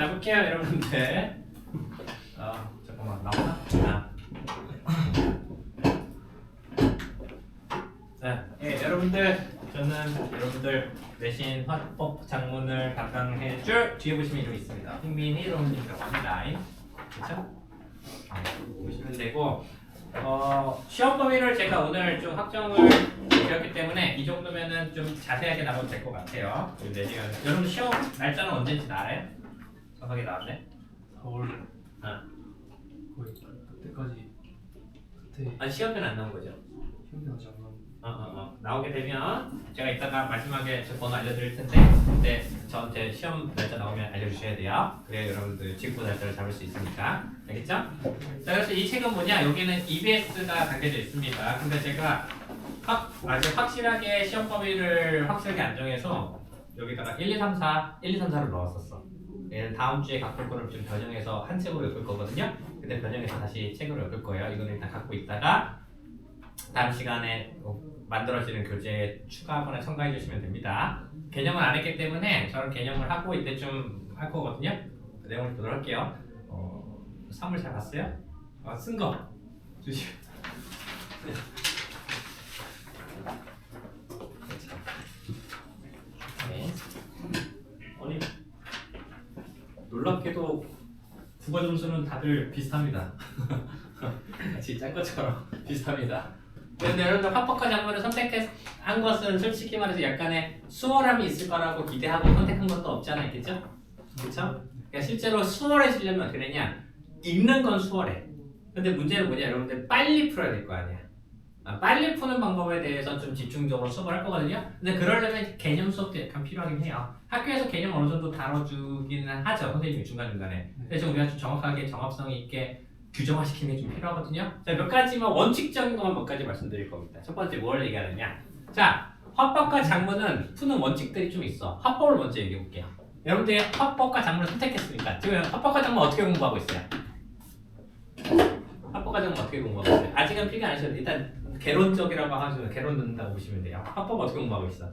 자, 볼게요, 여러분들. 잠깐만, 나오나? 자, 여러분들, 저는 여러분들 대신 화법 작문을 담당해줄 뒤에 보시면 이름 있습니다. 흥민이 여러분들이라고 합니다. 그렇죠? 보시면 되고, 시험 범위를 제가 오늘 좀 확정을 드렸기 때문에 이 정도면은 좀 자세하게 나가도 될 것 같아요. 여러분 시험 날짜는 언제인지 알아요? 정확하게 나왔네. 4월 거의 그때까지 그때 시험표는 안 나온 거죠? 시험이 아직 안 나오고 나오게 되면 제가 이따가 마지막에 제 번호 알려드릴 텐데 그때 저한테 시험 날짜 나오면 알려주셔야 돼요. 그래야 여러분들 직구 날짜를 잡을 수 있으니까. 알겠죠? 자, 그래서 이 책은 뭐냐? 여기는 EBS가 담겨져 있습니다. 근데 제가 아주 확실하게 시험 범위를 확실하게 안 정해서 여기다가 1, 2, 3, 4를 넣었었어. 얘는 다음 주에 갖고 올 거를 좀 변형해서 한 책으로 엮을 거거든요. 근데 변형해서 다시 책으로 엮을 거예요. 이거는 일단 갖고 있다가 다음 시간에 만들어지는 교재에 추가하거나 첨가해 주시면 됩니다. 개념을 안 했기 때문에 저는 개념을 하고 이때 좀 할 거거든요. 그 내용을 보도록 할게요. 선물 잘 봤어요? 쓴 거 주시면. 네. 아니 놀랍게도 국어 점수는 다들 비슷합니다. 마치 짠 것처럼 비슷합니다. 그런데 여러분들 화법과 작문을 선택한 것은 솔직히 말해서 약간의 수월함이 있을 거라고 기대하고 선택한 것도 없지 않아 있겠죠? 그렇죠? 그러니까 실제로 수월해지려면 어떻게 되냐? 읽는 건 수월해. 근데 문제는 뭐냐? 여러분들 빨리 풀어야 될 거 아니야. 빨리 푸는 방법에 대해서 좀 집중적으로 수업을 할 거거든요. 근데 그러려면 개념 수업도 약간 필요하긴 해요. 학교에서 개념 어느 정도 다뤄주기는 하죠. 선생님이 중간중간에. 그래서 우리가 좀 정확하게 정합성이 있게 규정화시키는 게 좀 필요하거든요. 자, 몇 가지만 원칙적인 것만 몇 가지 말씀드릴 겁니다. 첫 번째 뭘 얘기하느냐? 자, 화법과 작문은 푸는 원칙들이 좀 있어. 화법을 먼저 얘기해 볼게요. 여러분들이 화법과 작문을 선택했으니까 지금 화법과 작문 어떻게 공부하고 있어요? 화법 과정은 어떻게 공부하고 있어요? 아직은 필기 안 하셔도 일단 개론적이라고 하시면 개론 듣는다고 보시면 돼요. 화법 어떻게 공부하고 있어?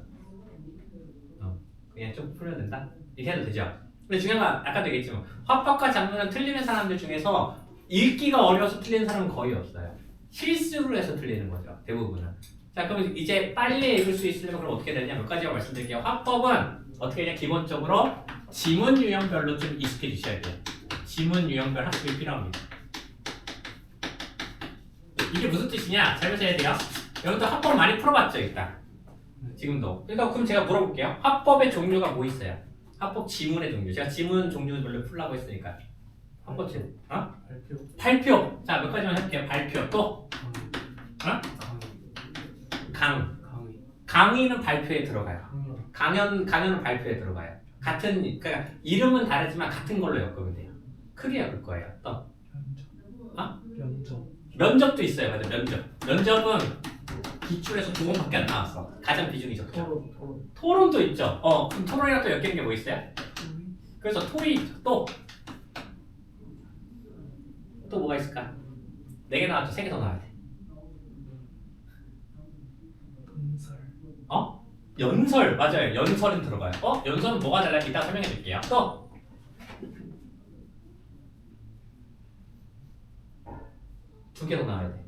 그냥 좀 풀어야 된다? 이렇게 해도 되죠? 근데 중요한 건 아까도 얘기했지만 화법과 작문은 틀리는 사람들 중에서 읽기가 어려워서 틀리는 사람은 거의 없어요. 실수를 해서 틀리는 거죠. 대부분은. 자, 그럼 이제 빨리 읽을 수 있으려면 그럼 어떻게 되냐? 몇 가지만 말씀드릴게요. 화법은 어떻게 되냐? 기본적으로 지문 유형별로 좀 익숙해 주셔야 돼요. 지문 유형별 학습이 필요합니다. 이게 무슨 뜻이냐? 잘 보셔야 돼요. 여러분들 화법 많이 풀어봤죠, 일단. 지금도. 그러니까 그럼 제가 물어볼게요. 화법의 종류가 뭐 있어요? 화법 지문의 종류. 제가 지문 종류별로 풀라고 했으니까. 화법 지문. 발표. 자, 몇 가지만 해볼게요. 발표. 또. 강의는 발표에 들어가요. 강연은 발표에 들어가요. 그러니까 이름은 다르지만 같은 걸로 엮으면 돼요. 크게 엮을 거예요. 또. 면접도 있어요. 맞아, 면접은 기출에서 2번밖에 안 나왔어. 가장 비중이 적죠. 토론도 있죠. 그럼 토론이랑 또 엮이는 게 뭐 있어요? 그래서 토익 또 뭐가 있을까? 4개 나왔죠. 3개 더 나와야 돼. 연설 맞아요. 연설은 들어가요. 연설은 뭐가 달라요? 이따 설명해 드릴게요. 또 2개 더 나와야 돼.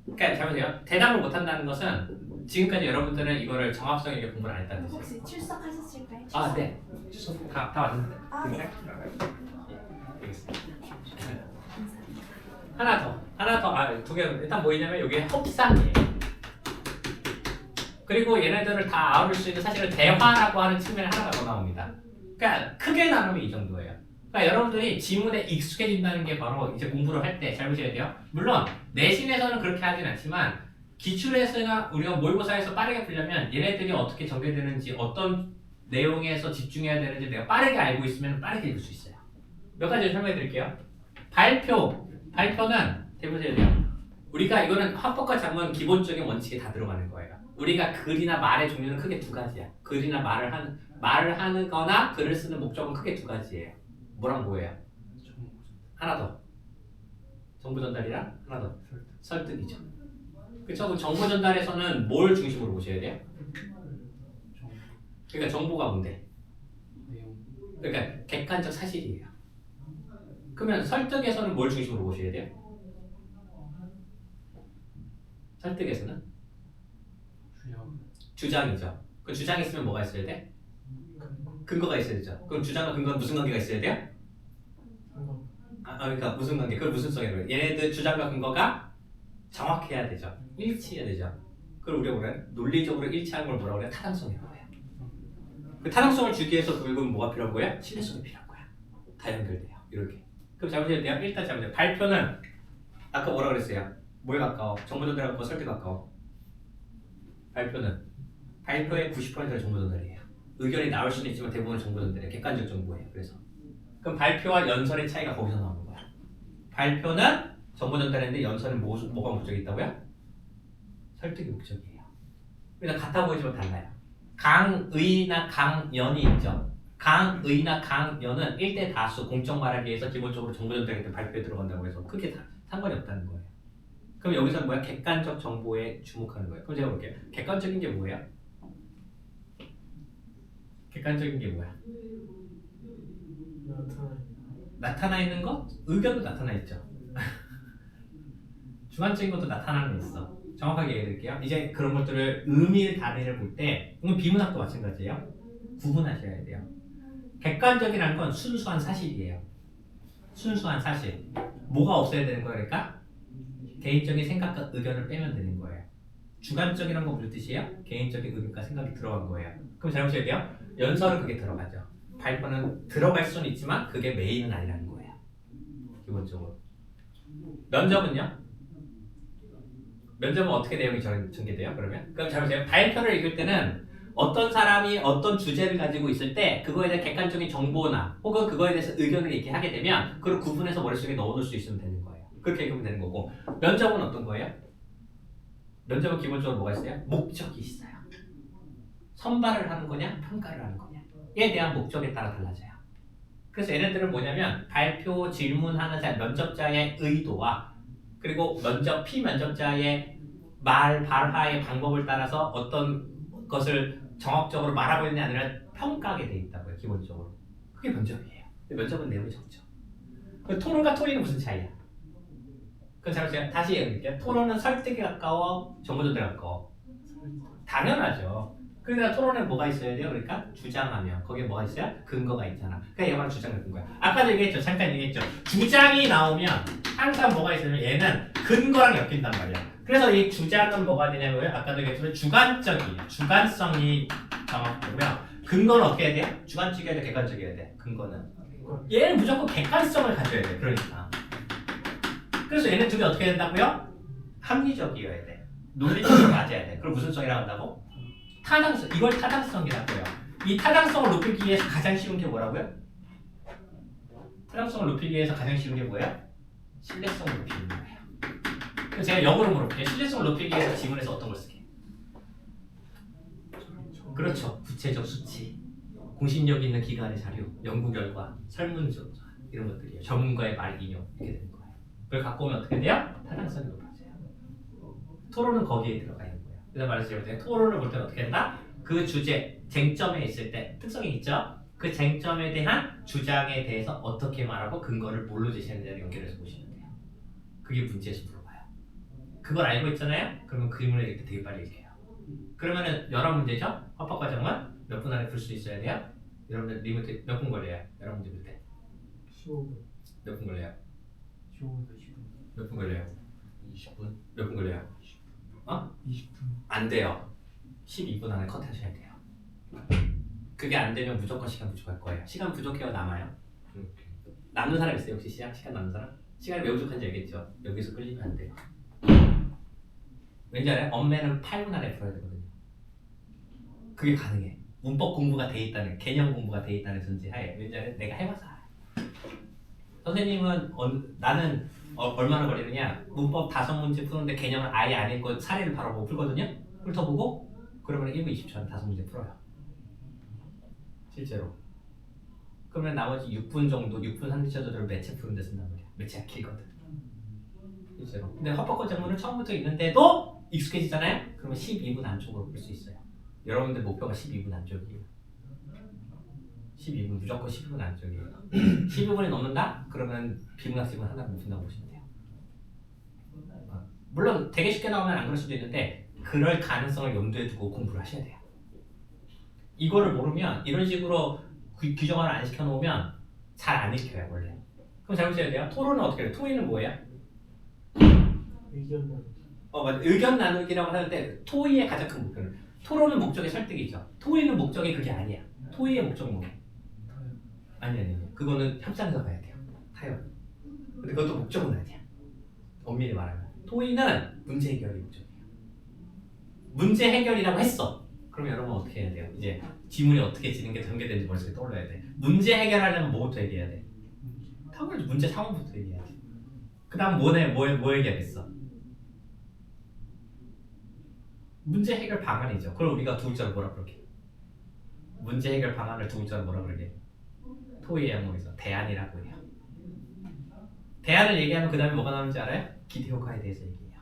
그러니까 잘 보세요. 대답을 못한다는 것은 지금까지 여러분들은 이거를 정합성 있게 공부를 안 했다는 뜻이에요. 혹시 출석하셨을까요? 네. 다 왔는데. 네. 하나 더. 2개. 일단 뭐냐면 여기 협상이에요. 그리고 얘네들을 다 아우를 수 있는 사실은 대화라고 하는 측면이 하나가 더 나옵니다. 그러니까 크게 나누면 이 정도예요. 그러니까 여러분들이 지문에 익숙해진다는 게 바로 이제 공부를 할 때 잘 보셔야 돼요. 물론 내신에서는 그렇게 하진 않지만 기출에서나 우리가 모의고사에서 빠르게 풀려면 얘네들이 어떻게 전개되는지 어떤 내용에서 집중해야 되는지 내가 빠르게 알고 있으면 빠르게 읽을 수 있어요. 몇 가지 설명해 드릴게요. 발표는 해보셔야 돼요. 우리가 이거는 화법과 작문 기본적인 원칙에 다 들어가는 거예요. 우리가 글이나 말의 종류는 크게 2가지야. 글이나 말을 하거나 글을 쓰는 목적은 크게 2가지예요. 뭐랑 뭐예요? 하나 더. 정보 전달이랑 하나 더. 설득이죠. 그쵸? 그럼 정보 전달에서는 뭘 중심으로 보셔야 돼요? 그러니까 정보가 뭔데? 그러니까 객관적 사실이에요. 그러면 설득에서는 뭘 중심으로 보셔야 돼요? 설득에서는 주요. 주장이죠. 그 주장 있으면 뭐가 있어야 돼? 근거가 있어야 되죠. 그럼 주장과 근거는 무슨 관계가 있어야 돼요? 상관. 그러니까 무슨 관계? 그걸 무슨 성이라고 해요? 얘네들 주장과 근거가 정확해야 되죠. 일치해야 되죠. 그걸 우리가 뭐래? 논리적으로 일치하는 걸 뭐라고 그래요? 타당성이라고 해요. 그 타당성을 주기 위해서 결국은 뭐가 필요한 거예요? 신뢰성이 필요한 거야. 다 연결돼요. 이렇게. 그럼 잘못해야 돼요? 일단 잘못해요. 발표는 아까 뭐라 그랬어요? 뭐에 가까워? 정보 전달에 가까워? 설득에 가까워? 발표는 발표의 90%가 정보 전달이에요. 의견이 나올 수는 있지만 대부분은 정보 전달이에요. 객관적 정보예요. 그래서 그럼 발표와 연설의 차이가 거기서 나오는 거야. 발표는 정보 전달인데 연설은 뭐가 목적이 있다고요? 설득이 목적이에요. 그러니까 같아 보이지만 달라요. 강의나 강연이 있죠. 강의나 강연은 1대 다수 공적 말하기 위해서 기본적으로 정보 전달할 때 발표에 들어간다고 해서 크게 상관이 없다는 거예요. 그럼 여기서 뭐야? 객관적 정보에 주목하는 거예요. 그럼 제가 볼게요. 객관적인 게 뭐예요? 객관적인 게 뭐야? 나타나 있는 것? 의견도 나타나 있죠. 주관적인 것도 나타나는 게 있어. 정확하게 얘기해드릴게요. 이제 그런 것들을 의미를 단위를 볼 때, 이건 비문학도 마찬가지예요. 구분하셔야 돼요. 객관적이라는 건 순수한 사실이에요. 순수한 사실. 뭐가 없어야 되는 거예요? 그러니까 개인적인 생각과 의견을 빼면 되는 거예요. 주관적이라는 건 무슨 뜻이에요? 개인적인 의견과 생각이 들어간 거예요. 그럼 잘 보셔야 돼요. 연설은 그게 들어가죠. 발표는 들어갈 수는 있지만 그게 메인은 아니라는 거예요. 기본적으로. 면접은요? 면접은 어떻게 내용이 전개돼요? 그러면? 그럼 잘 보세요. 발표를 읽을 때는 어떤 사람이 어떤 주제를 가지고 있을 때 그거에 대한 객관적인 정보나 혹은 그거에 대해서 의견을 얘기 하게 되면 그걸 구분해서 머릿속에 넣어놓을 수 있으면 되는 거예요. 그렇게 읽으면 되는 거고 면접은 어떤 거예요? 면접은 기본적으로 뭐가 있어요? 목적이 있어요. 선발을 하는 거냐 평가를 하는 거냐에 대한 목적에 따라 달라져요. 그래서 얘네들은 뭐냐면 발표 질문하는 사람 면접자의 의도와 그리고 피면접자의 발화의 방법을 따라서 어떤 것을 정확적으로 말하고 있는 게 아니라 평가하게 돼 있다고요. 기본적으로. 그게 면접이에요. 면접은 내용이 적죠. 토론과 토의는 무슨 차이야? 그럼 제가 다시 얘기해볼게요. 토론은 설득에 가까워, 정보 전달에 가까워. 당연하죠. 그러니까 토론에 뭐가 있어야 돼요? 그러니까 주장하면 거기에 뭐가 있어요? 근거가 있잖아. 그러니까 얘만 주장 같은 거야. 아까도 얘기했죠. 잠깐 얘기했죠. 주장이 나오면 항상 뭐가 있으면 얘는 근거랑 엮인단 말이야. 그래서 이 주장은 뭐가 되냐고요? 아까도 얘기했지만 주관적이에요. 주관성이 정확하고요. 근거는 어떻게 해야 돼요? 주관적이어야 돼? 객관적이어야 돼? 근거는. 얘는 무조건 객관성을 가져야 돼. 그러니까. 그래서 얘는 둘이 어떻게 된다고요? 합리적이어야 돼. 논리적으로 맞아야 돼. 그럼 무슨 성이라고 한다고? 타당성. 이걸 타당성이라고요. 이 타당성을 높이기 위해서 가장 쉬운 게 뭐라고요? 타당성을 높이기 위해서 가장 쉬운 게 뭐예요? 신뢰성을 높이는 거예요. 그래서 제가 역으로 물어볼게요. 신뢰성을 높이기 위해서 지문에서 어떤 걸 쓰게? 그렇죠. 구체적 수치, 공신력 있는 기관의 자료, 연구 결과, 설문조 이런 것들이에요. 전문가의 말 인용 이렇게 되는 거예요. 그걸 갖고 오면 어떻게 돼요? 타당성이 높아져요. 토론은 거기에 들어가 있는 거예요. 그래서 말했어요. 토론을 볼 때는 어떻게 된다? 그 주제, 쟁점에 있을 때 특성이 있죠? 그 쟁점에 대한 주장에 대해서 어떻게 말하고 근거를 뭘로 제시하느냐를 연결해서 보시면 돼요. 그게 문제에서 물어봐요. 그걸 알고 있잖아요? 그러면 그림을 읽을 때 되게 빨리 읽혀요. 그러면은 여러 문제죠? 합법 과정은 몇 분 안에 풀 수 있어야 돼요? 여러분들 리모트 몇 분 걸려요? 여러 문제 볼 때? 15분. 몇 분 걸려요? 15분에서 20분. 몇 분 걸려요? 20분? 몇 분 걸려요? 20분. 안 돼요. 12분 안에 컷 하셔야 돼요. 그게 안 되면 무조건 시간 부족할 거예요. 시간 부족해요? 남아요? 남는 사람 있어요? 혹시 시간 남는 사람? 시간이 왜 부족한지 알겠죠? 여기서 끌리면 안 돼요. 왠지 알아요? 엄매는 8분 안에 풀어야 되거든요. 그게 가능해. 문법 공부가 돼 있다는, 개념 공부가 돼 있다는 전제하에 왠지 알아요? 내가 해봐서 알아요. 선생님은 나는 얼마나 걸리느냐? 문법 5문제 푸는데 개념을 아예 안 읽고 사례를 바로 보고 풀거든요? 훑어보고 그러면 1분 20초 안에 5문제 풀어요. 실제로. 그러면 나머지 6분 정도, 6분 3주차도를 매체 푸는 데 쓴단 말이야. 매체가 길거든. 실제로. 근데 합법과 전문은 처음부터 있는데도 익숙해지잖아요? 그러면 12분 안쪽으로 풀 수 있어요. 여러분들 목표가 12분 안쪽이에요. 12분 무조건 12분 안쪽이에요. 12분이 넘는다? 그러면 비문학집은 하나를 못 푼다고 보시면 돼요. 물론 되게 쉽게 나오면 안 그럴 수도 있는데 그럴 가능성을 염두에 두고 공부를 하셔야 돼요. 이거를 모르면 이런 식으로 규정을 안 시켜놓으면 잘 안 익혀요 원래. 그럼 잘 보셔야 돼요. 토론은 어떻게 해요? 토의는 뭐예요? 의견 나누기. 맞아. 의견 나누기라고 하는데 토의의 가장 큰 목표는 토론은 목적의 설득이죠. 토의는 목적이 그게 아니야. 토의의 목적은 뭐예요? 아니. 그거는 협상에서 가야 돼요. 타협. 근데 그것도 목적은 아니야. 엄밀히 말하면. 토의는 문제 해결이 목적이에요. 문제 해결이라고 했어. 그럼 여러분 어떻게 해야 돼요? 이제 지문이 어떻게 지는 게 전개되는지 머릿속에 떠올려야 돼. 문제 해결하려면 뭐부터 얘기해야 돼? 당연히 문제 상황부터 얘기해야지. 그 다음 뭐 얘기하겠어? 문제 해결 방안이죠. 그걸 우리가 두 글자로 뭐라 그러게? 문제 해결 방안을 두 글자로 뭐라 그러게? 토의의 항목에서 대안이라고 해요. 대안을 얘기하면 그 다음에 뭐가 나오는지 알아요? 기대 효과에 대해서 얘기해요.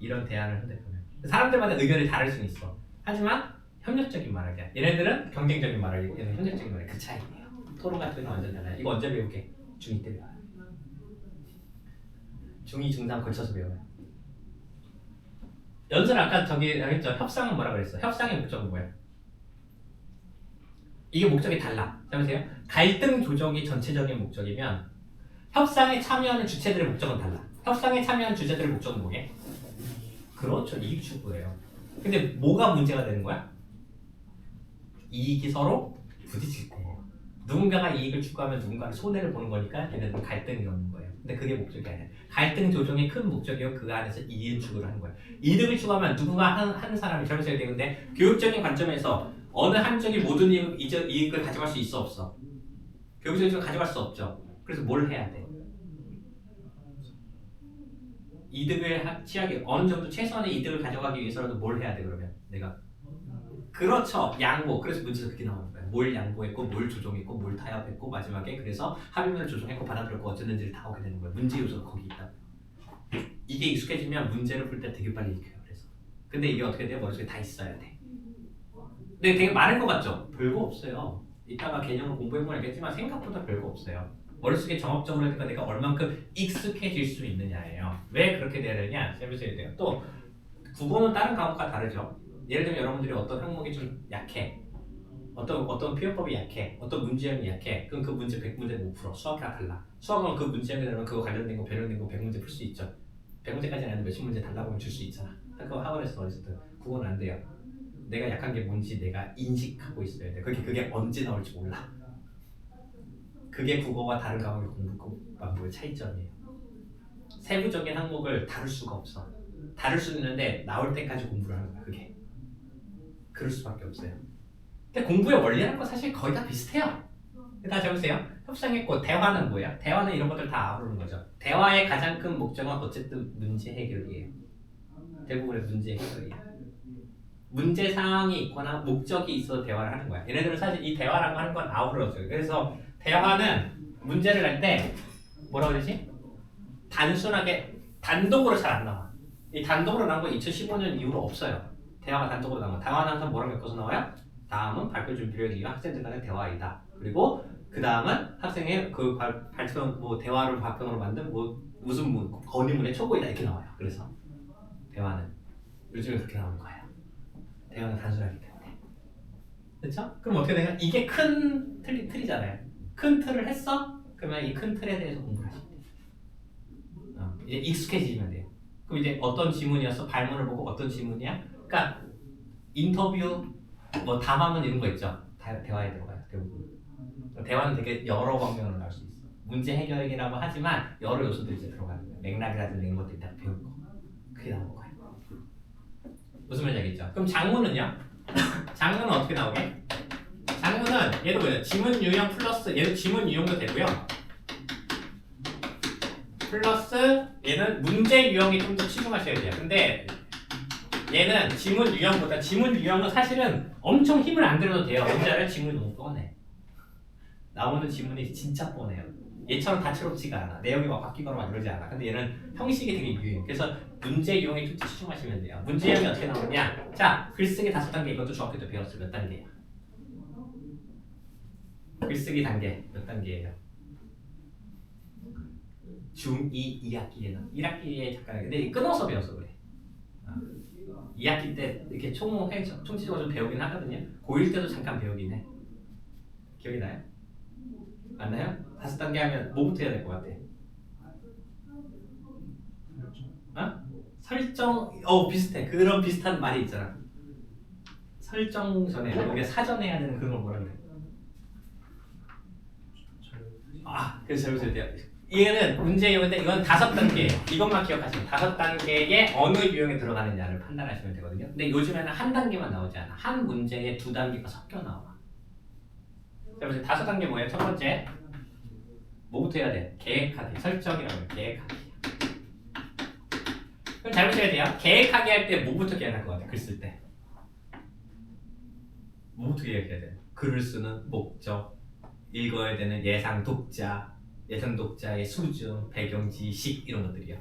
이런 대안을 선택하면 사람들마다 의견이 다를 수는 있어. 하지만 협력적인 말하기야. 얘네들은 경쟁적인 말을 하고 얘네는 협력적인 말을 그 차이예요. 토론 같은 건 완전 달라요. 이거 언제 배울게? 중2 때 배워요. 중2, 중3 걸쳐서 배워요. 연설 아까 저기 했죠. 협상은 뭐라 그랬어? 협상의 목적은 뭐예요? 이게 목적이 달라. 자 보세요. 갈등 조정이 전체적인 목적이면 협상에 참여하는 주체들의 목적은 달라. 협상에 참여하는 주체들의 목적은 뭐게? 그렇죠. 이익 추구예요. 근데 뭐가 문제가 되는 거야? 이익이 서로 부딪힐 때예요. 누군가가 이익을 추구하면 누군가는 손해를 보는 거니까 얘네들은 갈등이 없는 거예요. 근데 그게 목적이 아니야. 갈등 조정의 큰 목적이요. 그 안에서 이익을 추구를 하는 거예요. 이득을 추구하면 누군가 한 사람이 잘못해야 되는데 교육적인 관점에서 어느 한쪽이 모든 이익을 가져갈 수 있어 없어? 교육적으로 가져갈 수 없죠. 그래서 뭘 해야 돼? 이득을 취하기 어느 정도 최소한의 이득을 가져가기 위해서라도 뭘 해야 돼 그러면 내가 그렇죠 양보. 그래서 문제에서 그렇게 나오는 거야. 뭘 양보했고 뭘 조정했고 뭘 타협했고 마지막에 그래서 합의문을 조정했고 받아들였고 어쨌는지를 다 오게 되는 거야. 문제 요소가 거기 있다. 이게 익숙해지면 문제를 풀 때 되게 빨리 익혀요. 그래서 근데 이게 어떻게 돼요? 머릿속에 다 있어야 돼. 근데 되게 많을 것 같죠? 별거 없어요. 이따가 개념을 공부해보면 알겠지만 생각보다 별거 없어요. 머릿속에 정합적으로 하니까 내가 얼만큼 익숙해질 수 있느냐예요. 왜 그렇게 돼야 되냐? 해보셔야 돼요. 또 국어는 다른 과목과 다르죠. 예를 들면 여러분들이 어떤 항목이 좀 약해. 어떤 표현법이 약해. 어떤 문제형이 약해. 그럼 그 문제 100문제 못 풀어. 수학이랑 달라. 수학은 그 문제형에 대한 그거 관련된 거 변형된 거 100문제 풀 수 있죠. 100문제까지는 아니고 몇십 문제 달라고 하면 줄 수 있잖아. 그거 학원에서 어디서든. 국어는 안 돼요. 내가 약한 게 뭔지 내가 인식하고 있어야 돼. 그게 언제 나올지 몰라. 그게 국어와 다른 과목의 공부의 차이점이에요. 세부적인 항목을 다룰 수가 없어. 다룰 수 있는데 나올 때까지 공부를 하는 거야. 그게. 그럴 수밖에 없어요. 근데 공부의 원리라는 건 사실 거의 다 비슷해요. 다시 해보세요. 협상했고 대화는 뭐야? 대화는 이런 것들 다 아우르는 거죠. 대화의 가장 큰 목적은 어쨌든 문제 해결이에요. 대부분의 문제 해결이에요. 문제 사항이 있거나 목적이 있어서 대화를 하는 거야. 얘네들은 사실 이 대화라고 하는 건 아우러져요. 그래서 대화는 문제를 낼 때 뭐라고 그러지? 단순하게 단독으로 잘 안 나와. 이 단독으로 나온 건 2015년 이후로 없어요. 대화가 단독으로 나온 거. 대화는 항상 뭐랑 엮어서 나와요? 다음은 발표 준비를 위한 학생들 간의 대화이다. 그리고 그 다음은 학생의 그 발표 대화를 발표로 만든 무슨 건의문의 초고이다 이렇게 나와요. 그래서 대화는 요즘에 그렇게 나오는 거예요. 대화는 단순하기 때문에. 그렇죠? 그럼 어떻게 되냐? 이게 큰 틀이잖아요. 큰 틀을 했어? 그러면 이 큰 틀에 대해서 공부를 하시면 돼요. 이제 익숙해지면 돼요. 그럼 이제 어떤 지문이었어? 발문을 보고 어떤 지문이야? 그러니까 인터뷰, 담화문 이런 거 있죠. 대화에 들어가요. 대부분. 대화는 되게 여러 방면으로 나올 수 있어. 문제 해결이라고 하지만 여러 요소들이 이제 들어가는 거예요. 맥락이라든지 이런 것도 일단 배울 거. 그게 나오는 거예요. 무슨 말인지 알겠죠? 그럼 장문은요? 장문은 어떻게 나오게? 장문은 얘도 뭐예요? 지문 유형 플러스 얘도 지문 유형도 되고요. 플러스 얘는 문제 유형이 좀 더 치중하셔야 돼요. 근데 얘는 지문 유형보다 지문 유형은 사실은 엄청 힘을 안 들여도 돼요. 문제를 지문이 너무 뻔해. 나오는 지문이 진짜 뻔해요. 얘처럼 다채롭지가 않아. 내용이 막 바뀌거나 막 이러지 않아. 근데 얘는 형식이 되게 유해. 그래서 문제 유형에 좀 치중하시면 돼요. 문제 유형이 어떻게 나오느냐? 자, 글쓰기 5단계 이것도 중학교 때 배웠어요. 몇 단계야? 글쓰기 단계 몇 단계예요? 중2 2학기에는 1학기에 잠깐 근데 끊어서 배워서 그래. 2학기 때 이렇게 총체적으로 좀 배우긴 하거든요. 고1 때도 잠깐 배우긴 해. 기억이 나요? 맞나요? 5단계 하면 뭐부터 해야 될 것 같아? 어? 설정, 비슷해. 그런 비슷한 말이 있잖아. 설정 전에, 우리가 사전에 해야 되는 그런 걸 뭐라 그래? 그래서 잘못했요 얘는 문제인데 이건 5단계예요. 이것만 기억하시면 5단계의 어느 유형에 들어가느냐를 판단하시면 되거든요. 근데 요즘에는 한 단계만 나오지 않아. 한 문제에 2단계가 섞여 나와. 자, 그래서 5단계 뭐예요? 첫 번째, 뭐부터 해야 돼? 계획하기, 설정이라고 해요. 계획하기. 그럼 잘 보셔야 돼요. 계획하기 할 때 뭐부터 계획할 것 같아? 글 쓸 때. 뭐부터 계획해야 돼? 글을 쓰는 목적, 읽어야 되는 예상 독자의 수준, 배경 지식 이런 것들이요.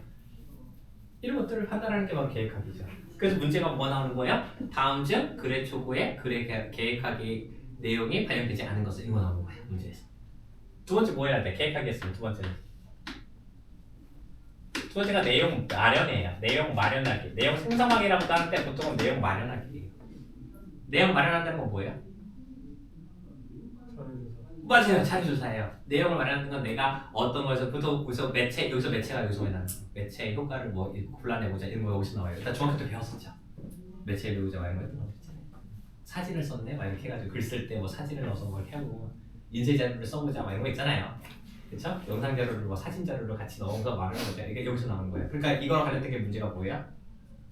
이런 것들을 판단하는 게 바로 계획하기죠. 그래서 문제가 뭐가 나오는 거예요? 다음 중 글의 초고에 글의 계획하기 내용이 반영되지 않은 것을 이거 나오는 거예요. 문제에서. 두 번째 뭐 해야 돼? 계획하기 했으면 두 번째는. 두 번째가 내용 마련이에요. 내용 마련하기. 내용 생성하기라고도 하는데 보통은 내용 마련하기예요. 내용 마련한다는 건 뭐예요? 맞아요. 자기조사예요. 내용을 말하는 건 내가 어떤 거에서 보통 여기서 매체가 요소에 나는 매체의 효과를 뭐 골라내보자 이런 거 여기서 나와요. 일단 중학교 때 배웠었죠. 매체의 배우자 막 이런 거 했던 거 있잖아요. 사진을 썼네 막 이렇게 해가지고 글 쓸 때 뭐 사진을 넣어서 뭐 이렇게 하고 인쇄 자료를 써보자 막 이런 거 있잖아요. 그렇죠? 영상 자료를 뭐 사진 자료를 같이 넣어서 말을 해보자 이게 여기서 나오는 거예요. 그러니까 이거랑 관련된 게 문제가 뭐예요?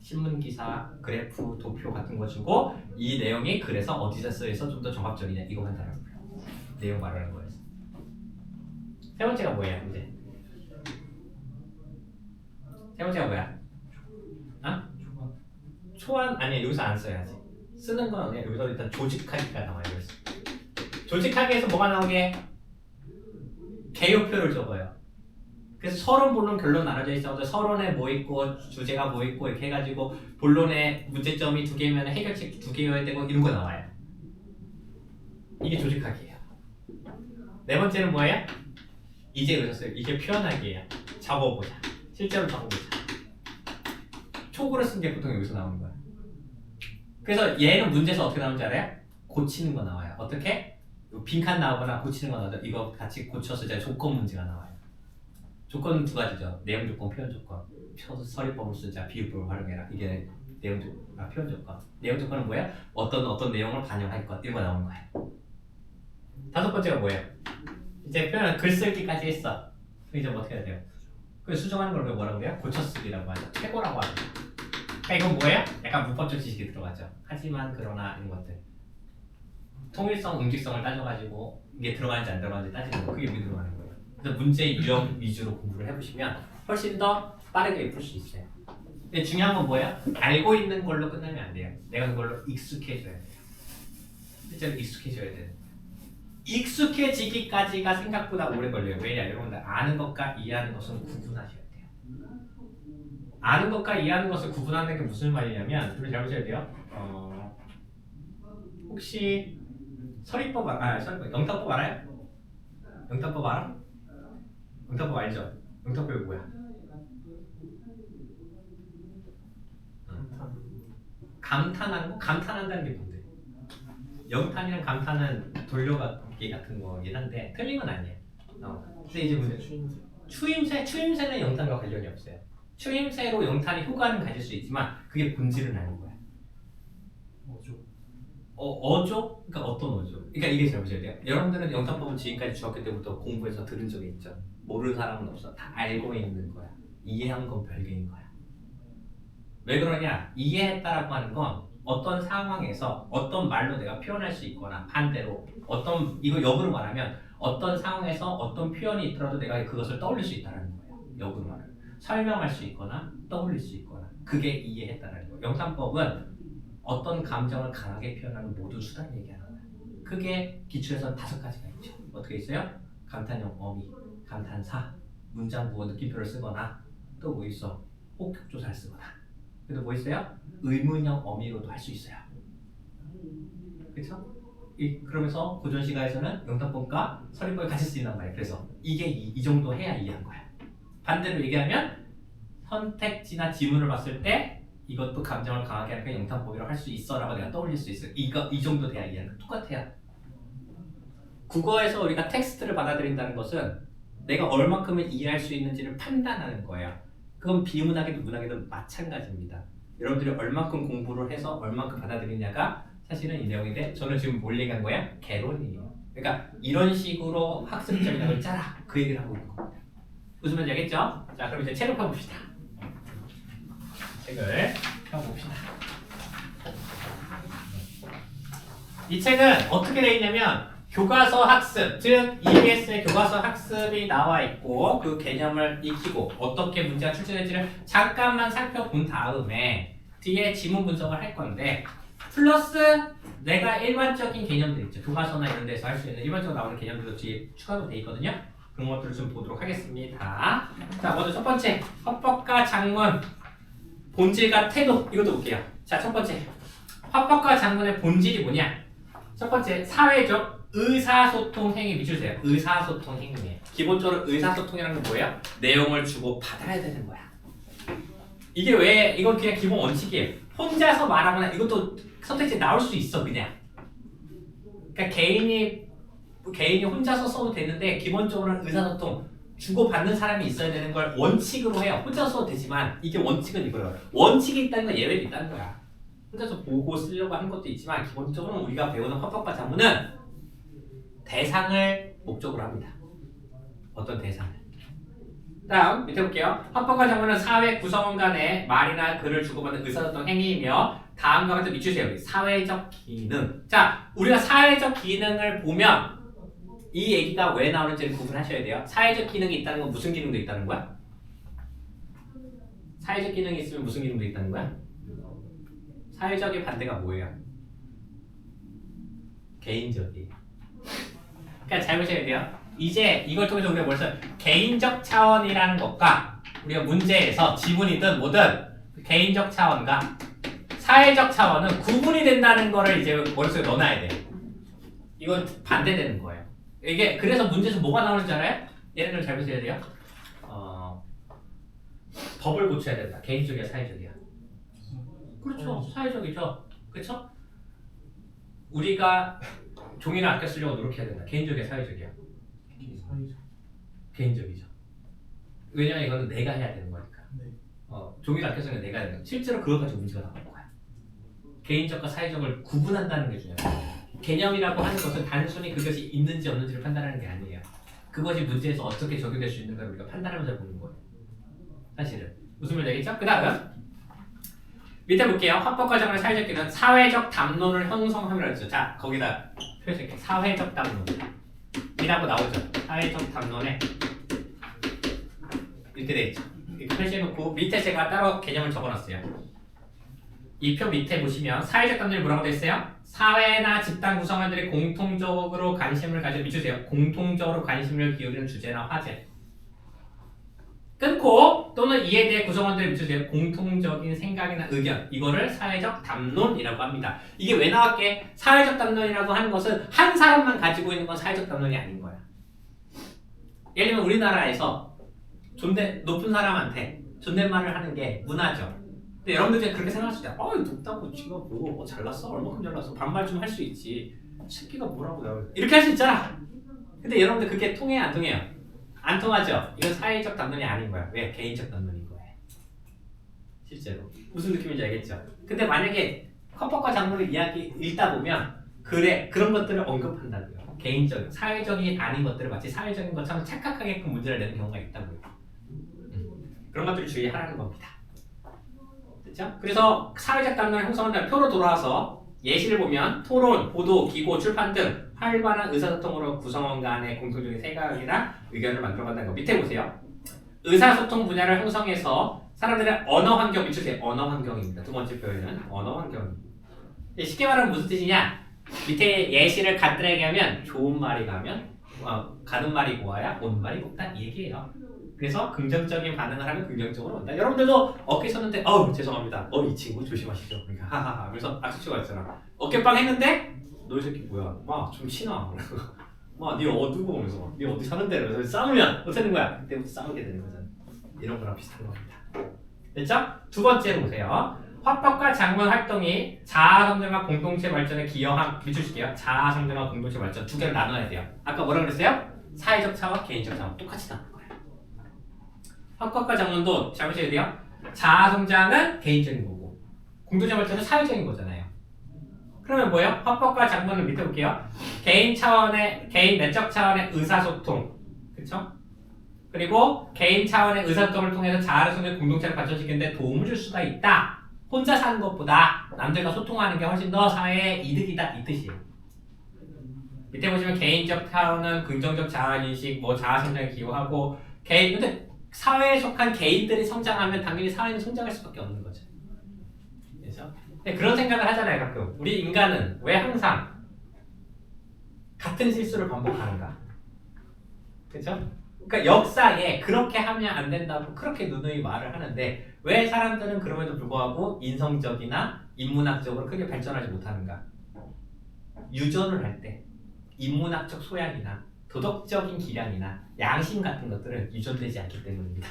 신문 기사, 그래프, 도표 같은 거 주고 이 내용이 글에서 어디서 쓰여서 좀 더 정합적이냐 이거 판단하는 거예요. 내용 말하는 거예요. 세 번째가 뭐예요, 이제? 세 번째가 뭐야? 초안 아니야 여기서 안 써야지. 쓰는 건 아니야. 여기서 일단 조직하기가 나와요. 여기서. 조직하기에서 뭐가 나오게? 개요표를 적어요. 그래서 서론, 본론, 결론 나눠져 있어. 서론에 뭐 있고 주제가 뭐 있고 이렇게 해가지고 본론에 문제점이 2개면 해결책 2개여야 되고 이런 거 나와요. 이게 조직하기예요. 네 번째는 뭐예요? 이제 오셨어요. 이게 표현하기예요. 적어보자. 실제로 적어보자. 촉으로 쓴 게 보통 여기서 나오는 거야. 그래서 얘는 문제에서 어떻게 나오는지 알아요? 고치는 거 나와요. 어떻게? 빈칸 나오거나 고치는 거 나오죠. 이거 같이 고쳐서 이제 조건 문제가 나와요. 조건은 2가지죠. 내용 조건, 표현 조건. 서리법을 쓰자, 비유법을 활용해라. 이게 내용 조건, 표현 조건. 내용 조건은 뭐예요? 어떤 내용을 반영할 것 이런 거 나오는 거예요. 5번째가 뭐예요? 이제 표현은 글쓰기까지 했어. 그럼 이제 뭐 어떻게 해야 돼요? 그 수정하는 걸 뭐라고 해요? 고쳐쓰기라고 하죠. 최고라고 하죠. 그러니까 이건 뭐예요? 약간 문법적 지식이 들어가죠. 하지만 그러나 이런 것들. 통일성, 응집성을 따져가지고 이게 들어가는지 안 들어가는지 따지는 거. 그게 여기 들어가는 거예요. 그래서 문제 유형 위주로 공부를 해보시면 훨씬 더 빠르게 풀 수 있어요. 근데 중요한 건 뭐예요? 알고 있는 걸로 끝나면 안 돼요. 내가 그걸로 익숙해져야 돼요. 실제로 익숙해져야 돼요. 익숙해지기까지가 생각보다 오래 걸려요. 왜냐? 여러분들 아는 것과 이해하는 것은 구분하셔야 돼요. 아는 것과 이해하는 것을 구분하는 게 무슨 말이냐면 우리 잘 보셔야 돼요. 혹시 서리법 영탁법 알아요? 영탁법 알아? 영탁법 알죠? 영탁법이 뭐야? 감탄한다는 게 뭔데? 영탄이랑 감탄은 돌려받기 같은 거긴 한데 틀린 건 아니에요. 근데 이제 문제 추임새는 영탄과 관련이 없어요. 추임새로 영탄이 효과는 가질 수 있지만 그게 본질은 아닌 거야. 어조? 그러니까 어떤 어조? 그러니까 이게 잘 보셔야 돼요. 여러분들은 영탄법은 지금까지 중학교 때부터 공부해서 들은 적이 있죠. 모르는 사람은 없어. 다 알고 있는 거야. 이해한 건 별개인 거야. 왜 그러냐? 이해했다라고 하는 건 어떤 상황에서 어떤 말로 내가 표현할 수 있거나 반대로 이거 역으로 말하면 어떤 상황에서 어떤 표현이 있더라도 내가 그것을 떠올릴 수 있다는 거예요. 역으로 말하면 설명할 수 있거나 떠올릴 수 있거나 그게 이해했다는 거예요. 영탄법은 어떤 감정을 강하게 표현하는 모든 수단을 얘기하는 거예요. 크게 기출에서는 5가지가 있죠. 어떻게 있어요? 감탄형 어미, 감탄사, 문장 부호 느낌표를 쓰거나 또 뭐 있어? 혹격조사를 쓰거나 그래도 뭐 있어요? 의문형 어미로도 할 수 있어요. 그렇죠? 그러면서 고전시가에서는 영탄법과 설립법이 같이 쓰인단 말이야. 그래서 이게 이 정도 해야 이해한 거야. 반대로 얘기하면 선택지나 지문을 봤을 때 이것도 감정을 강하게 하니까 영탄법이라고 할 수 있어라고 내가 떠올릴 수 있어. 이 정도 돼야 이해하는 거 똑같아요. 국어에서 우리가 텍스트를 받아들인다는 것은 내가 얼마큼을 이해할 수 있는지를 판단하는 거예요. 그건 비문학이든 문학이든 마찬가지입니다. 여러분들이 얼마큼 공부를 해서 얼마큼 받아들이냐가 사실은 이 내용인데 저는 지금 뭘 얘기한 거야? 개론이에요. 그러니까 이런 식으로 학습 전략을 짜라 그 얘기를 하고 있는 겁니다. 무슨 말인지 알겠죠? 자 그럼 이제 책을 펴봅시다. 책을 펴봅시다. 이 책은 어떻게 되어 있냐면 교과서 학습, 즉 EBS의 교과서 학습이 나와 있고 그 개념을 익히고 어떻게 문제가 출제될지를 잠깐만 살펴본 다음에 뒤에 지문 분석을 할 건데 플러스 내가 일반적인 개념들 있죠. 교과서나 이런 데서 할 수 있는 일반적으로 나오는 개념들도 뒤에 추가로 돼 있거든요. 그런 것들을 좀 보도록 하겠습니다. 자, 먼저 첫 번째 화법과 작문 본질과 태도 이것도 볼게요. 자, 첫 번째 화법과 작문의 본질이 뭐냐? 첫 번째 사회적 의사소통 행위 미주세요. 의사소통 행위예요. 기본적으로 의사소통이라는 게 뭐예요? 내용을 주고 받아야 되는 거야. 이게 왜 이건 그냥 기본 원칙이에요. 혼자서 말하거나 이것도 선택지 나올 수 있어 그냥. 그러니까 개인이 혼자서 써도 되는데 기본적으로는 의사소통 주고받는 사람이 있어야 되는 걸 원칙으로 해요. 혼자서 써도 되지만 이게 원칙은 이거예요. 원칙이 있다는 건 예외도 있다는 거야. 혼자서 보고 쓰려고 하는 것도 있지만 기본적으로 우리가 배우는 화법과 작문은 대상을 목적으로 합니다. 어떤 대상을. 다음 밑에 볼게요. 화법과 작문은 사회 구성원 간의 말이나 글을 주고받는 의사소통 행위이며 다음과 같은 밑주세요. 사회적 기능. 자, 우리가 사회적 기능을 보면 이 얘기가 왜 나오는지를 구분하셔야 돼요. 사회적 기능이 있다는 건 무슨 기능도 있다는 거야? 사회적 기능이 있으면 무슨 기능도 있다는 거야? 사회적의 반대가 뭐예요? 개인적이에요. 그러니까 잘 보셔야 돼요. 이제 이걸 통해서 우리가 벌써 개인적 차원이라는 것과 우리가 문제에서 지문이든 뭐든 개인적 차원과 사회적 차원은 구분이 된다는 거를 이제 머릿속에 넣어놔야 돼요. 이건 반대되는 거예요. 이게 그래서 문제에서 뭐가 나오는지 알아요? 예를 들어 잘 보셔야 돼요. 법을 고쳐야 된다. 개인적이야, 사회적이야? 그렇죠. 사회적이죠. 그렇죠? 우리가 종이를 아껴 쓰려고 노력해야 된다. 개인적이야, 사회적이야? 사회적. 개인적이죠. 왜냐면 이거는 내가 해야 되는 거니까. 네. 종이를 아껴 쓰는 게 내가 해야 되는 거야. 실제로 그걸 가지고 문제가 나오는 거야. 개인적과 사회적을 구분한다는 게 중요해요. 개념이라고 하는 것은 단순히 그것이 있는지 없는지를 판단하는 게 아니에요. 그것이 문제에서 어떻게 적용될 수 있는가를 우리가 판단하면서 보는 거예요. 사실은. 무슨 말인지 알겠죠? 그 다음 밑에 볼게요. 화법과 작문의 사회적 기능 사회적 담론을 형성함이라고 했죠. 자, 거기다 표시할게요. 사회적 담론 이라고 나오죠. 사회적 담론에 이렇게 돼 있죠. 이렇게 표시해놓고 밑에 제가 따로 개념을 적어놨어요. 이 표 밑에 보시면 사회적 담론이 뭐라고 돼 있어요? 사회나 집단 구성원들이 공통적으로 관심을 가져 비추세요. 공통적으로 관심을 기울이는 주제나 화제. 끊고 또는 이에 대해 구성원들이 비추세요. 공통적인 생각이나 의견. 이거를 사회적 담론이라고 합니다. 이게 왜 나왔게? 사회적 담론이라고 하는 것은 한 사람만 가지고 있는 건 사회적 담론이 아닌 거야. 예를 들면 우리나라에서 높은 사람한테 존댓말을 하는 게 문화죠. 근데 여러분들 그렇게 생각할 수 있다. 높다고 지가 뭐 잘났어? 얼마큼 잘났어? 반말 좀 할 수 있지. 새끼가 뭐라고 나와. 이렇게 할 수 있잖아. 근데 여러분들 그게 통해요? 안 통해요? 안 통하죠? 이건 사회적 담론이 아닌 거야. 왜? 개인적 담론인 거예요. 실제로. 무슨 느낌인지 알겠죠? 근데 만약에 화법과 작문을 읽다 보면 그래 그런 것들을 언급한다고요. 개인적, 사회적이 아닌 것들을 마치 사회적인 것처럼 착각하게끔 문제를 내는 경우가 있다고요. 그런 것들을 주의하라는 겁니다. 됐죠? 그래서 사회적 담론을 형성한다는 표로 돌아와서 예시를 보면 토론, 보도, 기고, 출판 등 활발한 의사소통으로 구성원 간의 공통적인 생각이나 의견을 만들어간다는 거. 밑에 보세요. 의사소통 분야를 형성해서 사람들의 언어 환경 미치세요. 언어 환경입니다. 두 번째 표현은 언어 환경입니다. 쉽게 말하면 무슨 뜻이냐? 밑에 예시를 간단하게 하면 좋은 말이 가면 가는 말이 고와야 온 말이 곱다 이 얘기예요. 그래서 긍정적인 반응을 하면 긍정적으로 온다. 여러분들도 어깨 섰는데 죄송합니다. 이 친구 조심하시죠. 그러니까 하하하 하면서 악수치고 있잖아. 어깨빵 했는데 너 이 새끼 뭐야? 막 좀 치나. 막네 어두고 오면서 네 어디 사는데 그래서 싸우면 어떻게 되는 거야? 그때부터 싸우게 되는 거잖아. 이런 거랑 비슷한 겁니다. 됐죠? 두 번째로 보세요. 화법과 작문 활동이 자아 성장과 공동체 발전에 기여한 밑줄게요. 자아 성장과 공동체 발전 두 개를 나눠야 돼요. 아까 뭐라 그랬어요? 사회적 차원, 개인적 차원 똑같이 나눈 거예요. 화법과 작문도 잘 보셔야 돼요. 자아 성장은 개인적인 거고 공동체 발전은 사회적인 거잖아요. 그러면 뭐예요? 화법과 작문을 밑에 볼게요. 개인 차원의 개인 내적 차원의 의사소통, 그렇죠? 그리고 개인 차원의 의사소통을 통해서 자아를 성장 공동체를 발전시키는데 도움을 줄 수가 있다. 혼자 사는 것보다 남들과 소통하는 게 훨씬 더 사회에 이득이다 이 뜻이에요. 밑에 보시면 개인적 차원은 긍정적 자아인식, 뭐 자아성장에 기여하고 근데 사회에 속한 개인들이 성장하면 당연히 사회는 성장할 수밖에 없는 거죠. 그래서 그런 생각을 하잖아요 가끔. 우리 인간은 왜 항상 같은 실수를 반복하는가? 그렇죠? 그러니까 역사에 그렇게 하면 안 된다고 그렇게 누누이 말을 하는데 왜 사람들은 그럼에도 불구하고 인성적이나 인문학적으로 크게 발전하지 못하는가? 유전을 할 때 인문학적 소양이나 도덕적인 기량이나 양심 같은 것들은 유전되지 않기 때문입니다.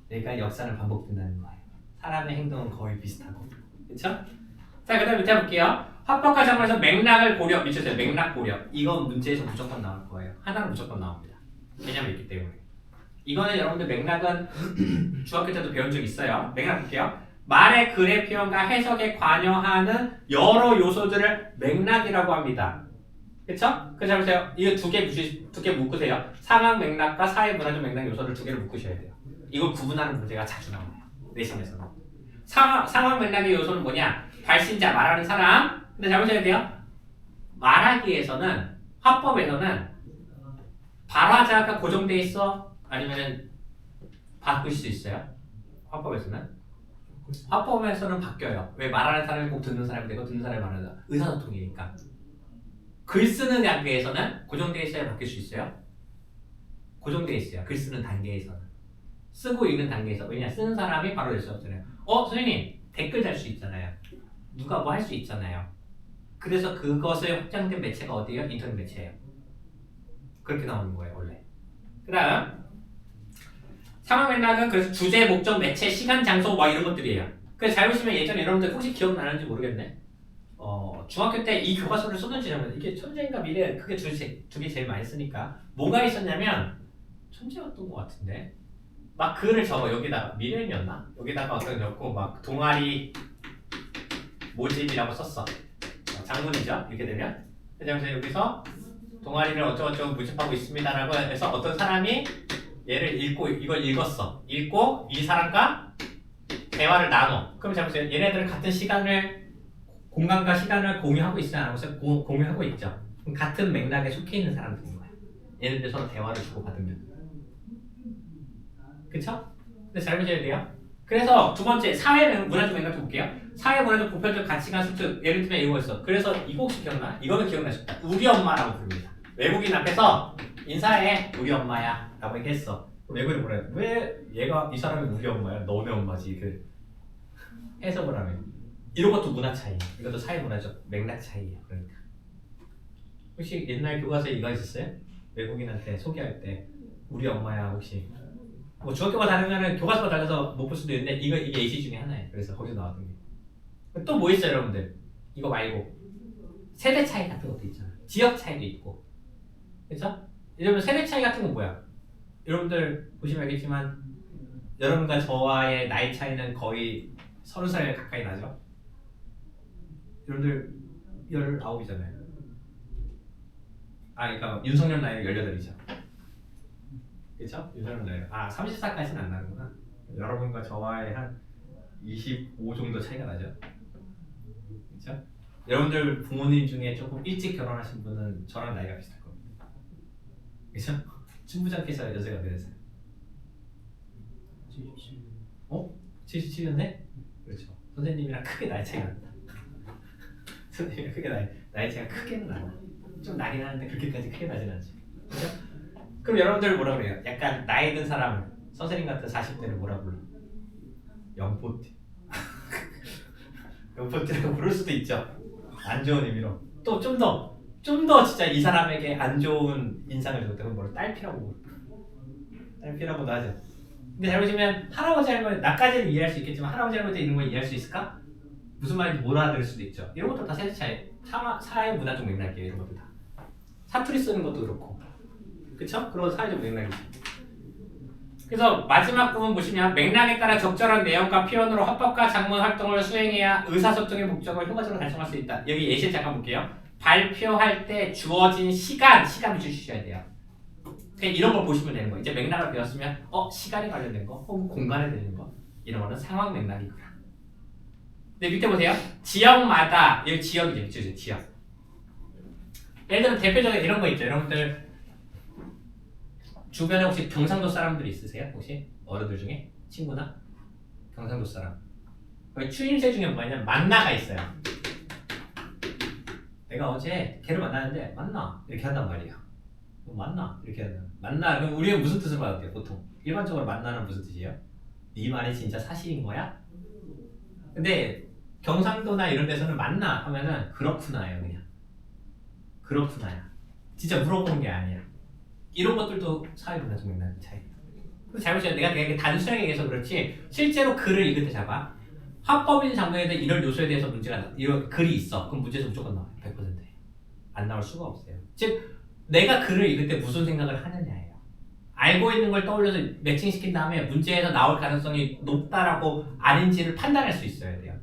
그러니까 역사는 반복된다는 거예요. 사람의 행동은 거의 비슷하고, 그렇죠? 자, 그다음 밑에 볼게요. 화법과 작문에서 맥락을 고려, 미쳤어요. 맥락 고려. 이건 문제에서 무조건 나올 거예요. 하나는 무조건 나옵니다. 개념이 있기 때문에. 이거는 여러분들 맥락은 중학교 때도 배운 적 있어요. 맥락 볼게요. 말의 글의 표현과 해석에 관여하는 여러 요소들을 맥락이라고 합니다. 그쵸? 그래서 보세요. 이거 두 개 묶으세요. 상황 맥락과 사회 문화적 맥락 요소를 두 개를 묶으셔야 돼요. 이걸 구분하는 문제가 자주 나와요. 내신에서는. 상황 맥락의 요소는 뭐냐? 발신자, 말하는 사람. 근데 잘 보셔야 돼요. 말하기에서는, 화법에서는 발화자가 고정돼 있어? 아니면은 바꿀 수 있어요? 화법에서는? 화법에서는 바뀌어요. 왜 말하는 사람이 꼭 듣는 사람이 되고 듣는 사람이 말하는 사람. 의사소통이니까. 글 쓰는 단계에서는 고정돼 있어야 바뀔 수 있어요? 고정돼 있어요. 글 쓰는 단계에서는. 쓰고 읽는 단계에서. 왜냐? 쓰는 사람이 바로 될 수 없잖아요. 선생님 댓글 달 수 있잖아요. 누가 뭐 할 수 있잖아요. 그래서 그것을 확장된 매체가 어디예요? 인터넷 매체예요. 그렇게 나오는 거예요 원래. 그 다음 상황 맥락은 그래서 주제, 목적, 매체, 시간, 장소 뭐 이런 것들이에요. 그래서 잘 보시면 예전에 여러분들 혹시 기억나는지 모르겠네. 중학교 때 이 교과서를 썼는지 잘못 이게 천재인가 미래 그게 두 개 제일 많이 쓰니까 뭐가 있었냐면 천재였던 것 같은데 막 글을 적어 여기다가 미래였나? 여기다가 어떤 적고 막 동아리 모집이라고 썼어. 장문이죠. 이렇게 되면 그래서 여기서 동아리를 어쩌고저쩌고 모집하고 있습니다라고 해서 어떤 사람이 얘를 읽고 이걸 읽었어. 읽고 이 사람과 대화를 나눠. 그럼 잘 보세요. 얘네들은 같은 시간을 공간과 시간을 공유하고 있지 않아서 공유하고 있죠. 그럼 같은 맥락에 속해 있는 사람들인 거야. 얘네들 서로 대화를 주고받으면. 그쵸? 근데 잘 보셔야 돼요. 그래서 두 번째 사회 문화적 맥락도 볼게요. 사회 문화적 보편적 가치관 수특 예를 들면 이거 있어. 그래서 이거 혹시 기억나? 이거는 기억나실까? 우리 엄마라고 부릅니다. 외국인 앞에서 인사해 우리 엄마야 라고 얘기했어. 외국인이 뭐라 해? 왜 얘가 이 사람이 우리 엄마야? 너네 엄마지. 그 해석을 하면 이런 것도 문화 차이. 이것도 사회 문화적 맥락 차이예요. 그러니까 혹시 옛날 교과서에 이거 있었어요? 외국인한테 소개할 때 우리 엄마야 혹시 뭐 중학교가 다르면은 교과서가 달라서 못 볼 수도 있는데 이게 예시 중에 하나예요. 그래서 거기서 나왔던 게 또 뭐 있어요 여러분들? 이거 말고 세대 차이 같은 것도 있잖아요. 지역 차이도 있고 그렇죠? 여러분 세대 차이 같은 건 뭐야? 여러분들 보시면 알겠지만 여러분과 저와의 나이 차이는 거의 30살 가까이 나죠? 여러분들 19이잖아요. 그러니까 윤석열 나이가 18이죠. 그쵸? 윤석열 나이 30살까지는 안 나는구나. 여러분과 저와의 한 25 정도 차이가 나죠? 그쵸? 여러분들 부모님 중에 조금 일찍 결혼하신 분은 저랑 나이가 비슷할 겁니다. 그쵸? 춘부장께서 연세가 어떻게 되세요? 77년. 77년생? 그렇죠. 선생님이랑 크게 나이 차이가 납니다. 선생님이랑 크게 나이 차이가 크게는 나요. 좀 나긴 하는데 그렇게까지 크게 나진 않죠. 그죠? 그럼 여러분들 뭐라 그래요? 약간 나이 든 사람을 선생님 같은 40대를 뭐라 불러? 영포티. 영포티라고 부를 수도 있죠. 안 좋은 의미로. 또 좀 더 진짜 이 사람에게 안 좋은 인상을 줬다면 뭘 딸피라고도 하죠. 근데 잘 보시면 할아버지 할머니 나까지는 이해할 수 있겠지만 할아버지 할머니 있는 걸 이해할 수 있을까? 무슨 말인지 못 알아들을 수도 있죠. 이런 것도 다 세대 차이, 사회 문화적 맥락이에요. 이런 것도 다 사투리 쓰는 것도 그렇고, 그쵸? 그런 사회적 맥락이죠. 그래서 마지막 부분 보시면 맥락에 따라 적절한 내용과 표현으로 합법과 작문 활동을 수행해야 의사소통의 목적을 효과적으로 달성할 수 있다. 여기 예시를 잠깐 볼게요. 발표할 때 주어진 시간을 주셔야 돼요. 그냥 이런 걸 보시면 되는 거예요. 이제 맥락을 배웠으면 시간에 관련된 거 혹은 공간에 관련된 거 이런 거는 상황 맥락이구나. 근데 밑에 보세요. 지역마다 여기 지역이죠. 밑줄 지역. 예를 들면 대표적인 이런 거 있죠. 여러분들 주변에 혹시 경상도 사람들이 있으세요? 혹시 어른들 중에 친구나 경상도 사람. 거기 추임새 중에 뭐냐면 만나가 있어요. 내가 어제 걔를 만났는데 만나 이렇게 한단 말이야. 만나 이렇게 한다. 만나 그럼 우리는 무슨 뜻을 받아요? 보통 일반적으로 만나는 무슨 뜻이에요? 네 말이 진짜 사실인 거야? 근데 경상도나 이런 데서는 만나 하면은 그렇구나예요. 그냥 그렇구나야. 진짜 물어보는 게 아니야. 이런 것들도 사회문화적 맥락 차이. 근데 잘 보시면 내가 되게 단순하게 얘기해서 그렇지 실제로 글을 읽을 때 잡아 합법인 장면에 대한 이런 요소에 대해서 문제가 이런 글이 있어. 그럼 문제에서 무조건 나와요. 100%. 안 나올 수가 없어요. 즉 내가 글을 읽을 때 무슨 생각을 하느냐예요. 알고 있는 걸 떠올려서 매칭시킨 다음에 문제에서 나올 가능성이 높다라고 아닌지를 판단할 수 있어야 돼요.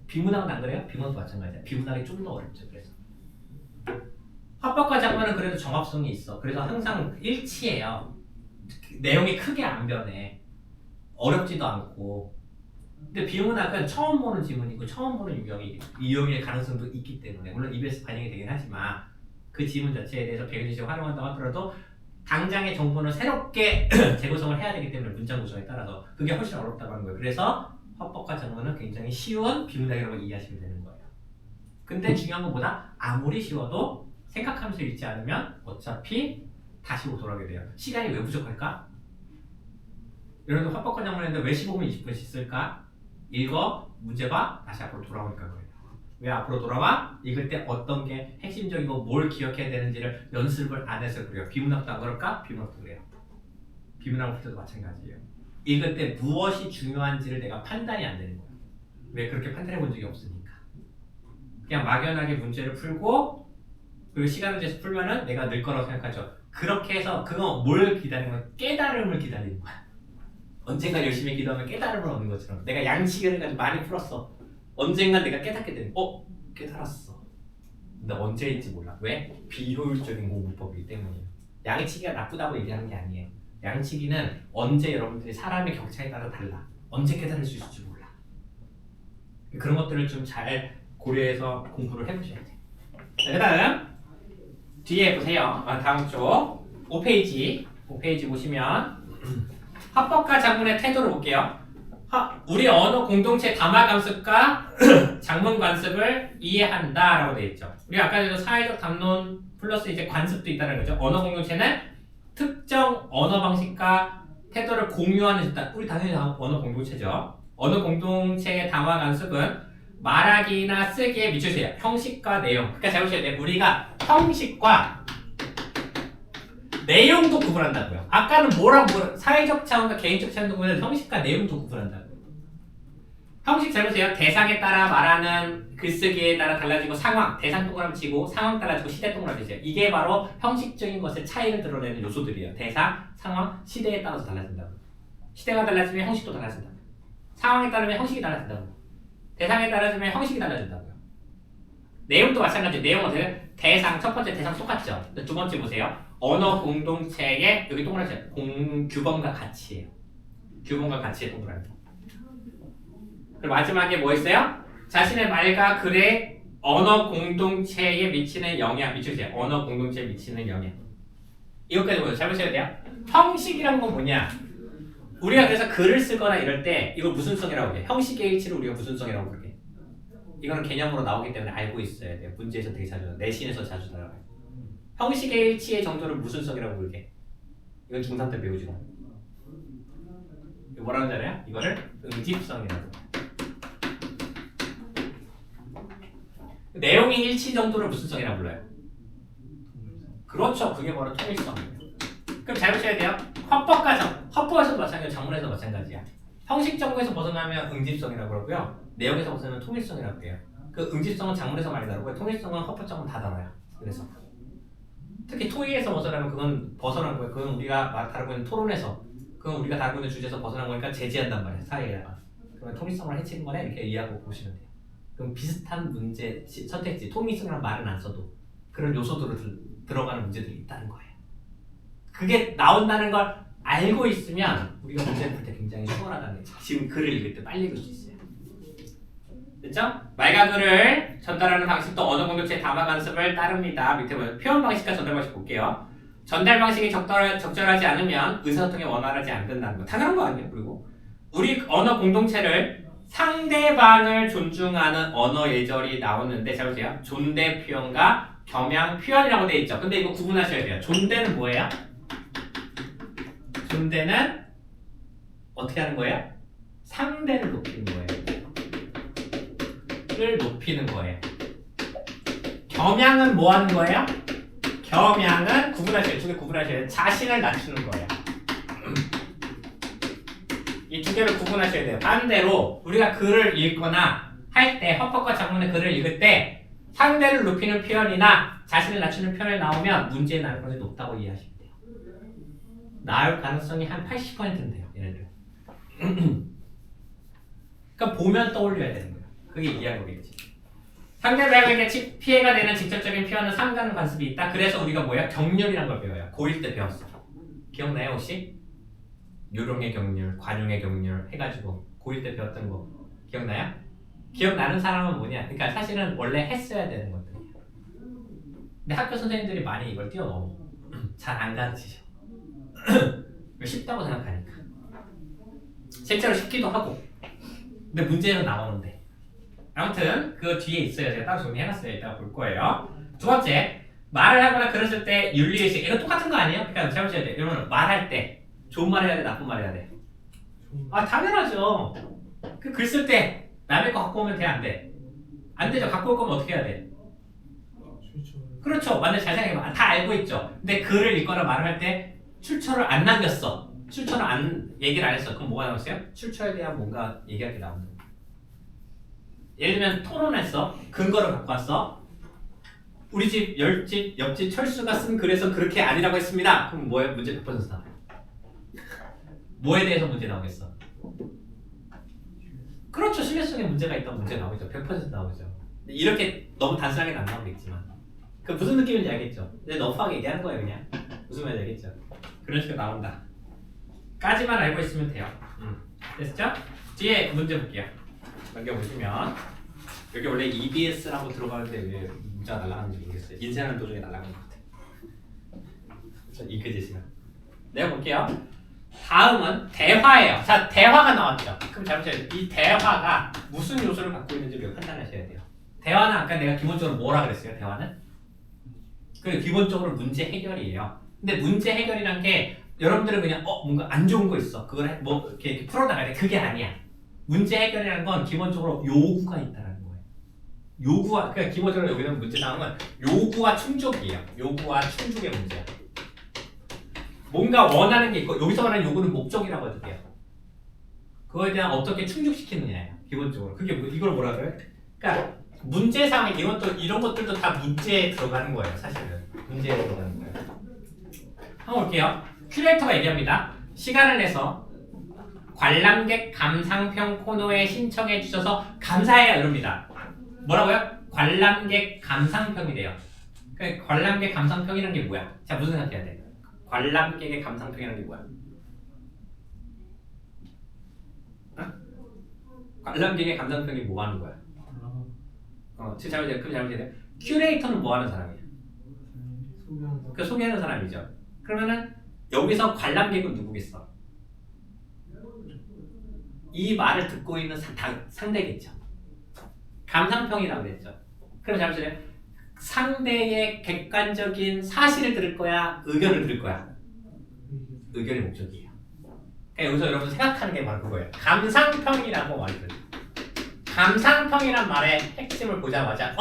비문학은 안 그래요? 비문학도 마찬가지야. 비문학이 좀 더 어렵죠. 그래서 합법과 장면은 그래도 정합성이 있어. 그래서 항상 일치해요. 내용이 크게 안 변해. 어렵지도 않고. 근데 비문학은 처음 보는 지문이고 처음 보는 유형일 가능성도 있기 때문에 물론 EBS 반영이 되긴 하지만 그 지문 자체에 대해서 백일지식 활용한다고 하더라도 당장의 정보는 새롭게 재구성을 해야 되기 때문에 문장 구성에 따라서 그게 훨씬 어렵다고 하는 거예요. 그래서 합법과 장문은 굉장히 쉬운 비문학이라고 이해하시면 되는 거예요. 근데 중요한 건 뭐다? 아무리 쉬워도 생각하면서 읽지 않으면 어차피 다시 돌아오게 돼요. 시간이 왜 부족할까? 여러분들 합법과 장문 했는데 왜 15분 20분씩 쓸까? 읽어, 문제 봐, 다시 앞으로 돌아오니까 그래요. 왜 앞으로 돌아와? 읽을 때 어떤 게 핵심적이고 뭘 기억해야 되는지를 연습을 안 해서 그래요. 비문학도 안 그럴까? 비문학도 그래요. 비문학 볼 때도 마찬가지예요. 읽을 때 무엇이 중요한지를 내가 판단이 안 되는 거예요. 왜 그렇게 판단해 본 적이 없으니까. 그냥 막연하게 문제를 풀고 그리고 시간을 재서 풀면은 내가 늘 거라고 생각하죠. 그렇게 해서 그거 뭘 기다리는 거야? 깨달음을 기다리는 거야. 언젠가 열심히 기도하면 깨달음을 얻는 것처럼 내가 양치기를 해가지고 많이 풀었어. 언젠가 내가 깨닫게 되는 깨달았어. 근데 언제인지 몰라. 왜? 비효율적인 공부법이기 때문이에요. 양치기가 나쁘다고 얘기하는 게 아니에요. 양치기는 언제 여러분들이 사람의 격차에 따라 달라. 언제 깨달을 수 있을지 몰라. 그런 것들을 좀 잘 고려해서 공부를 해보셔야 돼요. 자, 그 다음 뒤에 보세요. 다음 쪽 5페이지 보시면 합법과 장문의 태도를 볼게요. 우리 언어 공동체 담화 관습과 장문 관습을 이해한다라고 되어 있죠. 우리가 아까 전에 사회적 담론 플러스 이제 관습도 있다는 거죠. 언어 공동체는 특정 언어 방식과 태도를 공유하는 집단. 우리 당연히 언어 공동체죠. 언어 공동체의 담화 관습은 말하기나 쓰기에 미쳐주세요. 형식과 내용. 그러니까 잘 보셔야 돼요. 우리가 형식과 내용도 구분한다고요. 아까는 사회적 차원과 개인적 차원도 구분해서 형식과 내용도 구분한다고요. 형식 잘 보세요. 대상에 따라 말하는 글쓰기에 따라 달라지고 상황, 대상 동그라미 치고 상황 달라지고 시대 동그라미 치세요. 이게 바로 형식적인 것의 차이를 드러내는 요소들이에요. 대상, 상황, 시대에 따라서 달라진다고. 시대가 달라지면 형식도 달라진다고. 상황에 따르면 형식이 달라진다고. 대상에 따라지면 형식이 달라진다고요. 내용도 마찬가지예요. 내용은 대상, 첫 번째 대상 똑같죠. 두 번째 보세요. 언어 공동체의 여기 동그라미 규범과 가치예요. 규범과 가치의 동그라미. 그리고 마지막에 뭐 있어요? 자신의 말과 글에 언어 공동체에 미치는 영향 미쳐주세요. 언어 공동체에 미치는 영향. 이것까지 보세요. 잘 보셔야 돼요. 형식이란 건 뭐냐? 우리가 그래서 글을 쓰거나 이럴 때 이거 무슨성이라고 해요? 형식의 일치를 우리가 무슨성이라고 부르게. 이거는 개념으로 나오기 때문에 알고 있어야 돼요. 문제에서 되게 자주 내신에서 자주 나와요. 형식의 일치의 정도를 무슨성이라고 부르게. 이건 중3 때 배우지 마. 이거 뭐라는 줄 알아요? 이거를 응집성이라고. 내용이 일치 정도를 무슨 성이라고 불러요? 그렇죠. 그게 바로 통일성이에요. 그럼 잘 보셔야 돼요. 헌법에서도 마찬가지고 장문에서도 마찬가지야. 형식 정보에서 벗어나면 응집성이라고 그러고요. 내용에서 벗어나면 통일성이라고 해요. 그 응집성은 장문에서 많이 다루고요. 통일성은 헌법적으로 다 다뤄요. 그래서 특히 토의에서 벗어나면 그건 벗어난 거예요. 그건 우리가 다루고 있는 토론에서 그건 우리가 다루고 있는 주제에서 벗어난 거니까 제지한단 말이에요. 사회에다가. 그러면 통일성을 해치는 거네 이렇게 이해하고 보시면 돼요. 그럼 비슷한 문제 선택지 통일성이라는 말은 안 써도 그런 요소들을 들어가는 문제들이 있다는 거예요. 그게 나온다는 걸 알고 있으면 우리가 문제를 풀 때 굉장히 수월하다는 거죠. 지금 글을 읽을 때 빨리 읽을 수 있어요. 됐죠? 말과 글을 전달하는 방식도 언어 공동체 담화 관습을 따릅니다. 밑에 보면 표현 방식과 전달 방식 볼게요. 전달 방식이 적절하지 않으면 의사소통이 원활하지 않는다는 거 당연한 거 아니에요? 그리고 우리 언어 공동체를 상대방을 존중하는 언어 예절이 나오는데 잘 보세요. 존대 표현과 겸양 표현이라고 돼 있죠. 근데 이거 구분하셔야 돼요. 존대는 뭐예요? 존대는 어떻게 하는 거예요? 상대를 높이는 거예요. 를 높이는 거예요. 겸양은 뭐 하는 거예요? 겸양은 구분하셔야 돼요. 구분하셔야 돼요. 자신을 낮추는 거예요. 이 두 개를 구분하셔야 돼요. 반대로 우리가 글을 읽거나 할 때 헌법과 장문의 글을 읽을 때 상대를 높이는 표현이나 자신을 낮추는 표현이 나오면 문제의 가능성이 높다고 이해하시면 돼요. 나올 가능성이 한 80%인데요. 얘네들. 그러니까 보면 떠올려야 되는 거예요. 그게 이해한 거겠지. 상대방에게 피해가 되는 직접적인 표현은 상가는 관습이 있다. 그래서 우리가 뭐야? 경륜이라는 걸 배워요. 고1 때 배웠어. 기억나요 혹시? 요령의 경륜, 관용의 경륜 해가지고 고1 때 배웠던 거 기억나요? 기억나는 사람은 뭐냐? 그러니까 사실은 원래 했어야 되는 것들이에요. 근데 학교 선생님들이 많이 이걸 뛰어넘어. 잘 안 가르치셔. 쉽다고 생각하니까. 실제로 쉽기도 하고. 근데 문제는 나오는데. 아무튼 그 뒤에 있어요. 제가 따로 정리해놨어요. 이따가 볼 거예요. 두 번째, 말을 하거나 글을 쓸 때 윤리의식. 이거 똑같은 거 아니에요? 그러니까 잘 보셔야 돼요. 여러분 말할 때 좋은 말 해야 돼? 나쁜 말 해야 돼? 아 당연하죠. 그 글 쓸 때 남의 거 갖고 오면 돼? 안 돼? 안 되죠. 갖고 올 거면 어떻게 해야 돼? 그렇죠. 완전 잘 생각해봐. 다 알고 있죠. 근데 글을 읽거나 말을 할 때 출처를 안 남겼어. 얘기를 안 했어. 그럼 뭐가 나왔어요? 출처에 대한 뭔가 얘기할 게 나온다. 예를 들면 토론했어. 근거를 갖고 왔어. 우리 집, 옆집 철수가 쓴 글에서 그렇게 아니라고 했습니다. 그럼 뭐에 문제 100% 나와요? 뭐에 대해서 문제 나오겠어? 그렇죠. 신뢰성에 문제가 있다고 문제 나오죠. 100% 나오죠. 이렇게 너무 단순하게는 안 나오겠지만 그 무슨 느낌인지 알겠죠? 근데 너프하게 얘기하는 거예요 그냥. 무슨 말인지 알겠죠? 그런 식으로 나온다. 까지만 알고 있으면 돼요. 됐죠? 뒤에 문제 볼게요. 넘겨보시면 여기 원래 EBS라고 들어가는데 왜 문자가 날아가는지 모르겠어요. 인쇄하는 도중에 날아가는 것 같아요. 잉크젯이나 내가 볼게요. 다음은 대화예요. 자, 대화가 나왔죠. 그럼 잘 보세요. 이 대화가 무슨 요소를 갖고 있는지를 판단하셔야 돼요. 대화는 아까 내가 기본적으로 뭐라 그랬어요? 대화는? 그 기본적으로 문제 해결이에요. 근데 문제 해결이란 게 여러분들은 그냥 뭔가 안 좋은 거 있어. 그걸 뭐 이렇게 풀어나가야 돼. 그게 아니야. 문제 해결이라는 건 기본적으로 요구가 있다는 거예요. 그러니까 기본적으로 여기는 문제 나오는 건 요구와 충족이에요. 요구와 충족의 문제야. 뭔가 원하는 게 있고 여기서 말하는 요구는 목적이라고 해도 돼요. 그거에 대한 어떻게 충족시키느냐예요. 기본적으로. 그게 이걸 뭐라 그래요? 그러니까 문제상의 이런 것들도 다 문제에 들어가는 거예요. 사실은. 문제에 들어가는 거예요. 한번 볼게요. 큐레이터가 얘기합니다. 시간을 내서 관람객 감상평 코너에 신청해 주셔서 감사해요 이럽니다. 뭐라고요? 관람객 감상평이래요. 그러니까 관람객 감상평이라는 게 뭐야? 자 무슨 생각해야 돼? 관람객의 감상평이라는 게 뭐야? 관람객의 감상평이 뭐 하는 거야? 지금 잘못해야 돼. 큐레이터는 뭐 하는 사람이야? 소개하는 사람이죠. 그러면은 여기서 관람객은 누구겠어? 이 말을 듣고 있는 상대겠죠. 감상평이라고 그랬죠. 그럼 잠시만요. 상대의 객관적인 사실을 들을 거야? 의견을 들을 거야? 의견이 목적이에요. 그러니까 여기서 여러분 생각하는 게 바로 그거예요. 감상평이라고 말을 들어요. 감상평이란 말의 핵심을 보자마자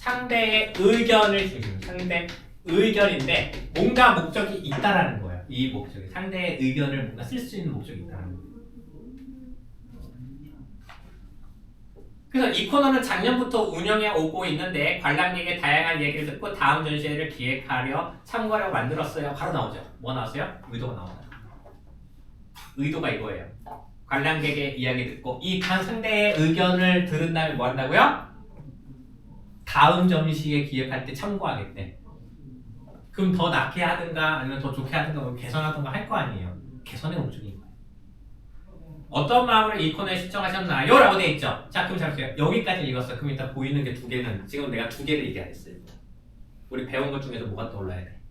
상대의 의견을 중심. 상대 의견인데 뭔가 목적이 있다라는 거예요. 이 목적이 상대의 의견을 뭔가 쓸 수 있는 목적이 있다라는 거예요. 그래서 이 코너는 작년부터 운영해 오고 있는데 관람객의 다양한 얘기를 듣고 다음 전시회를 기획하려 참고하려고 만들었어요. 바로 나오죠. 뭐 나왔어요? 의도가 나와요. 의도가 이거예요. 관람객의 이야기 듣고 이 상대의 의견을 들은 다음에 뭐 한다고요? 다음 전시회 기획할 때 참고하겠대. 그럼 더 낫게 하든가 아니면 더 좋게 하든가 개선하든가 할 거 아니에요. 개선의 목적인 거예요. 어떤 마음으로 이 코너에 신청하셨나요? 라고 돼 있죠. 자, 그럼 잘 보세요. 여기까지 읽었어. 그럼 일단 보이는 게 두 개는 지금 내가 두 개를 얘기하겠어요. 우리 배운 것 중에서 뭐가 떠올라야 돼?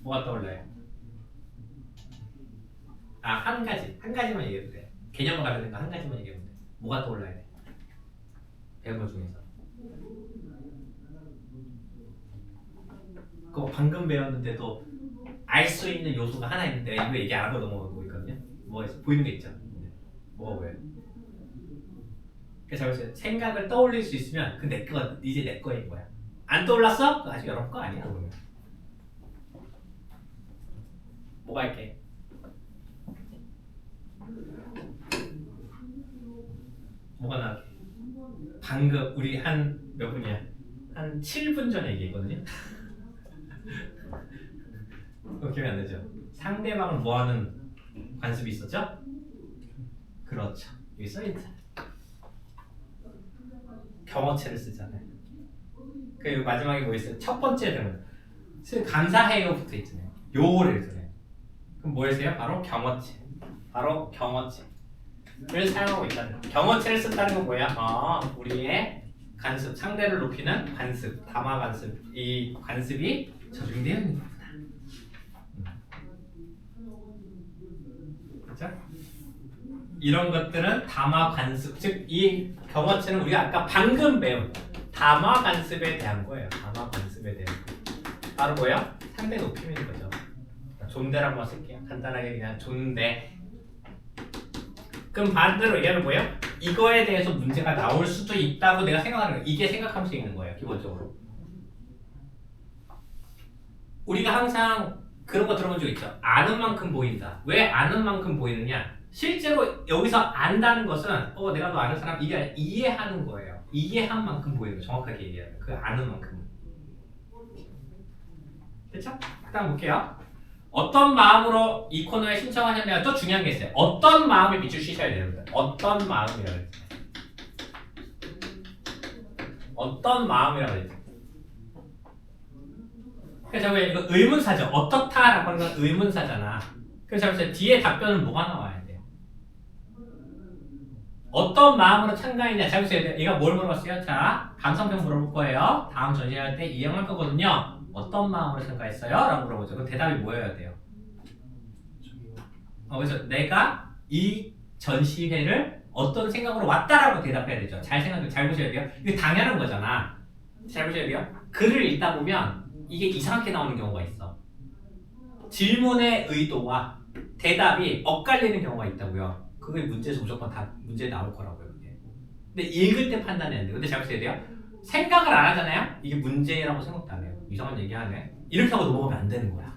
뭐가 떠올라요? 아, 한 가지만 얘기해도 돼. 개념을 가르는 거 한 가지만 얘기하면 돼. 뭐가 떠올라야 돼? 배운 것 중에서. 그거 방금 배웠는데도 알 수 있는 요소가 하나 있는데 이거 얘기 안 하고 넘어가고 있거든요. 뭐가 있어? 보이는 게 있죠. 뭐가 보여요? 그래서 보세요. 생각을 떠올릴 수 있으면 그 내 거 이제 내 거인 거야. 안 떠올랐어? 그거 아직 여러분 거 아니야. 그러면 뭐가 있게? 뭐가 나올게? 방금 우리 한 몇 분이야? 한 7분 전에 얘기했거든요. 그거 기억이 안 나죠? 상대방을 뭐하는 관습이 있었죠? 그렇죠. 여기 써있죠. 경어체를 쓰잖아요. 그리고 마지막에 뭐 있어요? 첫 번째 되면 감사해요 붙어 있잖아요. 요를 쓰네요. 그럼 뭐였어요? 바로 경어체. 바로 경어체를 사용하고 있다는 거예요. 경어체를 쓴다는 건 뭐야? 우리의 관습, 상대를 높이는 관습, 담화 관습. 이 관습이 적용되어 있는 거구나. 그렇죠? 이런 것들은 담화 관습, 즉 이 경어체는 우리가 아까 방금 배운 담화 관습에 대한 거예요. 담화 관습에 대한 거. 바로 뭐야? 상대 높이는 거죠. 존대라고 한번 쓸게요. 간단하게 그냥 존대. 그럼 반대로 얘기하면 뭐예요? 이거에 대해서 문제가 나올 수도 있다고 내가 생각하는 거예요. 이게 생각할 수 있는 거예요. 기본적으로. 우리가 항상 그런 거 들어본 적 있죠. 아는 만큼 보인다. 왜 아는 만큼 보이느냐? 실제로 여기서 안다는 것은 내가 너 아는 사람 이게 아니라 이해하는 거예요. 이해한 만큼 보이는 거. 정확하게 얘기하면 그 아는 만큼. 됐죠? 다음 볼게요. 어떤 마음으로 이 코너에 신청하셨냐가 또 중요한 게 있어요. 어떤 마음을 비추시셔야 됩니다. 어떤 마음이라고 했죠. 어떤 마음이라고 했죠. 그래서 왜 이거 의문사죠. 어떻다라고 하는 건 의문사잖아. 그래서 뒤에 답변은 뭐가 나와야 돼요? 어떤 마음으로 참가했냐. 잘 보세요. 얘가 뭘 물어봤어요? 자, 감성평 물어볼 거예요. 다음 전시할 때 이행할 거거든요. 어떤 마음으로 참가했어요? 라고 물어보죠. 그럼 대답이 뭐여야 돼요? 그래서 내가 이 전시회를 어떤 생각으로 왔다라고 대답해야 되죠. 잘 보셔야 돼요. 이게 당연한 거잖아. 잘 보셔야 돼요. 글을 읽다 보면 이게 이상하게 나오는 경우가 있어. 질문의 의도와 대답이 엇갈리는 경우가 있다고요. 그게 문제에서 무조건 다 문제에 나올 거라고요. 그게. 근데 읽을 때 판단이 안 돼요. 근데 잘 보셔야 돼요. 생각을 안 하잖아요. 이게 문제라고 생각도 안 해요. 이상한 얘기하네. 이렇게 하고 넘어가면 안 되는 거야.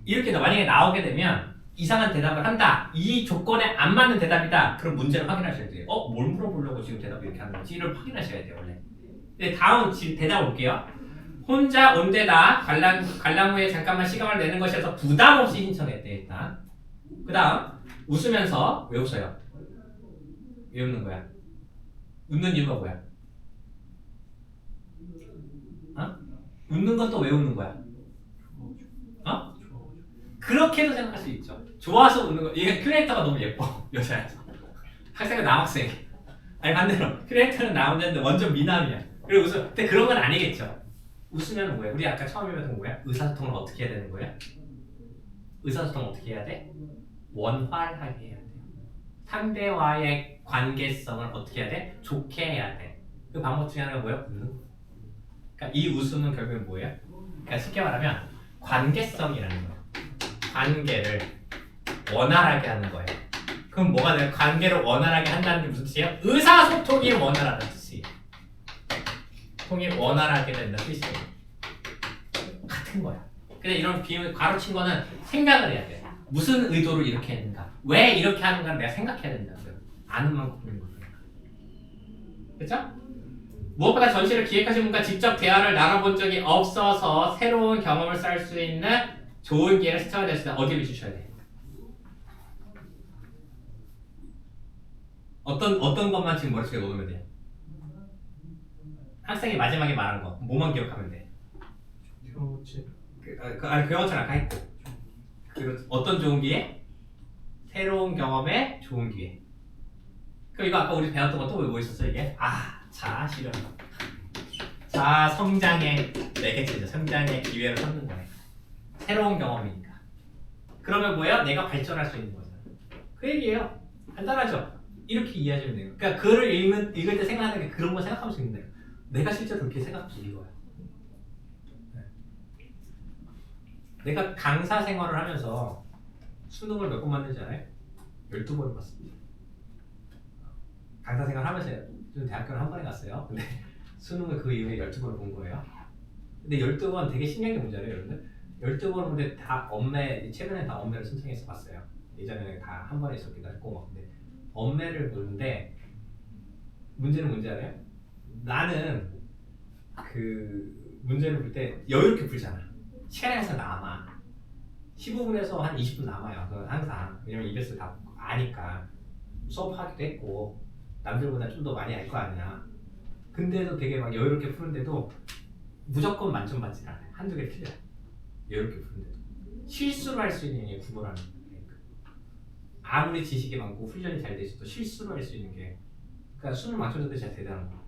이렇게 만약에 나오게 되면 이상한 대답을 한다. 이 조건에 안 맞는 대답이다. 그럼 문제를 확인하셔야 돼요. 뭘 물어보려고 지금 대답을 이렇게 하는 건지를 확인하셔야 돼요. 원래. 네, 다음 지금 대답 볼게요. 혼자 온 데다 관람 후에 잠깐만 시간을 내는 것이어서 부담 없이 신청했대. 일단. 그 다음 웃으면서 왜 웃어요? 왜 웃는 거야? 웃는 이유가 뭐야? 웃는 건 또 왜 웃는 거야? 그렇게도 생각할 수 있죠. 좋아서 웃는 거. 이게 큐레이터가 너무 예뻐. 여자여서. 학생은 남학생. 아니 반대로 큐레이터는 남자인데 완전 미남이야. 그리고 웃어. 근데 그런 건 아니겠죠. 웃으면 뭐야? 우리 아까 처음에 배운 뭐야? 의사소통을 어떻게 해야 되는 거야? 의사소통 어떻게 해야 돼? 원활하게 해야 돼요. 상대와의 관계성을 어떻게 해야 돼? 좋게 해야 돼. 그 방법 중에 하나가 뭐야? 웃는 거. 그러니까 이 웃음은 결국엔 뭐예요? 그러니까 쉽게 말하면 관계성이라는 거예요. 관계를 원활하게 하는 거예요. 그럼 뭐가 돼요? 관계를 원활하게 한다는 게 무슨 뜻이에요? 의사소통이 원활하다는 뜻이에요. 통이 원활하게 된다 뜻이에요. 같은 거야. 근데 이런 비유 가로친 거는 생각을 해야 돼. 무슨 의도로 이렇게 했는가? 왜 이렇게 하는가 내가 생각해야 된다고요. 아는 만큼 푸는 거예요. 그렇죠? 무엇보다 전시를 기획하신 분과 직접 대화를 나눠본 적이 없어서 새로운 경험을 쌓을 수 있는 좋은 기회를 시청하게 됐을 때 어디에 비추셔야 돼? 어떤 것만 지금 머릿속에 넣으면 돼요? 학생이 마지막에 말한 거 뭐만 기억하면 돼? 경호체. 그영어처럼 아까 했고 그리고 어떤 좋은 기회? 새로운 경험의 좋은 기회. 그럼 이거 아까 우리 배웠던 거 또 뭐 있었어 이게? 자아 실현. 자아 성장의 매개체죠. 성장의 기회를 삼는 거네. 새로운 경험이니까. 그러면 뭐예요? 내가 발전할 수 있는 거잖아. 그 얘기예요. 간단하죠? 이렇게 이해하시면 돼요. 그러니까 글을 읽을 때 생각하는 게 그런 거 생각하면서 읽는 거예요. 내가 실제로 그렇게 생각하면서 읽어요. 네. 내가 강사 생활을 하면서 수능을 몇 번 봤는지 알아요? 12번 봤습니다. 강사 생활 하면서 저는 대학교를 한 번에 갔어요. 근데 수능을 그 이후에 12번을 본 거예요. 근데 12번 되게 신기한 게 뭔지 알아요, 여러분들? 12번은 근데 다 엄매, 최근에 다 엄매를 신청해서 봤어요. 예전에는 다 한 번에 있었기도 했고 막. 근데 엄매를 보는데 문제는 뭔지 알아요? 나는 그 문제를 볼 때 여유롭게 풀잖아. 시간이 항상 남아. 15분에서 한 20분 남아요. 그건 항상. 왜냐면 EBS 다 아니까. 수업하기도 했고 남들보다 좀 더 많이 알 거 아니야. 근데도 되게 막 여유롭게 푸는데도 무조건 만점 받진 않아요. 한두 개 틀려요. 여유롭게 푸는데도. 실수를 할 수 있는 게 국어라는 거예요. 아무리 지식이 많고 훈련이 잘 돼 있어도 실수를 할 수 있는 게 그러니까 수능 맞춰줬을 때 진짜 대단한 거야.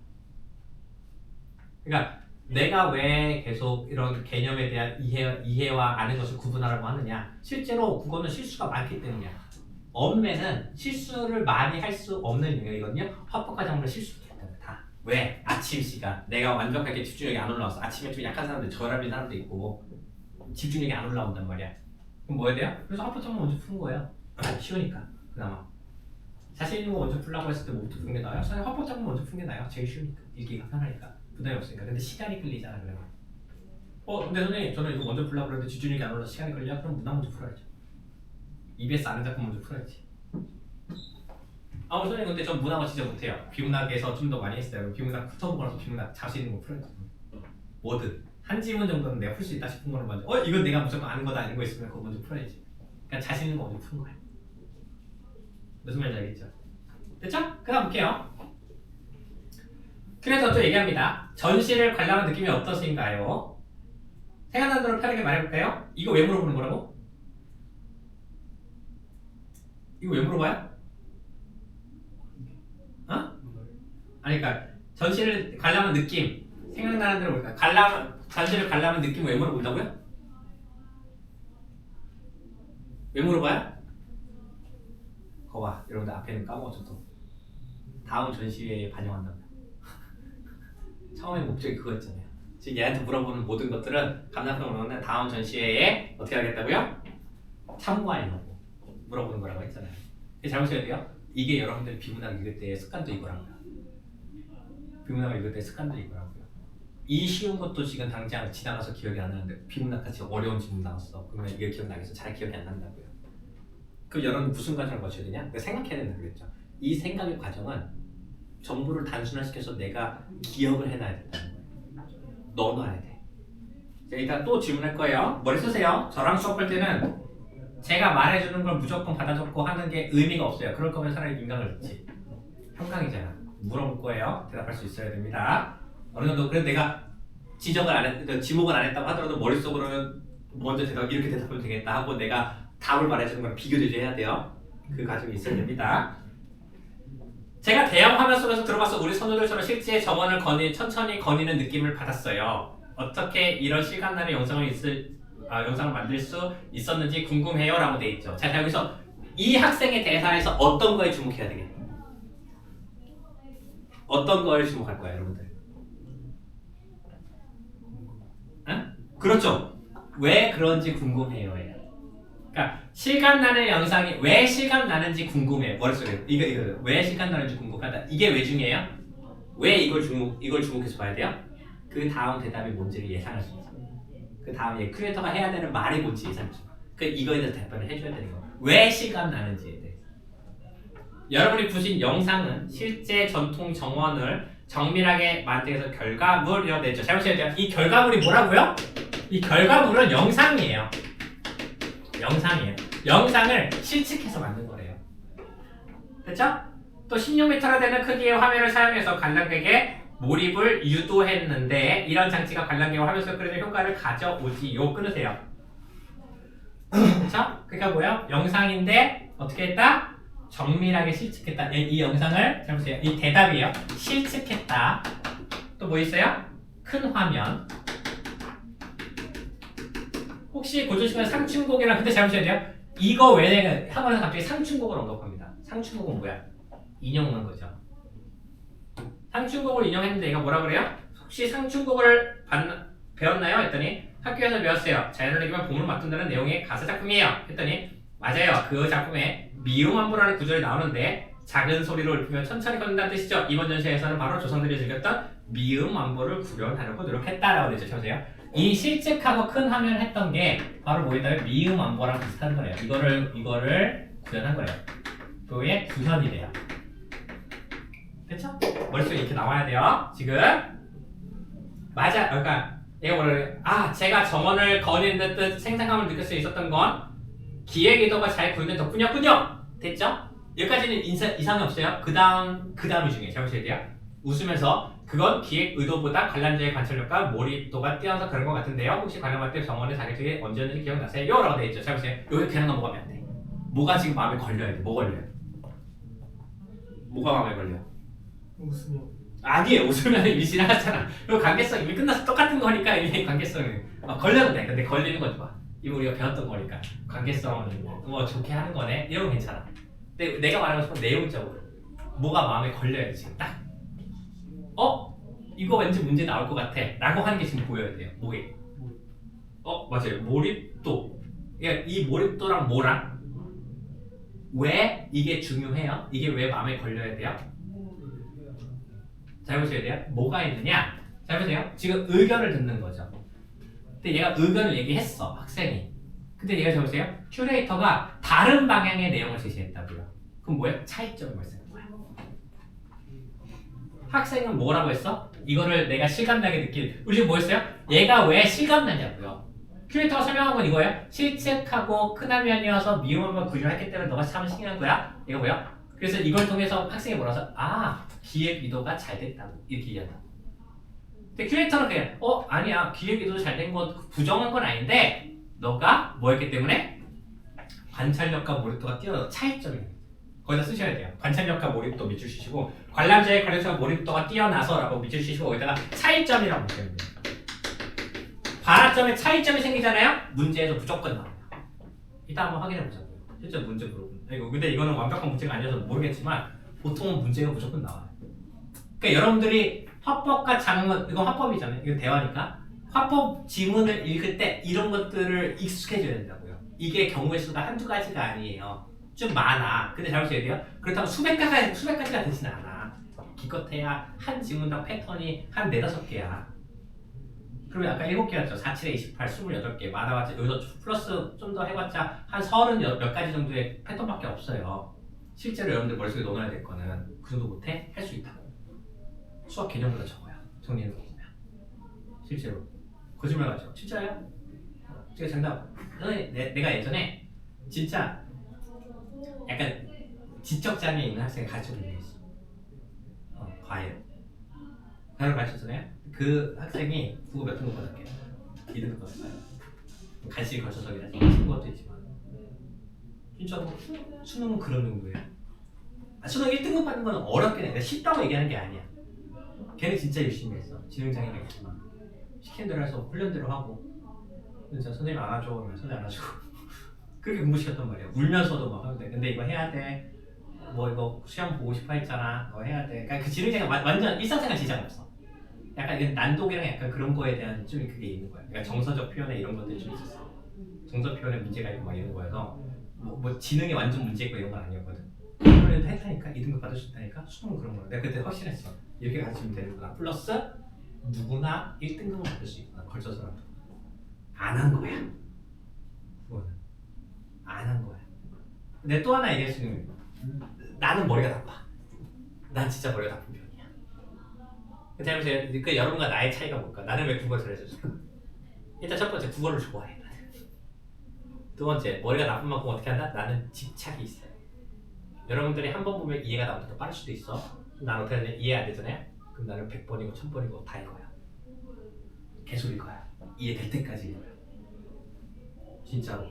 그러니까 내가 왜 계속 이런 개념에 대한 이해와 아는 것을 구분하라고 하느냐. 실제로 국어는 실수가 많기 때문이야. 엄매는 실수를 많이 할 수 없는 영역이거든요. 합법화 작물은 실수를 했다. 다. 왜? 아침 시간. 내가 완벽하게 집중력이 안 올라왔어. 아침에 좀 약한 사람들, 저렴인 사람도 있고 집중력이 안 올라온단 말이야. 그럼 뭐 해야 돼요? 그래서 합법 작물 먼저 푸는 거예요. 쉬우니까 그나마. 자신 있는 거 먼저 풀라고 했을 때 뭐부터 푸는 게 나아요? 사실 합법 작물 먼저 푸는 게 나아요. 제일 쉬우니까. 읽기가 편하니까. 부담이 없으니까. 근데 시간이 끌리잖아 그러면. 근데 선생님 저는 이거 먼저 풀라고 그랬는데 집중력이 안 올라서 시간이 끌려? 그럼 문항 먼저 풀어야죠. EBS 아는 작품 먼저 풀어야지. 선생님 근데 전 문학은 진짜 못해요. 비문학에서 좀 더 많이 했어요. 비문학 훑어보고 나서 비문학 자신 있는 거 풀어야지. 뭐든 한 지문 정도는 내가 풀 수 있다 싶은 거는 먼저 이건 내가 무조건 아는 거다 아닌 거 있으면 그거 먼저 풀어야지. 그러니까 자신 있는 거 먼저 푸는 거야. 무슨 말인지 알겠죠? 됐죠? 그 다음 볼게요. 그래서 또 얘기합니다. 전시를 관람한 느낌이 어떠신가요? 생각나는 대로 편하게 말해볼까요? 이거 왜 물어보는 거라고? 이거 왜 물어봐요? 아니 그러니까 전시를 관람한 느낌 생각나는 대로 볼까요? 전시를 관람한 느낌 왜 물어본다고요? 왜 물어봐요? 거봐 여러분들 앞에는 까먹었죠 또. 다음 전시회에 반영한다고요. 처음에 목적이 그거였잖아요. 지금 얘한테 물어보는 모든 것들은 감상평론은 다음 전시회에 어떻게 하겠다고요? 참고하려고 물어보는 거라고 했잖아요. 잘 보셔야 돼요. 이게 여러분들이 비문학 읽을 때의 습관도 이거라고요. 비문학을 읽을 때의 습관도 이거라고요. 이 쉬운 것도 지금 당장 지나가서 기억이 안 나는데 비문학 같이 어려운 질문 나왔어. 그러면 이게 기억나겠어? 잘 기억이 안 난다고요. 그럼 여러분 무슨 과정을 거쳐야 되냐? 그러니까 생각해야 된다고 그랬죠. 이 생각의 과정은 정보를 단순화시켜서 내가 기억을 해놔야 된다는 거예요. 넣어놔야 돼. 자, 일단 또 질문할 거예요. 머리 쓰세요. 저랑 수업할 때는 제가 말해주는 걸 무조건 받아 적고 하는 게 의미가 없어요. 그럴 거면 차라리 인강을 듣지. 평강이잖아. 물어볼 거예요. 대답할 수 있어야 됩니다. 어느 정도 그래도 내가 지목을 안 했다고 하더라도 머릿속으로는 먼저 이렇게 대답하면 되겠다 하고 내가 답을 말해주는 거랑 비교해야 돼요. 그 과정이 있어야 됩니다. 제가 대형 화면 속에서 들어가서 우리 선우들처럼 실제 정원을 천천히 거니는 느낌을 받았어요. 어떻게 이런 실감나는 영상을 만들 수 있었는지 궁금해요 라고 돼 있죠. 자, 여기서 이 학생의 대사에서 어떤 거에 주목해야 되겠다. 어떤 거에 주목할 거야 여러분들? 응? 그렇죠. 왜 그런지 궁금해요. 그러니까 실감나는 영상이 왜 실감나는지 궁금해요. 머릿속에 이거 왜 실감나는지 궁금하다. 이게 왜 중요해요? 왜 이걸 주목해서 봐야 돼요? 그 다음 대답이 뭔지를 예상할 수 있어. 그 다음에 큐레이터가 해야 되는 말이 뭔지 예상할 수 있어. 그 이거에 대해서 답변을 해줘야 되는 거. 왜 실감 나는지에 대해서. 여러분이 보신 영상은 실제 전통 정원을 정밀하게 만들어서 결과물이라고 되죠. 잘 보셔야 돼요. 이 결과물이 뭐라고요? 이 결과물은 영상이에요. 영상이에요. 영상을 실측해서 만든 거래요. 됐죠? 또 16m나 되는 크기의 화면을 사용해서 관람객의 몰입을 유도했는데 이런 장치가 관람객의 화면 속에 그려진 효과를 가져오지요. 끊으세요. 그쵸? 그러니까 뭐야? 영상인데 어떻게 했다? 정밀하게 실측했다. 이 영상을 잘 보세요. 이 대답이에요. 실측했다. 또 뭐 있어요? 큰 화면. 혹시 고조시간 상충곡이랑 근데 잘 보셔야 돼요. 이거 외에는 학원에서 갑자기 상충곡을 언급합니다. 상충곡은 뭐야? 인용한 거죠. 상충곡을 인용했는데 얘가 뭐라 그래요? 혹시 상충곡을 배웠나요? 했더니 학교에서 배웠어요. 자연을 느끼면 봄을 맞춘다는 내용의 가사 작품이에요. 했더니 맞아요. 그 작품에 미음안보라는 구절이 나오는데 작은 소리로 읊으면 천천히 걷는다는 뜻이죠. 이번 전시에서는 바로 조상들이 즐겼던 미음안보를 구현하려고 노력했다라고 되죠. 보세요. 이 실측하고 큰 화면을 했던 게 바로 뭐였다면 미음안보랑 비슷한 거래요. 이거를 구현한 거래요. 그게 구현이 돼요. 됐죠? 머릿속에 이렇게 나와야 돼요. 지금 맞아. 그러니까 얘가 뭐라 그래? 제가 정원을 거니는 듯 생생함을 느낄 수 있었던 건 기획 의도가 잘 구현된 덕분이었군요. 됐죠? 여기까지는 이상이 없어요. 그 다음이 중요해요. 잘 보셔야 돼요. 웃으면서 그건 기획 의도보다 관람자의 관찰력과 몰입도가 뛰어나서 그런 것 같은데요. 혹시 관람할 때 정원의 자격증이 언제였는지 기억나세요? 라고 되어 있죠. 잘 보세요. 여기 그냥 넘어가면 안 돼. 뭐가 지금 마음에 걸려야 돼? 뭐 걸려요? 뭐가 마음에 걸려? 웃으면 아니에요. 웃으면 이미 지나갔잖아. 이거 관계성 이미 끝나서 똑같은 거니까 이미 관계성이 걸려도 돼. 근데 걸리는 건 좋아. 이거 우리가 배웠던 거니까 관계성은 뭐 좋게 하는 거네. 이러면 괜찮아. 근데 내가 말하고 싶은 내용적으로 뭐가 마음에 걸려야 돼 지금 딱. 이거 왠지 문제 나올 것 같아. 라고 하는 게 지금 보여야 돼요. 뭐게? 맞아요. 몰입도. 이 몰입도랑 뭐랑 왜 이게 중요해요? 이게 왜 마음에 걸려야 돼요? 잘 보셔야 돼요. 뭐가 있느냐? 잘 보세요. 지금 의견을 듣는 거죠. 근데 얘가 의견을 얘기했어. 학생이. 근데 얘가 잘 보세요. 큐레이터가 다른 방향의 내용을 제시했다고요. 그럼 뭐예요? 차이점을 발생한 거야. 학생은 뭐라고 했어? 이거를 내가 실감나게 느끼는. 우리 지금 뭐 했어요? 얘가 왜 실감나냐고요. 큐레이터가 설명한 건 이거예요. 실측하고 큰 화면이어서 미용을 구조했기 때문에 너가 참 신기한 거야. 이거 뭐야? 그래서 이걸 통해서 학생이 뭐라서 기획 의도가 잘 됐다고 이렇게 얘기한다. 근데 큐레이터는 그냥 아니야 기획 의도 잘 된 건 부정한 건 아닌데 너가 뭐 했기 때문에 관찰력과 몰입도가 뛰어나서 차이점이에요. 거기다 쓰셔야 돼요. 관찰력과 몰입도 밑줄 치시고 관람자의 관찰력과 몰입도가 뛰어나서 라고 밑줄 치시고 거기다가 차이점이라고 보시면 돼요. 반환점에 차이점이 생기잖아요? 문제에서 무조건 나와요. 이따 한번 확인해 보자고요. 실제 문제 물어보는. 근데 이거는 완벽한 문제가 아니어서 모르겠지만 보통은 문제가 무조건 나와요. 그러니까 여러분들이 화법과 장문, 이건 화법이잖아요. 이건 대화니까. 화법 지문을 읽을 때 이런 것들을 익숙해져야 된다고요. 이게 경우의 수가 한두 가지가 아니에요. 좀 많아. 근데 잘 보셔야 돼요. 그렇다고 수백 가지가 되진 않아. 기껏해야 한 지문당 패턴이 한 4-5개야. 그러면 아까 7개였죠. 4, 7에 28, 28개. 많아봤자 여기서 플러스 좀 더 해봤자 한 30 몇 가지 정도의 패턴밖에 없어요. 실제로 여러분들 머릿속에 넣어놔야 될 거는 그 정도 못해? 할 수 있다고. 수학 개념보다 적어요. 정리해서 보면. 실제로. 거짓말 같죠? 진짜예요? 제가 정답. 내가 예전에 진짜 약간 지적장애 있는 학생을 가르쳐본 적이 있어. 과외를 가르쳤잖아요. 그 학생이 국어 몇 등급 받았게요? 2등급 받았어요. 간신히 걸쳐서기라 친구 것도 있지만 진짜로 수능은 그런 정도예요. 수능 1등급 받는 건 어렵게 해. 내가 쉽다고 얘기하는 게 아니야. 걔는 진짜 열심히 했어. 지능장애가 있지만 시킨 대로 해서 훈련대로 하고 진짜 선생님 안아줘 그러면 선생님 안아주고 그렇게 공부시켰단 말이야. 울면서도 막 하는데 근데 이거 해야 돼. 뭐 이거 시험 보고 싶어 했잖아. 너 해야 돼. 그러니까 그 지능장애 완전 일상생활 지장 없어. 약간 이건 난독이랑 약간 그런 거에 대한 좀 그게 있는 거야. 그러니까 정서적 표현에 이런 것들이 좀 있었어. 정서 표현에 문제가 있고 막 이런 거여서 뭐 지능이 완전 문제 있고 이런 건 아니었거든. 그래도 했다니까 2등급 받을 수 있다니까 수능은 그런 거야. 내가 그때 확신했어. 이렇게 가르치면 되는구나. 플러스 누구나 1등급은 받을 수 있구나. 걸쳐서라도. 안 한 거야. 그거는. 안 한 거야. 근데 또 하나 얘기할 수 있는 게 나는 머리가 나빠. 난 진짜 머리가 나쁜 편이야. 잘못해요. 그 여러분과 나의 차이가 뭘까? 나는 왜 국어를 잘해줬을까? 일단 첫 번째 국어를 좋아해. 두 번째 머리가 나쁜 만큼 어떻게 한다? 나는 집착이 있어요. 여러분들이 한 번 보면 이해가 나보다 더 빠를 수도 있어. 난 어떻게 하냐? 이해 안 되잖아요? 그럼 나는 100번이고 1000번이고 다 읽어요. 계속 읽어요. 이해될 때까지 읽어요. 진짜로.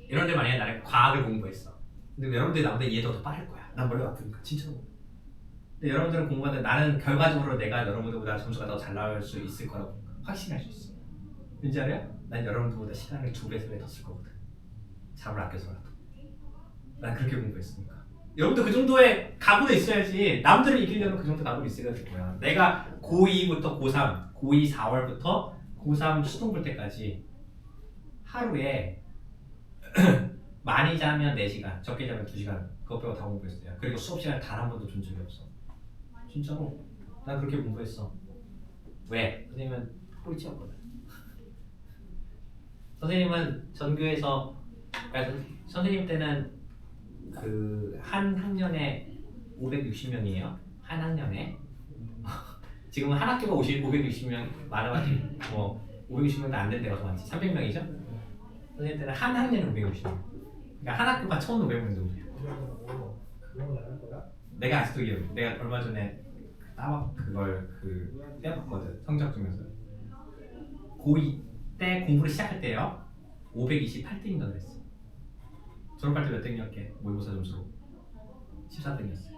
여러분들 만약에 나는 과학을 공부했어. 근데 여러분들이 나보다 이해도 더 빠를 거야. 난 머리가 아프니까 진짜로. 근데 여러분들은 공부하는데 나는 결과적으로 내가 여러분들보다 점수가 더 잘 나올 수 있을 거라고 확신할 수 있어. 왠지 알아요? 난 여러분들보다 시간을 2배, 3배 더 쓸 거거든. 잠을 아껴서라도. 난 그렇게 공부했으니까. 여러분도 그 정도의 각오도 있어야지. 남들을 이기려면 그 정도 각오도 있어야 될 거야. 내가 고2부터 고3, 고2 4월부터 고3 시동 볼 때까지 하루에 많이 자면 4시간, 적게 자면 2시간 그거 빼고 다 공부했어요. 그리고 수업 시간 단 한 번도 준 적이 없어. 진짜로. 난 그렇게 공부했어. 왜? 선생님은 꼴찌였거든. 선생님은 전교에서 선생님 때는 그 한 학년에 560명이에요. 한 학년에. 지금은 한 학교가 560명 많아가지고 뭐 560명도 안 된 데가 더 많지. 300명이죠? 선생님 때는 한 학년에 560명. 그러니까 한 학교가 1,500명 정도예요. 그런 걸 할 거야? 내가 아직도 기억해. 내가 얼마 전에 그걸 빼봤거든. 성적 중에서. 고2 때 공부를 시작할 때요. 528등인가 그랬어. 졸업할 때 몇 등이었게? 모의고사 점수로 14등이었어요.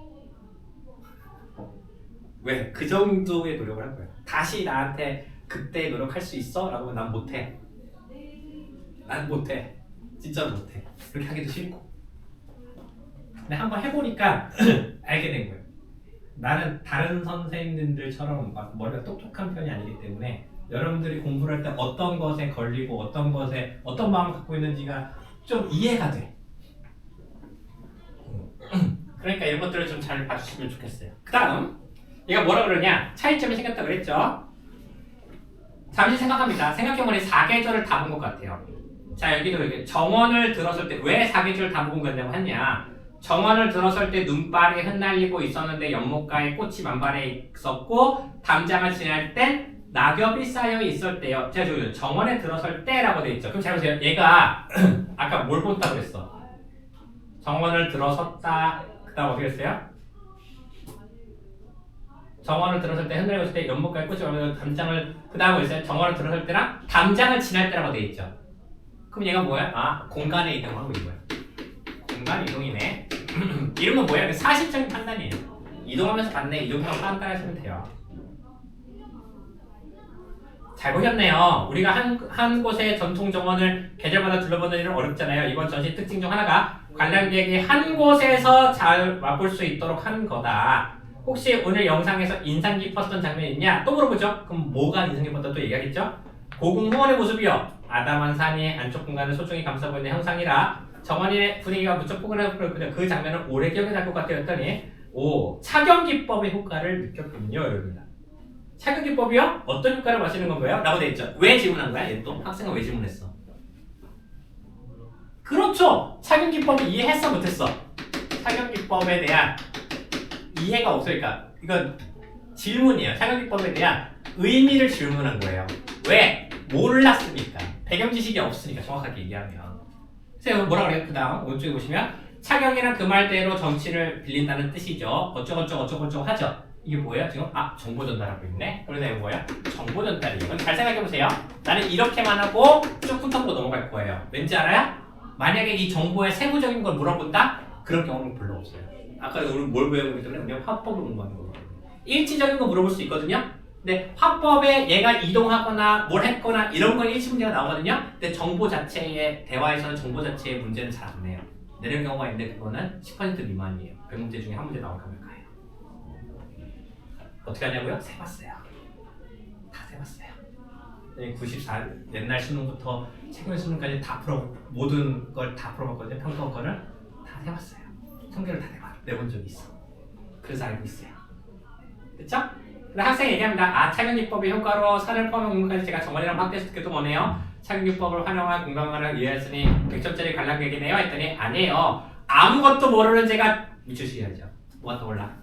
왜? 그 정도의 노력을 한 거야. 다시 나한테 그때 노력할 수 있어? 라고 하면 난 못해. 난 못해. 진짜 못해. 그렇게 하기도 싫고. 근데 한번 해보니까 알게 된 거예요. 나는 다른 선생님들처럼 막 머리가 똑똑한 편이 아니기 때문에 여러분들이 공부를 할 때 어떤 것에 걸리고 어떤 것에 어떤 마음을 갖고 있는지가 좀 이해가 돼. 그러니까 이런 것들을 좀 잘 봐주시면 좋겠어요. 그 다음 얘가 뭐라 그러냐? 차이점이 생겼다 그랬죠? 잠시 생각합니다. 생각해보니 4계절을 다 본 것 같아요. 자 여기도 이렇게 정원을 들었을 때 왜 4계절을 다 본 거냐고 했냐? 정원을 들었을 때 눈발이 흩날리고 있었는데 연못가에 꽃이 만발해 있었고 담장을 지날 땐 낙엽이 쌓여 있을 때요. 제가 저기 정원에 들어설 때라고 돼 있죠. 그럼 잘 보세요. 얘가 아까 뭘 본다고 그랬어? 정원을 들어섰다. 그 다음 어떻게 했어요? 정원을 들어설 때 흔들리고 있을 때 연못가에 꽃이 만발해 담장을 그 다음 뭐였어요? 정원을 들어설 때랑 담장을 지날 때라고 돼 있죠. 그럼 얘가 뭐야? 아 공간의 이동하고 있는 거야. 공간 이동이네. 이런 건 뭐야? 사실적인 판단이에요. 이동하면서 봤네. 이 정도만 판단하시면 돼요. 잘 보셨네요. 우리가 한 곳의 전통 정원을 계절마다 둘러보는 일은 어렵잖아요. 이번 전시 특징 중 하나가 관람객이 한 곳에서 잘 맛볼 수 있도록 하는 거다. 혹시 오늘 영상에서 인상 깊었던 장면이 있냐? 또 물어보죠. 그럼 뭐가 인상 깊었다 또 얘기하겠죠? 고궁 후원의 모습이요. 아담한 산이 안쪽 공간을 소중히 감싸 보이는 형상이라 정원의 분위기가 무척 포근하고 그 장면을 오래 기억에 날 것 같아 했더니 착용 기법의 효과를 느꼈군요. 여러분들. 착용 기법이요? 어떤 효과를 마시는 건가요? 라고 돼 있죠. 왜 질문한 거야? 얘 또 학생은 왜 질문했어? 그렇죠. 착용 기법을 이해했어 못했어? 착용 기법에 대한 이해가 없으니까 이건 질문이에요. 착용 기법에 대한 의미를 질문한 거예요. 왜? 몰랐으니까. 배경 지식이 없으니까 정확하게 얘기하면. 그래서 뭐라 그래요? 그 다음 오른쪽에 보시면 착용이란 그 말대로 정치를 빌린다는 뜻이죠. 어쩌고저쩌고 하죠. 이게 뭐예요? 지금? 아 정보 전달하고 있네. 그러다 이거 뭐야? 정보 전달이에요. 이건 잘 생각해보세요. 나는 이렇게만 하고 쭉 훑어보고 넘어갈 거예요. 왠지 알아요? 만약에 이 정보의 세부적인 걸 물어본다? 그런 경우는 별로 없어요. 아까 우리 뭘 배우기 때문에 그냥 화법을 공부하는 거거든요. 일치적인 거 물어볼 수 있거든요. 근데 화법에 얘가 이동하거나 뭘 했거나 이런 건 일치 문제가 나오거든요. 근데 정보 자체의 대화에서는 정보 자체의 문제는 잘 안 내요. 내는 경우가 있는데 그거는 10% 미만이에요. 100문제 중에 한 문제 나올까 말까요. 어떻게 하냐고요? 세봤어요. 다 세봤어요. 94 옛날 수능부터 최근 수능까지 다 모든 걸 다 풀어봤거든요. 평가원 거를 다 세봤어요. 통계를 다 내본 적이 있어. 그래서 알고 있어요. 됐죠? 근데 학생이 얘기합니다. 아, 착용기법의 효과로 산을 포함한 공간까지 제가 정원이랑 확대해서 듣기도 뭐네요. 착용기법을 활용한 공간화를 이해했으니 100점짜리 관람객이네요. 했더니 아니에요. 아무것도 모르는 제가 미추시야죠. 뭐가 떠올라?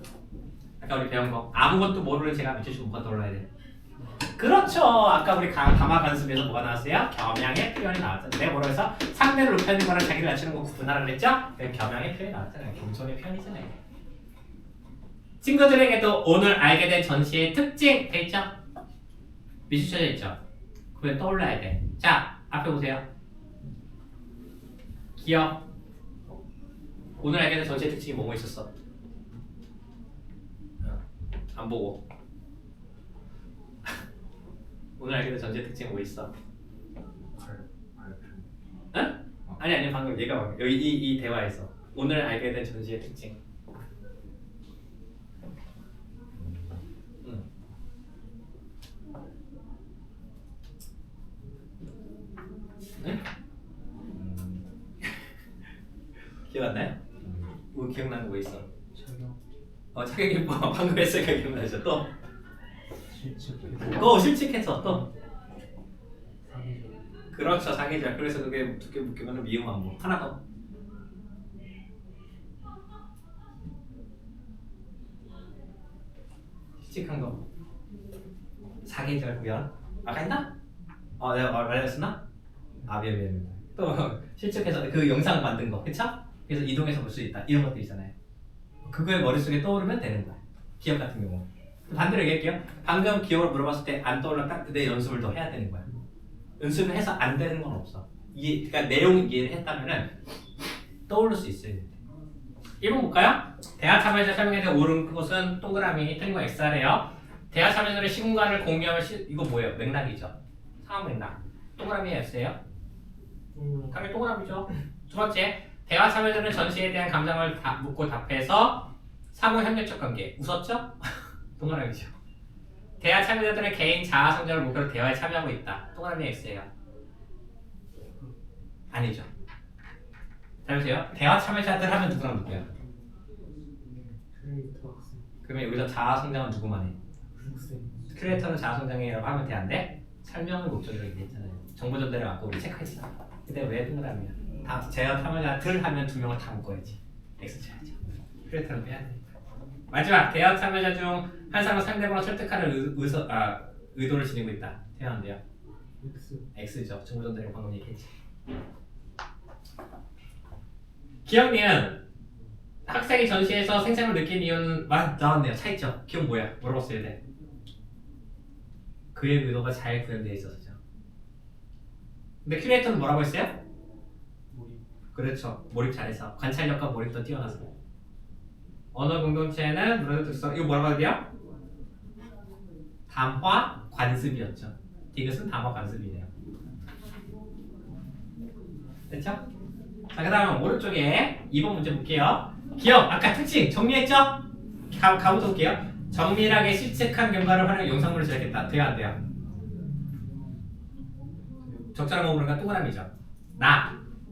아까 우리 배운 거 아무것도 모르는 제가 미추시 뭐가 떠올라야 돼? 그렇죠. 아까 우리 가마 관습에서 뭐가 나왔어요? 겸양의 표현이 나왔잖아요. 내가 뭐라고 해서 상대를 높여는 거랑 자기를 낮추는 거 구분하라고 그랬죠? 겸양의 표현이 나왔잖아요. 겸손의 표현이잖아요. 친구들에게도 오늘 알게 된 전시의 특징 돼 있죠? 미수쳐져 있죠? 그게 떠올라야 돼. 자, 앞에 보세요. 기억. 오늘 알게 된 전시의 특징이 뭐뭐 있었어? 안 보고. 오늘 알게 된 전시의 특징이 뭐 있어? 응? 아니 방금 얘가 방금 여기 이 대화에서 오늘 알게 된 전시의 특징. 응? 기억 안 나요? 뭐 기억나는 거 뭐 있어? 착용기법 방금 했으니까 기억나죠? 또? 실측해서 또? 그렇죠, 사계절. 그래서 그게 두께 묶이면 미음한부. 하나 더. 실측한 거. 사계절 구현. 아까 했나? 내가 말했었나? 미안. 또 실측해서 그 영상 만든 거, 그쵸? 그래서 이동해서 볼 수 있다. 이런 것도 있잖아요. 그거에 머릿속에 떠오르면 되는 거야. 기억 같은 경우. 반대로 얘기할게요. 방금 기억으로 물어봤을 때 안 떠올랐다? 그때 연습을 더 해야 되는 거야. 연습을 해서 안 되는 건 없어. 그러니까 내용 이해를 했다면은 떠오를 수 있어요. 1번 볼까요? 대화 참여자 설명에 대해 옳은 그것은 동그라미 틀린 거 X하래요. 대화 참여자들의 시공간을 공유하면 이거 뭐예요? 맥락이죠. 상황 맥락. 동그라미 X예요? 당연히 동그라미죠. 두 번째, 대화 참여자는 전시에 대한 감상을 묻고 답해서 상호 협력적 관계. 웃었죠? 동그라미죠. 대화 참여자들은 개인 자아 성장을 목표로 대화에 참여하고 있다. 동그라미 X예요. 아니죠. 잘 보세요. 대화 참여자들 하면 누구랑 누구야? 그러면 여기서 자아 성장은 누구만 해? 크리에이터는 자아 성장이라고 하면 돼, 안 돼? 설명을 목적으로 얘기했잖아요. 정보 전달을 갖고 우리 체크했어. 근데 왜 동그라미야? 다 대화 참여자들 하면 두 명을 다 묶어야지. X 쳐야죠. 크리에이터는 빼야 돼. 마지막, 대화 참여자 중 한 사람은 상대방을 설득하는 의도를 지니고 있다. 태어난대요. X죠. 정보 전달을 방금 얘기했지. 기억니은 학생이 전시에서 생생함을 느낀 이유는 나왔네요. 차있죠. 기억 뭐야? 물어봤어야 돼. 그의 의도가 잘 구현되어 있어서죠. 근데 큐레이터는 뭐라고 했어요? 그렇죠. 몰입 잘해서. 관찰력과 몰입도 뛰어나서. 언어 공동체는 문화적 특성. 이거 뭐라고 해야 돼요? 담화 관습이었죠. 이것은 담화 관습이네요. 됐죠? 자, 그 다음 오른쪽에 2번 문제 볼게요. 기억, 아까 특징 정리했죠? 가부터 볼게요. 정밀하게 실측한 경과를 활용 영상물을 제작했다. 돼요, 안 돼요? 적절한 거 모르니까 동그라미죠.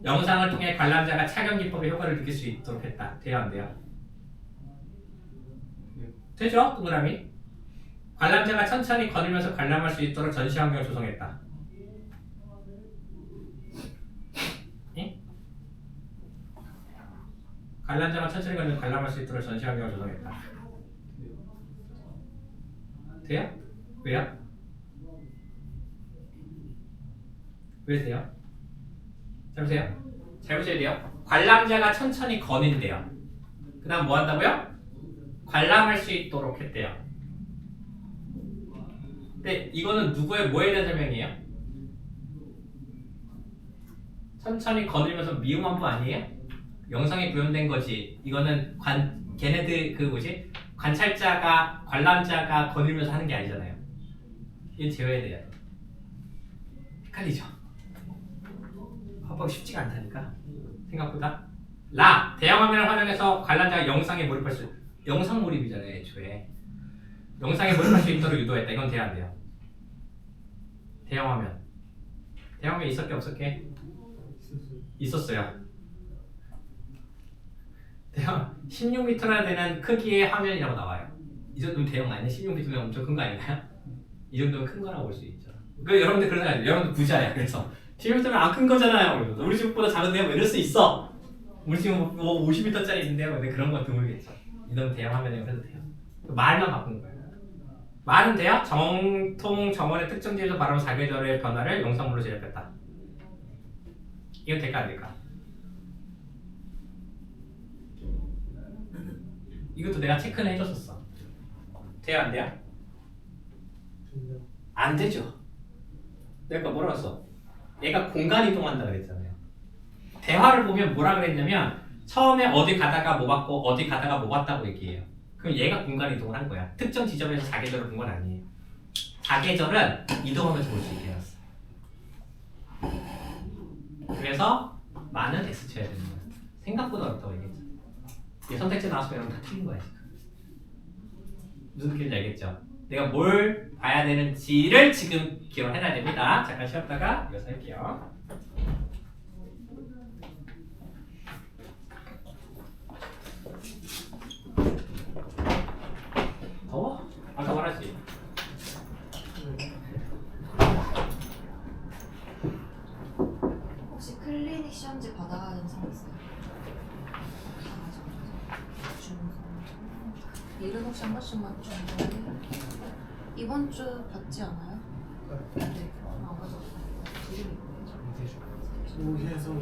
영상을 통해 관람자가 착용 기법의 효과를 느낄 수 있도록 했다. 돼요, 안 돼요? 되죠? 동그라미. 관람자가 천천히 거닐면서 관람할 수 있도록 전시 환경을 조성했다. 관람자가 천천히 거닐면서 관람할 수 있도록 전시 환경을 조성했다. 돼요? 왜요? 왜 돼요? 잘 보세요. 잘 보셔야 돼요. 관람자가 천천히 거닌대요. 그 다음 뭐 한다고요? 관람할 수 있도록 했대요. 근데 이거는 누구의 뭐에 대한 설명이에요? 천천히 거닐면서 미음한부 아니에요? 영상이 구현된 거지. 이거는 걔네들 관찰자가 관람자가 거닐면서 하는 게 아니잖아요. 이건 제어해야 돼요. 헷갈리죠? 화법이 쉽지가 않다니까. 생각보다. 대형화면을 활용해서 관람자가 영상에 몰입할 수. 영상 몰입이잖아요, 애초에. 영상에 몰입할 수 있도록 유도했다. 이건 돼야 안 돼요. 대형화면. 대형화면 있었게 없었게? 있었어요. 대형 16m나 되는 크기의 화면이라고 나와요. 이 정도면 대형 아니야? 16비트면 엄청 큰 거 아닌가요? 이 정도면 큰 거라고 볼 수 있죠. 그 여러분들 그런 거 아니에요? 여러분들 부자야. 그래서 16비트면 안 큰 거잖아요. 우리 집보다 작은데요? 뭐 이럴 수 있어. 우리 집은 뭐 50m짜리 있는데요. 근데 그런 건 드물겠죠. 이 정도 대형 화면이면 해도 돼요. 말만 바꾼 거예요. 말은 돼요? 정통 정원의 특정지에서 바로 사계절의 변화를 영상으로 제작했다. 이건 될까 안 될까? 이것도 내가 체크는 해줬었어. 돼요 안 돼요? 좋네요. 안 되죠. 내가 뭐라고 했어? 얘가 공간 이동한다 그랬잖아요. 대화를 보면 뭐라 그랬냐면 처음에 어디 가다가 뭐 봤고 어디 가다가 뭐 봤다고 얘기해요. 그럼 얘가 공간 이동을 한 거야. 특정 지점에서 사계절을 본 건 아니에요. 사계절은 이동하면서 볼 수 있게 해놨어. 그래서 많은 X 쳐야 되는 거야. 생각보다 어렵다고 얘기했죠. 이 선택지 나와서 이런 다 틀린 거야 지금. 무슨 느낌인지 알겠죠? 내가 뭘 봐야 되는지를 지금 기억을 해놔야 됩니다. 잠깐 쉬었다가 이어서 할게요. 더워? 아까 말했지. 혹시 클리닉 시험지 받아가는 사람 있어요? 일은 혹시 한 번씩만 주는 거예요? 이번 주 받지 않아요? 네. 안 받았어요. 오해서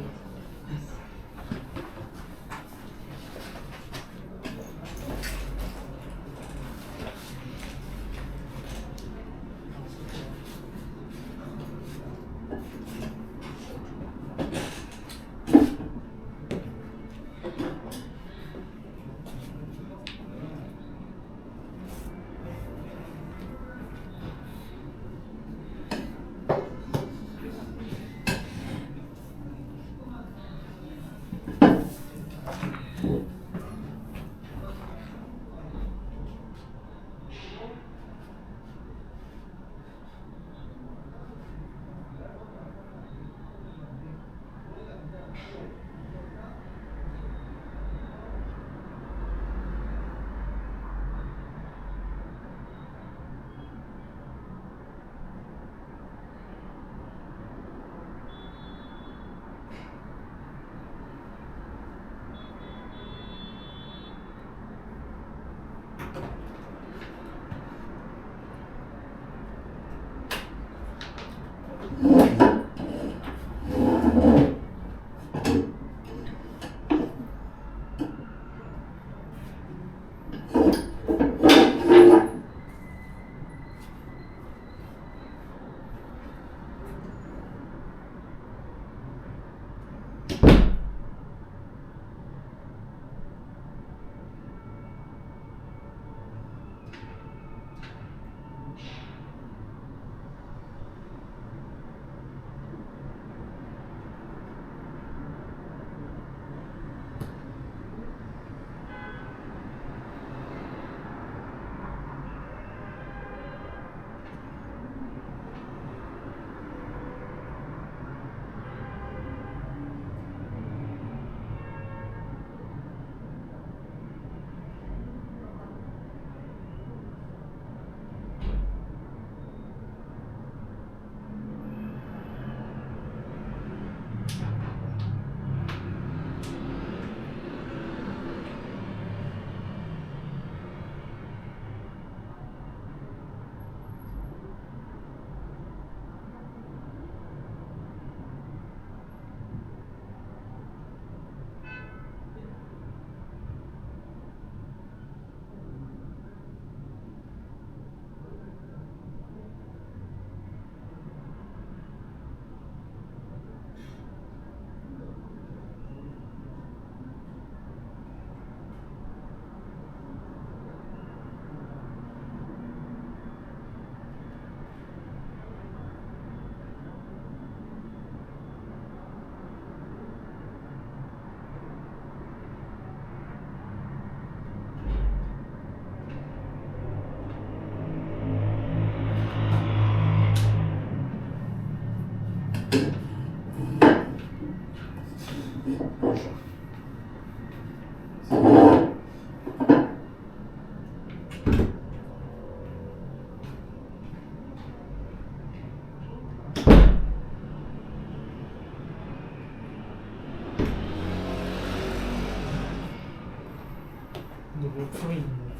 너뭐 품이 있는데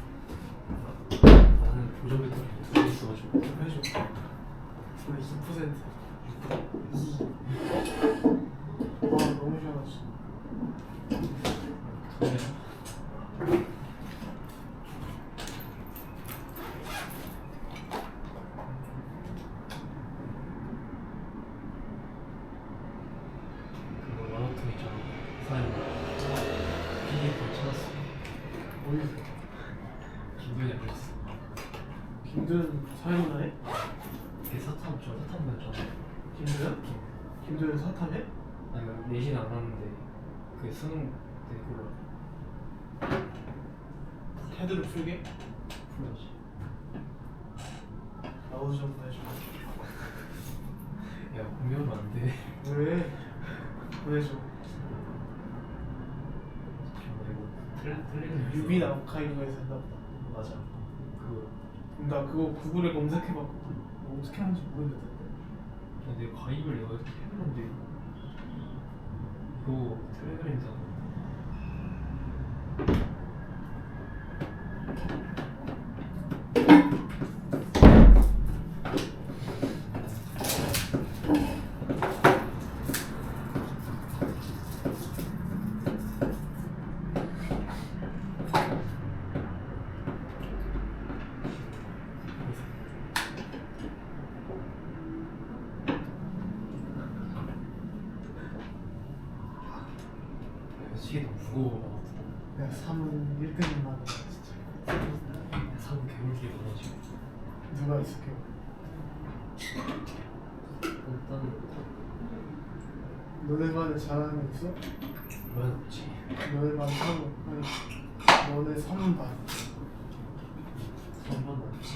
나는 보조 배터리 두개 있어가지고 해줘. 원래 2%. 2. 와 너무 시원하지. 그러네. 그거 원어통 있잖아. 사연 PDF 찾았어. 어디서? 김도현이 알려줬어. 김도현 사연이나 해? 걔 사탐 배웠잖아. 김도현? 김도현 사탐해? 아니 내신 안 하는데 그 수능 때 그거 헤드를 풀게? 풀었지. 나도 좀 보내줘. 야 공유하면 안 돼. 왜? 보내줘. 틀리는 유빈 아카이브에서 했나 보다. 맞아. 그거 나 그거 구글에 검색해봤거든. 어떻게 하는지 모르겠는데. 근데 가입을 내가 했는데 이거 텔레그램이잖아. 시계 너무 무거워. 내가 3은 1등인 나는 진짜. 사고 개울기에 넣어가지고 누가 있을게? 일단 너네 반에 잘하는 애 있어? 왜 없지? 너네 반 3은 아니 너네 3은 반. 한번 없지.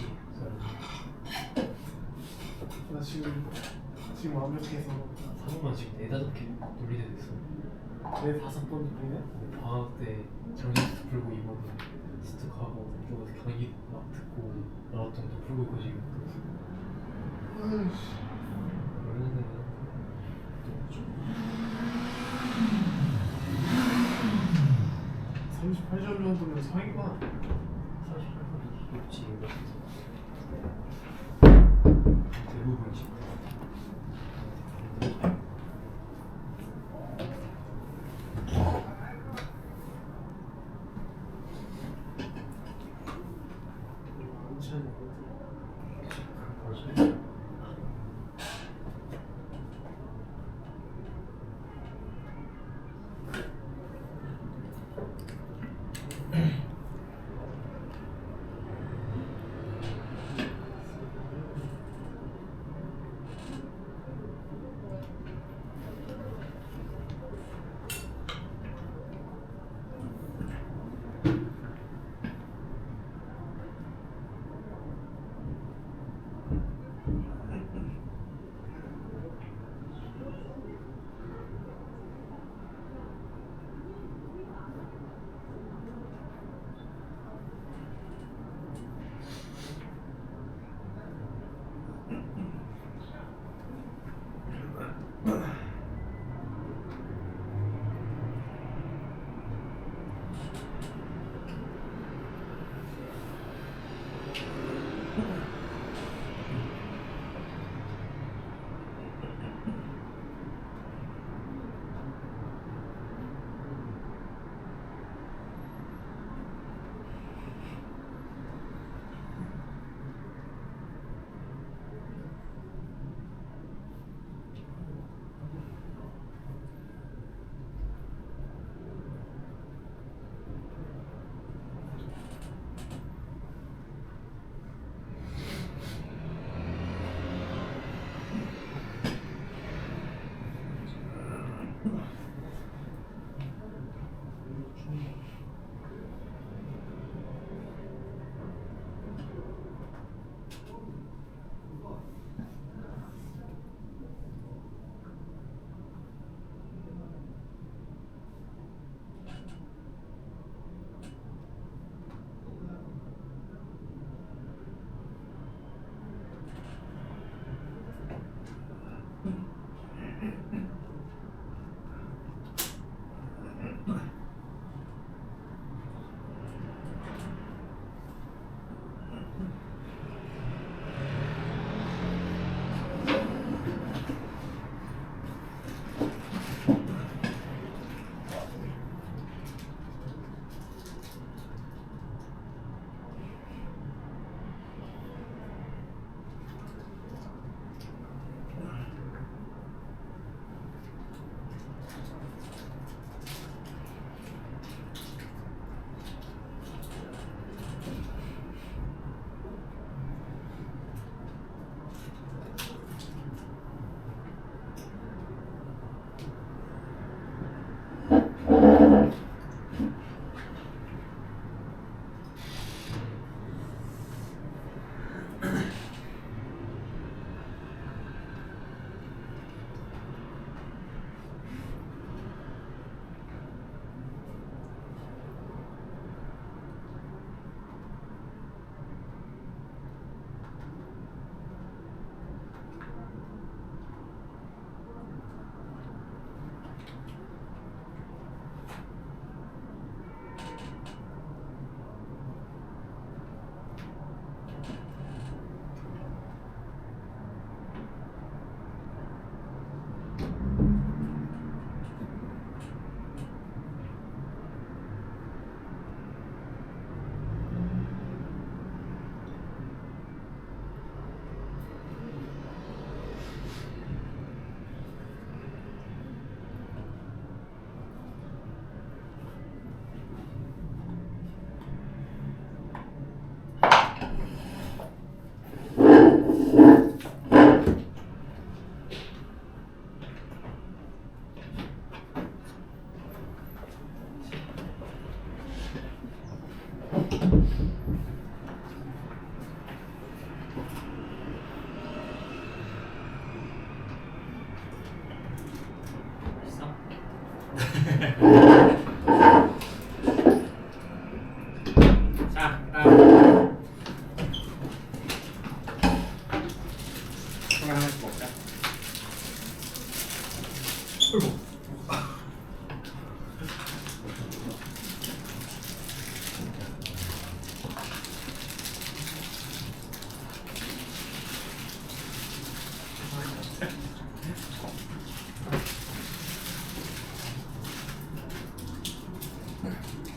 나 지금 완벽해서 사고만 지금 4-5개 놀리게 됐어. 내 5번 돌리네? 방학 때 정신스트 풀고 이번에 스틱하고 또 경기 막 듣고 마라톤도 풀고 있고 지금 아이씨. 원래는 또 38점 정도면 상위권. 38분이 높지 이거 대부분 지금 괜찮아. 벌써 자, 다음. 이거 하나씩 먹자. 어이구.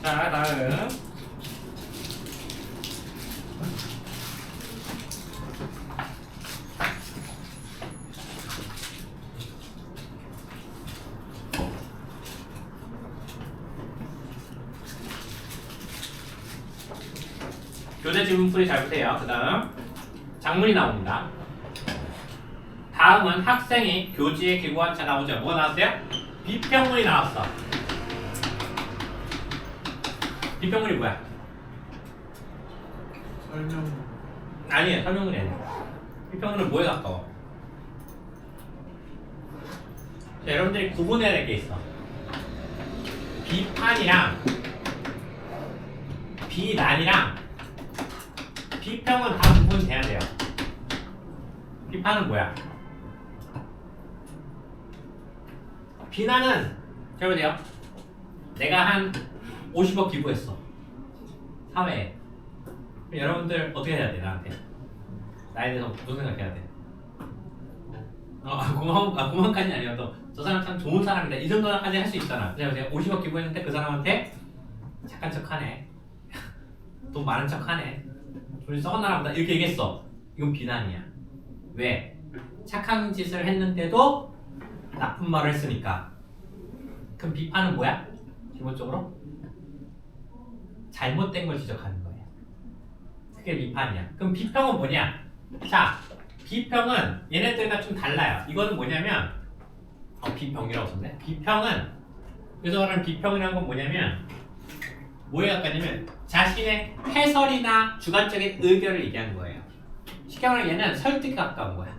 자, 다음. 교재 지문풀이 잘 보세요. 그 다음 장문이 나옵니다. 다음은 학생이 교지에 기고한 차 나오죠. 뭐가 나왔어요? 비평문이 나왔어. 비평문이 뭐야? 설명. 아니에요. 설명문이 아니에요. 비평문은 뭐에 가까워? 자, 여러분들이 구분해야 될 게 있어. 비판이랑 비난이랑 비평은 다 구분돼야 돼요. 비판은 뭐야? 비난은 잘 보세요. 내가 한 50억 기부했어. 사회에. 그럼 여러분들 어떻게 해야 돼? 나한테 나에 대해서 무슨 생각해야 돼? 고마움까지는 아니어도 저 사람 참 좋은 사람이다 이 정도까지 할 수 있잖아. 그냥 50억 기부했는데 그 사람한테 착한 척하네, 돈 많은 척하네, 돈이 썩었나 보다 이렇게 얘기했어. 이건 비난이야. 왜? 착한 짓을 했는데도 나쁜 말을 했으니까. 그럼 비판은 뭐야? 기본적으로 잘못된 걸 지적하는 거예요. 그게 비판이야. 그럼 비평은 뭐냐? 자, 비평은 얘네들과 좀 달라요. 이거는 뭐냐면 비평이라고 썼네. 비평은 그래서 말하는 비평이라는 건 뭐냐면 뭐에 가깝냐면 자신의 해설이나 주관적인 의견을 얘기하는 거예요. 쉽게 말하면 얘는 설득에 가까운 거야.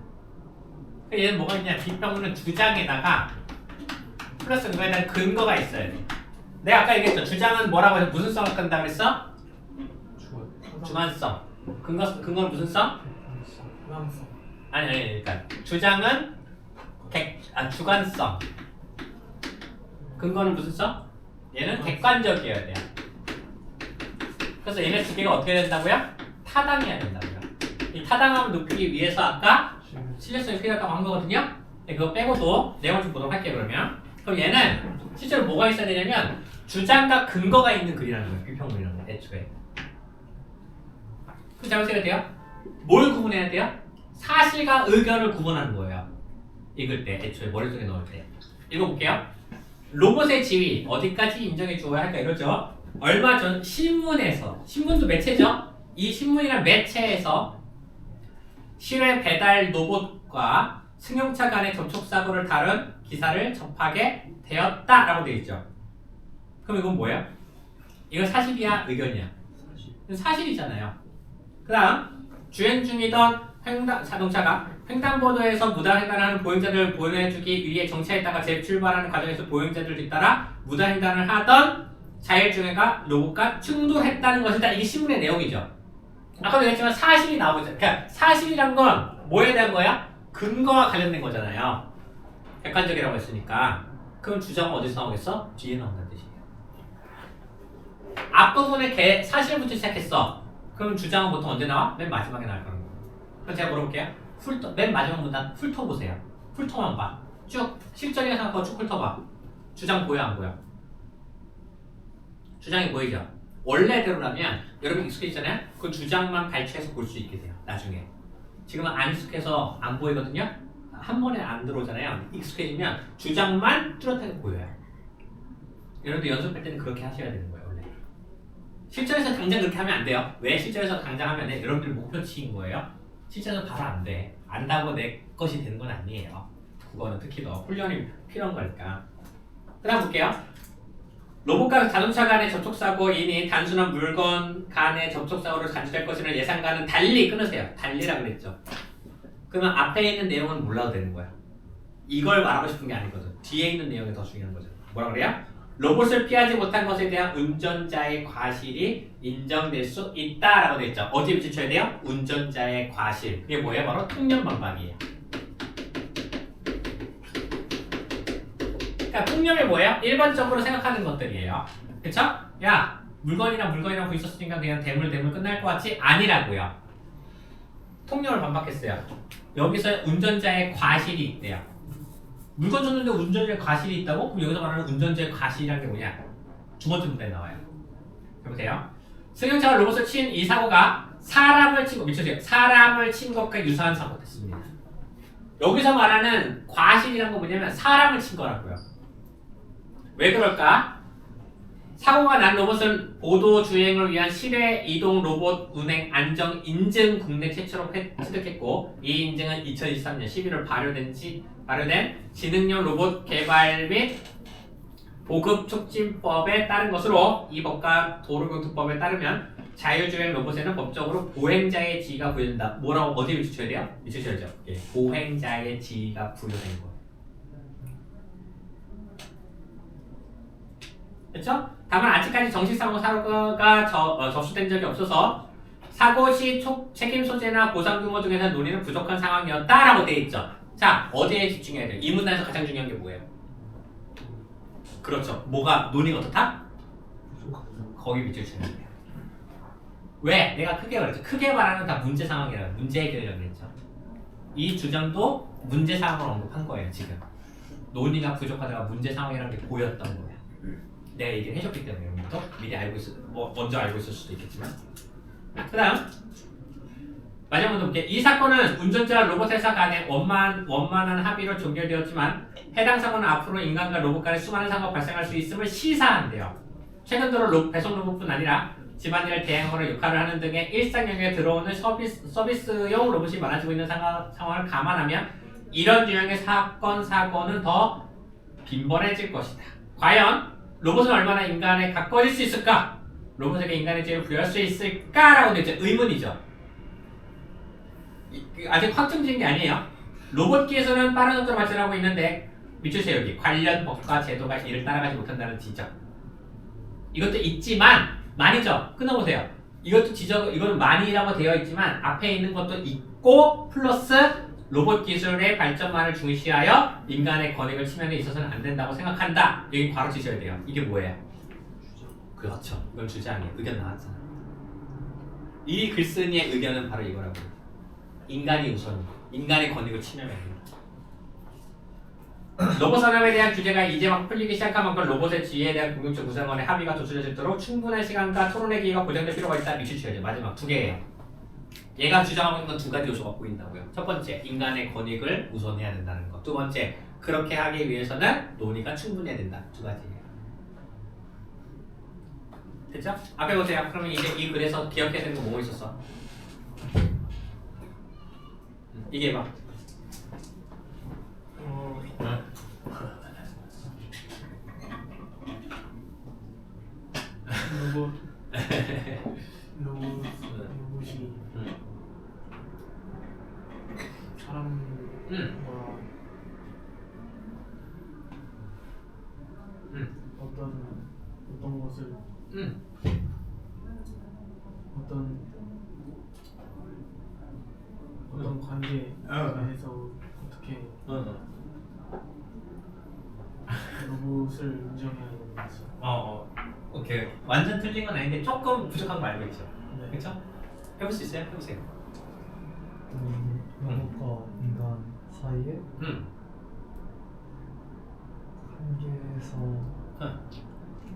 얘는 뭐가 있냐? 비평은 주장에다가 플러스 그거에 대한 근거가 있어야 돼. 내가 아까 얘기했죠. 주장은 뭐라고 해서 무슨 성을 끈다 그랬어? 주관성. 근거는 무슨 성? 부담성. 아니, 그러니까 주장은 주관성. 근거는 무슨 성? 얘는 객관적이어야 돼요. 그래서 얘네 두 개가 어떻게 된다고요? 타당해야 된다고요. 이 타당함을 높이기 위해서 아까 신뢰성이 필요하다고 한 거거든요. 네, 그거 빼고도 내용을 좀 보도록 할게요. 그럼 얘는 실제로 뭐가 있어야 되냐면 주장과 근거가 있는 글이라는 거예요. 비평문이라는 거 애초에. 그 잘못해야 돼요? 뭘 구분해야 돼요? 사실과 의견을 구분하는 거예요. 읽을 때, 애초에 머릿속에 넣을 때. 읽어볼게요. 로봇의 지위 어디까지 인정해 주어야 할까 이러죠. 얼마 전 신문에서, 신문도 매체죠. 이 신문이란 매체에서 실외 배달 로봇과 승용차 간의 접촉사고를 다룬 기사를 접하게 되었다라고 되어 있죠. 그럼 이건 뭐예요? 이건 사실이야, 의견이야? 사실이잖아요. 그 다음 주행 중이던 자동차가 횡단보도에서 무단횡단하는 보행자들을 보내주기 위해 정차했다가 재출발하는 과정에서 보행자들을 뒤따라 무단횡단을 하던 자율주행과 로봇과 충돌했다는 것이다. 이게 신문의 내용이죠. 아까도 얘기했지만 사실이 나오죠. 그러니까 사실이란 건 뭐에 대한 거야? 근거와 관련된 거잖아요. 객관적이라고 했으니까. 그럼 주장은 어디서 나오겠어? 뒤에 나온다는 뜻이에요. 앞부분에 사실부터 시작했어. 그럼 주장은 보통 언제 나와? 맨 마지막에 나올 거는 거. 그럼 제가 물어볼게요. 맨 마지막 문단 훑어보세요. 훑어만 봐. 쭉 실전이라 생각하고 쭉 훑어봐. 주장 보여 안 보여? 주장이 보이죠? 원래대로라면 여러분 익숙해지잖아요? 그 주장만 발췌해서 볼 수 있게 돼요. 나중에. 지금은 안 익숙해서 안 보이거든요? 한 번에 안 들어오잖아요. 익숙해지면 주장만 뚜렷하게 보여요. 여러분들 연습할 때는 그렇게 하셔야 되는 거예요. 원래. 실전에서 당장 그렇게 하면 안 돼요. 왜 실전에서 당장 하면 여러분들 목표치인 거예요? 실전에서 바로 안 돼. 안다고 내 것이 되는 건 아니에요. 그거는 특히 더 훈련이 필요한 거니까. 그 다음 볼게요. 로봇과 자동차 간의 접촉사고이니 단순한 물건 간의 접촉사고를 간주될 것이라는 예상과는 달리 끊으세요. 달리라고 그랬죠. 그러면 앞에 있는 내용은 몰라도 되는 거야. 이걸 말하고 싶은 게 아니거든. 뒤에 있는 내용이 더 중요한 거죠. 뭐라 그래요? 로봇을 피하지 못한 것에 대한 운전자의 과실이 인정될 수 있다라고 되어 있죠. 어디에 비춰야 돼요? 운전자의 과실. 그게 뭐예요? 바로 통념방박이에요. 그러니까 통념이 뭐예요? 일반적으로 생각하는 것들이에요. 그쵸? 야, 물건이랑 부딪혔으니까 그냥 대물 끝날 것 같지? 아니라고요. 통념을 반박했어요. 여기서 운전자의 과실이 있대요. 물건 줬는데 운전자의 과실이 있다고? 그럼 여기서 말하는 운전자의 과실이라는 게 뭐냐? 두 번째 문제에 나와요. 해보세요. 승용차가 로봇을 친 이 사고가 사람을 친 것과 유사한 사고가 됐습니다. 여기서 말하는 과실이란 거 뭐냐면 사람을 친 거라고요. 왜 그럴까? 사고가 난 로봇은 보도 주행을 위한 실외 이동 로봇 운행 안정 인증 국내 최초로 취득했고, 이 인증은 2023년 11월 발효된 지능형 로봇 개발 및 보급 촉진법에 따른 것으로, 이 법과 도로교통법에 따르면 자율주행 로봇에는 법적으로 보행자의 지위가 부여된다. 뭐라고 어디에 비춰야 돼요? 비추셔야죠. 예, 보행자의 지위가 부여된 거. 그렇죠? 다만 아직까지 정식 사고가 접수된 적이 없어서 사고 시 책임 소재나 보상 규모 중에서 논의는 부족한 상황이었다라고 되어 있죠. 자, 어디에 집중해야 돼요? 이 문단에서 가장 중요한 게 뭐예요? 그렇죠. 뭐가 논의가 어떻다? 거기 비춰주셔야 돼요. 왜? 내가 크게 말했죠. 크게 말하는 다 문제 상황이라고, 문제 해결이라고 했죠. 이 주장도 문제 상황을 언급한 거예요. 지금 논의가 부족하다가 문제 상황이라는 게 보였던 거예요. 내가 얘기를 해줬기 때문에 여러분도 미리 먼저 알고 있을 수도 있겠지만. 그 다음 마지막 문제 볼게요. 이 사건은 운전자와 로봇 회사 간의 원만한 합의로 종결되었지만 해당 사고는 앞으로 인간과 로봇 간의 수많은 사고가 발생할 수 있음을 시사한대요. 최근 들어 배송 로봇뿐 아니라 집안일을 대행하는 역할을 하는 등의 일상 영역에 들어오는 서비스용 로봇이 많아지고 있는 상황을 감안하면 이런 유형의 사고는 더 빈번해질 것이다. 과연 로봇은 얼마나 인간에 가까워질 수 있을까? 로봇에게 인간의 지위를 부여할 수 있을까라고 되죠. 의문이죠. 아직 확정된 게 아니에요. 로봇기에서는 빠른 속도로 발전하고 있는데 밑주세요. 여기 관련 법과 제도가 이를 따라가지 못한다는 지적. 이것도 있지만 많이죠. 끊어보세요. 이거는 많이라고 되어 있지만 앞에 있는 것도 있고 플러스 로봇 기술의 발전만을 중시하여 인간의 권익을 침해에 있어서는 안 된다고 생각한다. 여기 바로 지셔야 돼요. 이게 뭐예요? 그렇죠. 이건 주장이에요. 의견 나왔잖아. 이 글쓴이의 의견은 바로 이거라고. 인간이 우선, 인간의 권익을 침해하는. 로봇 산업에 대한 규제가 이제 막 풀리기 시작한 만큼 로봇의 지위에 대한 공동체 구성원의 합의가 도출해지도록 충분한 시간과 토론의 기회가 보장될 필요가 있다. 리슈치어죠. 마지막 두 개예요. 얘가 주장하고 있는 건 두 가지 요소가 보인다고요. 첫 번째, 인간의 권익을 우선해야 된다는 것. 두 번째, 그렇게 하기 위해서는 논의가 충분해야 된다. 두 가지예요. 됐죠? 앞에 보세요. 그러면 이제 이 글에서 기억해야 되는 거 뭐 있었어? 이게 봐. 로봇이 사람과 어떤 것을 어떤 관계에서 어떻게 로봇을 인정해야 되는지. 오케이. 완전 틀린 건 아닌데 조금 부족한 거 알고 있죠. 네. 그렇죠? 해볼 수 있어요? 해보세요. 로봇과 인간 사이에 한계에서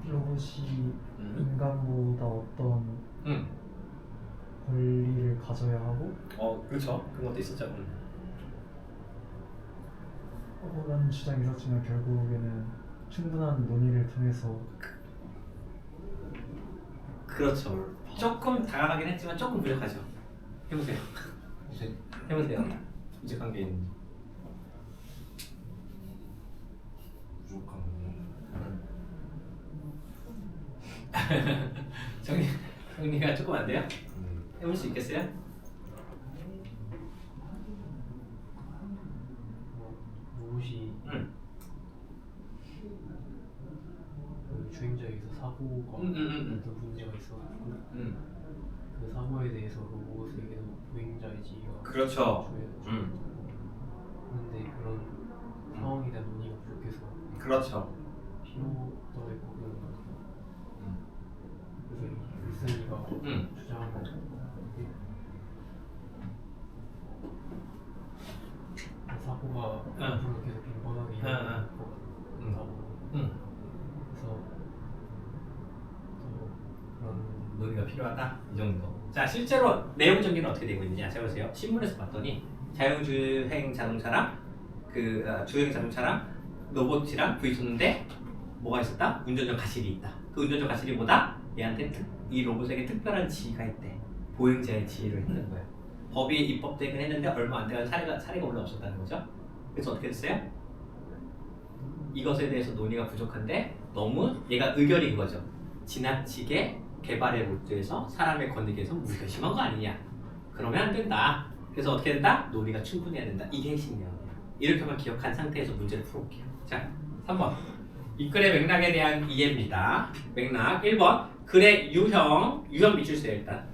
로봇이 인간보다 어떤 권리를 가져야 하고 그렇죠. 그런 것도 있었죠. 라는 주장이 있었지만 결국에는 충분한 논의를 통해서 그렇죠. 조금 다가가긴 했지만 조금 부족하죠. 해보세요. 해보세요. 부족한 게 있는지. 부족한 정리가 조금 안 돼요? 해볼 수 있겠어요? 로봇이 그 사고가 음. 어떤 문제가 있어가지고 음. 그 사고에 대해서 로봇에게도 보행자의 지위가 그렇죠. 주어져가지고 근데 그런 상황에 대한 논의가 부족해서 그렇죠. 필요하다고 보는 것 같아요. 음. 그래서 이 글쓴이가 주장한 거 사고가 앞으로 계속 빈번하게 일어날 것 같다고 그래서 또 그런 논의가 필요하다 이 정도. 자 실제로 내용 전개는 어떻게 되고 있느냐 자 보세요. 신문에서 봤더니 자율주행 자동차랑 주행 자동차랑 로봇이랑 부딪혔는데 뭐가 있었다? 운전자 가실이 있다. 그 운전자 가실이보다 얘한테 이 로봇에게 특별한 지위가 있대. 보행자의 지위를 했는 거예요. 법이 입법되긴 했는데 얼마 안 돼가지고 사례가 별로 없었다는 거죠. 그래서 어떻게 됐어요? 이것에 대해서 논의가 부족한데 너무 얘가 의견이 그거죠. 지나치게 개발의 목적에서 사람의 권익에 대해서 무리가 심한 거 아니냐. 그러면 안 된다. 그래서 어떻게 된다? 논의가 충분히 해야 된다. 이게 핵심 내용이에요. 이렇게만 기억한 상태에서 문제를 풀어볼게요. 자, 3번. 이 글의 맥락에 대한 이해입니다. 맥락 1번. 글의 유형 미출세요 일단.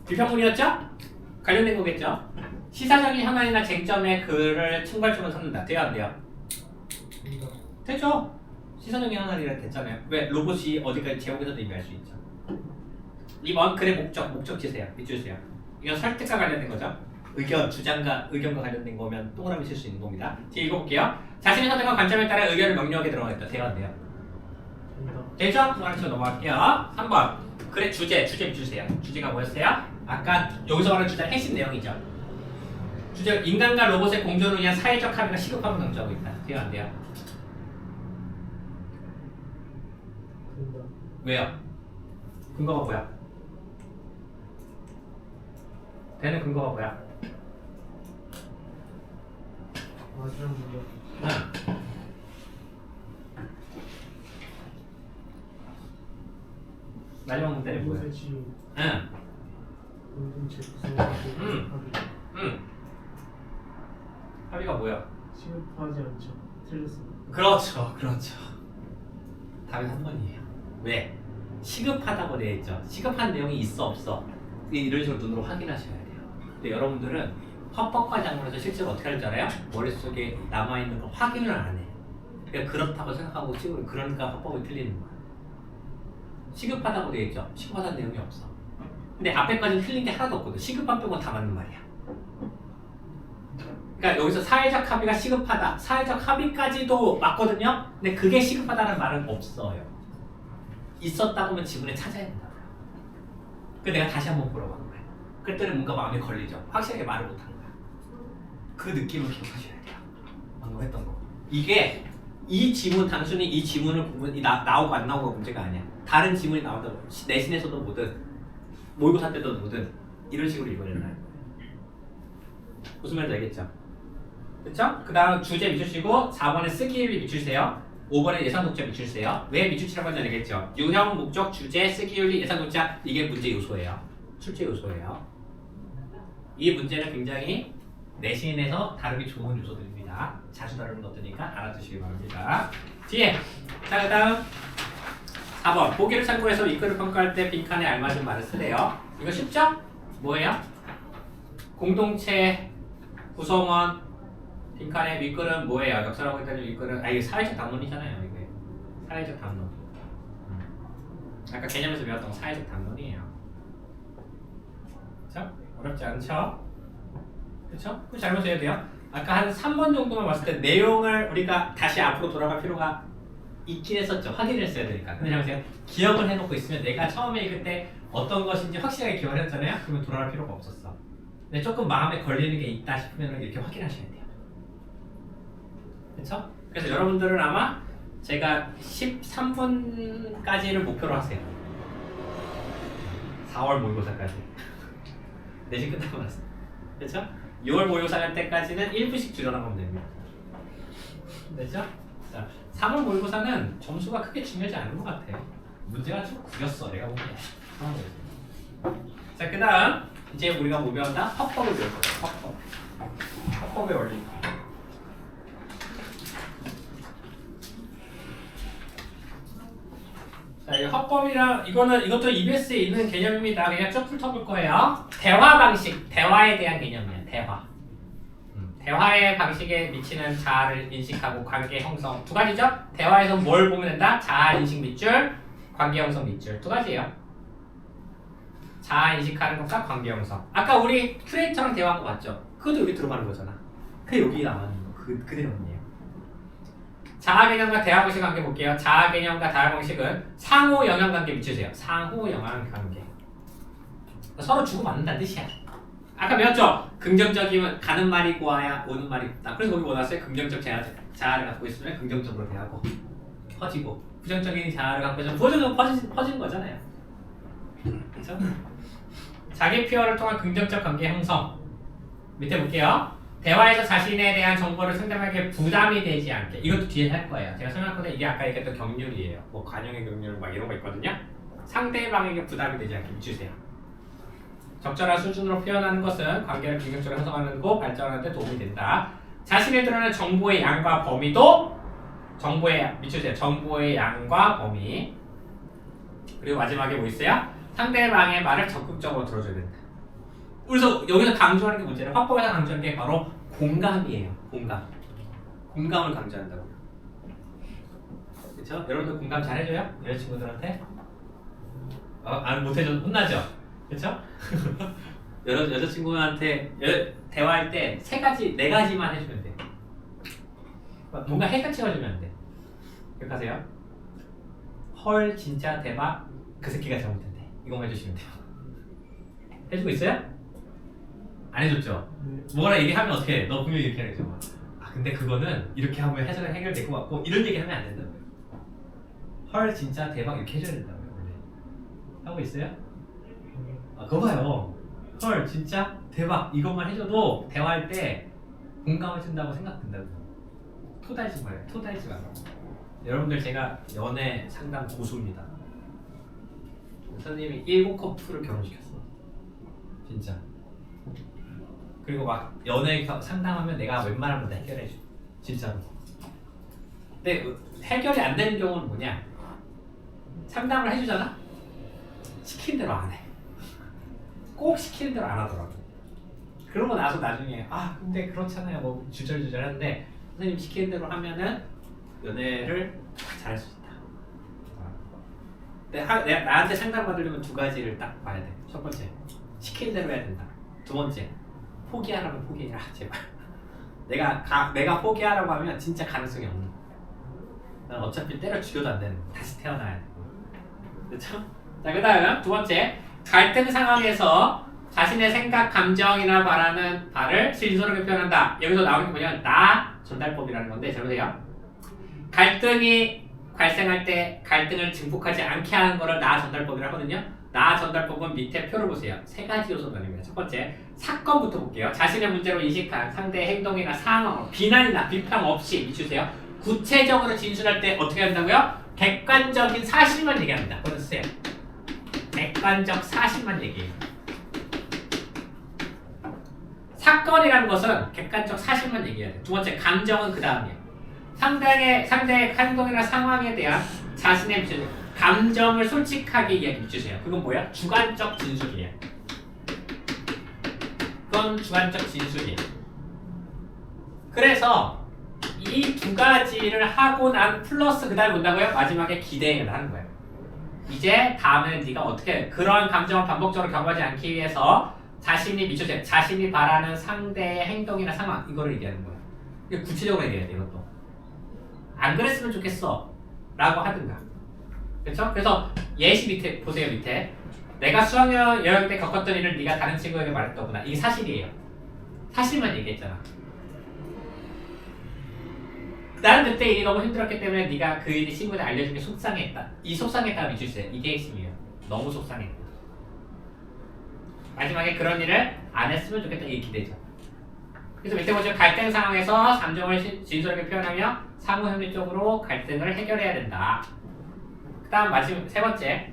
비평문이었죠? 관련된 거겠죠? 시사적인 현안이나 쟁점의 글을 층발점을 삼는다. 돼요 안 돼요? 되죠? 시사적인 현안이라 됐잖아요. 왜? 로봇이 어디까지 제목에서도 의미할 수 있죠. 2번 글의 목적 지세요. 밑줄 세요. 이건 설득과 관련된 거죠. 주장과 의견과 관련된 거면 동그라미 칠 수 있는 겁니다. 뒤에 읽어볼게요. 자신의 선택과 관점에 따라 의견을 명료하게 들어가겠다. 돼요 안 돼요? 되죠? 동그라미 치고 넘어갈게요. 3번 글의 주제 밑줄 세요. 주제가 뭐였어요? 아까 여기서 말하는 주제의 핵심 내용이죠. 주제 인간과 로봇의 공존을 위한 사회적 합의가 시급함을 강조하고 있다. 돼요 안 돼요? 왜요? 근거가 뭐야? 되는 근거가 뭐야? 마지막 문제 응. 마지막 문제는 뭐야? 로봇의 지위 응. 공동체 구성하고 합의 합의가 뭐야? 시급하지 않죠. 틀렸습니다. 그렇죠. 답은 한 번이에요. 왜? 시급하다고 되어 있죠. 시급한 내용이 있어 없어? 이런 식으로 눈으로 확인하셔야 돼요. 근데 여러분들은 헌법과 장문에서 실제로 어떻게 하는지 알아요? 머릿속에 남아있는 걸 확인을 안 해. 그러니까 그렇다고 생각하고 찍으면 그러니까 헌법이 틀리는 거야. 시급하다고 되어 있죠. 시급하다는 내용이 없어. 근데 앞에까지는 틀린 게 하나도 없거든. 시급한 빼고 다 맞는 말이야. 그러니까 여기서 사회적 합의가 시급하다. 사회적 합의까지도 맞거든요. 근데 그게 시급하다는 말은 없어요. 있었다고 하면 지문에 찾아야 된다고요. 그래서 내가 다시 한번 보러 간 거예요. 그랬더니 뭔가 마음에 걸리죠. 확실하게 말을 못한 거야. 그 느낌을 기억하셔야 돼요. 방금 했던 거. 이게 이 지문 단순히 이 지문을 보면 나오고 안 나오고가 문제가 아니야. 다른 지문이 나온다고 내신에서도 뭐든 모의고사 때도 뭐든 이런 식으로 읽어야 된다는 거예요. 무슨 말인지 알겠죠? 그쵸? 그 다음 주제 밑줄치고 4번에 쓰기율 밑줄세요. 5번에 예상 독자 밑줄세요. 왜 밑줄치라고 하는지 알겠죠? 유형, 목적, 주제, 쓰기율리, 예상 독자 이게 문제 요소예요. 출제 요소예요. 이 문제는 굉장히 내신에서 다루기 좋은 요소들입니다. 자주 다루는 것들이니까 알아두시기 바랍니다. 뒤에 자 그 다음 4번 보기를 참고해서 윗글을 평가할 때 빈칸에 알맞은 말을 쓰래요. 이거 쉽죠? 뭐예요? 공동체 구성원 빈칸의 윗글은 뭐예요? 역사라고 했더니 윗글은 이게 사회적 담론이잖아요. 이게 사회적 담론. 아까 개념에서 배웠던 거 사회적 담론이에요. 그쵸? 어렵지 않죠? 그쵸? 그 잘못해야 돼요. 아까 한 3번 정도만 봤을 때 내용을 우리가 다시 앞으로 돌아갈 필요가 있긴 했었죠. 확인을 했어야 되니까. 근데 잠시만요. 기억을 해놓고 있으면 내가 처음에 읽을 때 어떤 것인지 확실하게 기억을 했잖아요. 그러면 돌아갈 필요가 없었어. 근데 조금 마음에 걸리는 게 있다 싶으면 이렇게 확인하셔야 돼요. 그쵸? 그래서 여러분들은 아마 제가 13분까지를 목표로 하세요. 4월 모의고사까지. 내신 끝나고 나서. 그쵸? 6월 모의고사 할 때까지는 1분씩 줄여나가면 됩니다. 됐죠? 자, 3월 모의고사는 점수가 크게 중요하지 않은 것 같아. 문제가 좀 구렸어, 내가 보기에. 자, 그 다음 이제 우리가 뭐 배운다? 헌법을 배울 거예요. 헌법의 원리. 자, 이 화법이랑 이것도 EBS에 있는 개념입니다. 그냥 쭉 훑어볼 거예요. 대화 방식, 대화에 대한 개념이에요. 대화. 대화의 방식에 미치는 자아를 인식하고 관계 형성 두 가지죠. 대화에서 뭘 보면 된다? 자아 인식 밑줄, 관계 형성 밑줄 두 가지예요. 자아 인식하는 것과 관계 형성. 아까 우리 큐레이터랑 대화한 거 맞죠? 그것도 여기 들어가는 거잖아. 그게 여기 나오는 거. 그대로네요. 자아 개념과 대화 방식 관계 볼게요. 자아 개념과 대화 방식은 상호 영향 관계 미치세요. 상호 영향 관계. 서로 주고받는다는 뜻이야. 아까 배웠죠? 긍정적이면 가는 말이 고와야 오는 말이 없다. 그래서 거기 뭐 나왔어요? 긍정적 자아를 갖고 있으면 긍정적으로 대하고 퍼지고 부정적인 자아를 갖고 있으면 부정적으로 퍼지는 거잖아요. 그렇죠? 자기 표현을 통한 긍정적 관계 형성. 밑에 볼게요. 대화에서 자신에 대한 정보를 상대방에게 부담이 되지 않게. 이것도 뒤에 할 거예요. 제가 설명했는데 이게 아까 얘기했던 경륜이에요. 뭐 관용의 경륜 막 이런 거 있거든요. 상대방에게 부담이 되지 않게 미치세요. 적절한 수준으로 표현하는 것은 관계를 긍정적으로 형성하는 거 발전하는 데 도움이 된다. 자신이 드러낸 정보의 양과 범위도 정보의 양과 범위. 그리고 마지막에 뭐 있어요? 상대방의 말을 적극적으로 들어줘야 된다. 그래서 여기서 강조하는 게 문제는 화법에서 강조하는 게 바로 공감이에요. 공감을 강조한다고. 그렇죠? 여러분들 공감 잘 해줘요? 여자친구들한테? 안 못해줘도 혼나죠? 그렇죠? 여자친구한테 대화할 때 네 가지만 해주면 돼. 뭔가 해가 찍어주면 안 돼. 기억하세요? 헐 진짜 대박 그 새끼가 잘못했대. 이거만 해주시면 돼요. 해주고 있어요? 안 해줬죠? 뭐라 얘기하면 어떻게 해? 너 분명히 이렇게 하겠죠? 아 근데 그거는 이렇게 하면 해결될 것 같고 이런 얘기 하면 안 된다고요. 헐 진짜 대박 이렇게 해줘야 된다고요. 원래. 하고 있어요? 아 그거 봐요. 헐 진짜 대박 이것만 해줘도 대화할 때 공감해준다고 생각된다고. 토달지 말아요. 토달지 말아요. 여러분들 제가 연애 상담 고수입니다. 선생님이 7커플을 결혼시켰어. 진짜. 그리고 막 연애 상담하면 내가 웬만하면 다 해결해줘. 진짜로. 근데 해결이 안 되는 경우는 뭐냐? 상담을 해주잖아? 시키는 대로 안 해. 꼭 시키는 대로 안 하더라고. 그러고 나서 나중에 아 근데 그렇잖아요. 뭐 주절주절 하는데 선생님 시키는 대로 하면은 연애를 잘할 수 있다. 근데 나한테 상담 받으려면 두 가지를 딱 봐야 돼. 첫 번째, 시키는 대로 해야 된다. 두 번째, 포기하라면 포기해라 제발. 내가 포기하라고 하면 진짜 가능성이 없는 거야. 난 어차피 때려 죽여도 안 되는 거야. 다시 태어나야 돼. 그렇죠? 자 그다음 두 번째, 갈등 상황에서 자신의 생각, 감정이나 바라는 바를 진솔하게 표현한다. 여기서 나오는 게 뭐냐면 나 전달법이라는 건데 잘 보세요. 갈등이 발생할 때 갈등을 증폭하지 않게 하는 거를 나 전달법이라고 하거든요. 나 전달법은 밑에 표를 보세요. 세 가지 요소로 나뉩니다. 첫 번째, 사건부터 볼게요. 자신의 문제로 인식한 상대의 행동이나 상황, 비난이나 비판 없이 미추세요. 구체적으로 진술할 때 어떻게 한다고요? 객관적인 사실만 얘기합니다. 보세요. 객관적 사실만 얘기해요. 사건이라는 것은 객관적 사실만 얘기해야 돼요. 두 번째, 감정은 그 다음이에요. 상대의 행동이나 상황에 대한 자신의 감정을 솔직하게 이야기해주세요. 그건 뭐야? 주관적 진술이에요. 그건 주관적 진술이에요. 그래서 이 두 가지를 하고 난 플러스 그 다음에 뭔다고요? 마지막에 기대를 하는 거예요. 이제 다음에는 네가 어떻게 그런 감정을 반복적으로 경험하지 않기 위해서 자신이 바라는 상대의 행동이나 상황 이거를 얘기하는 거예요. 이거 구체적으로 얘기해야 돼. 이것도 안 그랬으면 좋겠어 라고 하든가. 그렇죠? 그래서 예시 밑에 보세요. 밑에 내가 수학여행 여행 때 겪었던 일을 네가 다른 친구에게 말했더구나. 이게 사실이에요. 사실만 얘기했잖아. 나는 그때 일이 너무 힘들었기 때문에 네가 그 일이 친구한테 알려준 게 속상했다. 이 속상했다가 미주세요. 이게 핵심이에요. 너무 속상했다. 마지막에 그런 일을 안 했으면 좋겠다. 이게 기대죠. 그래서 밑에 보시면 갈등 상황에서 감정을 진솔하게 표현하며 상호 협력적으로 갈등을 해결해야 된다. 그 다음 마지막 세 번째,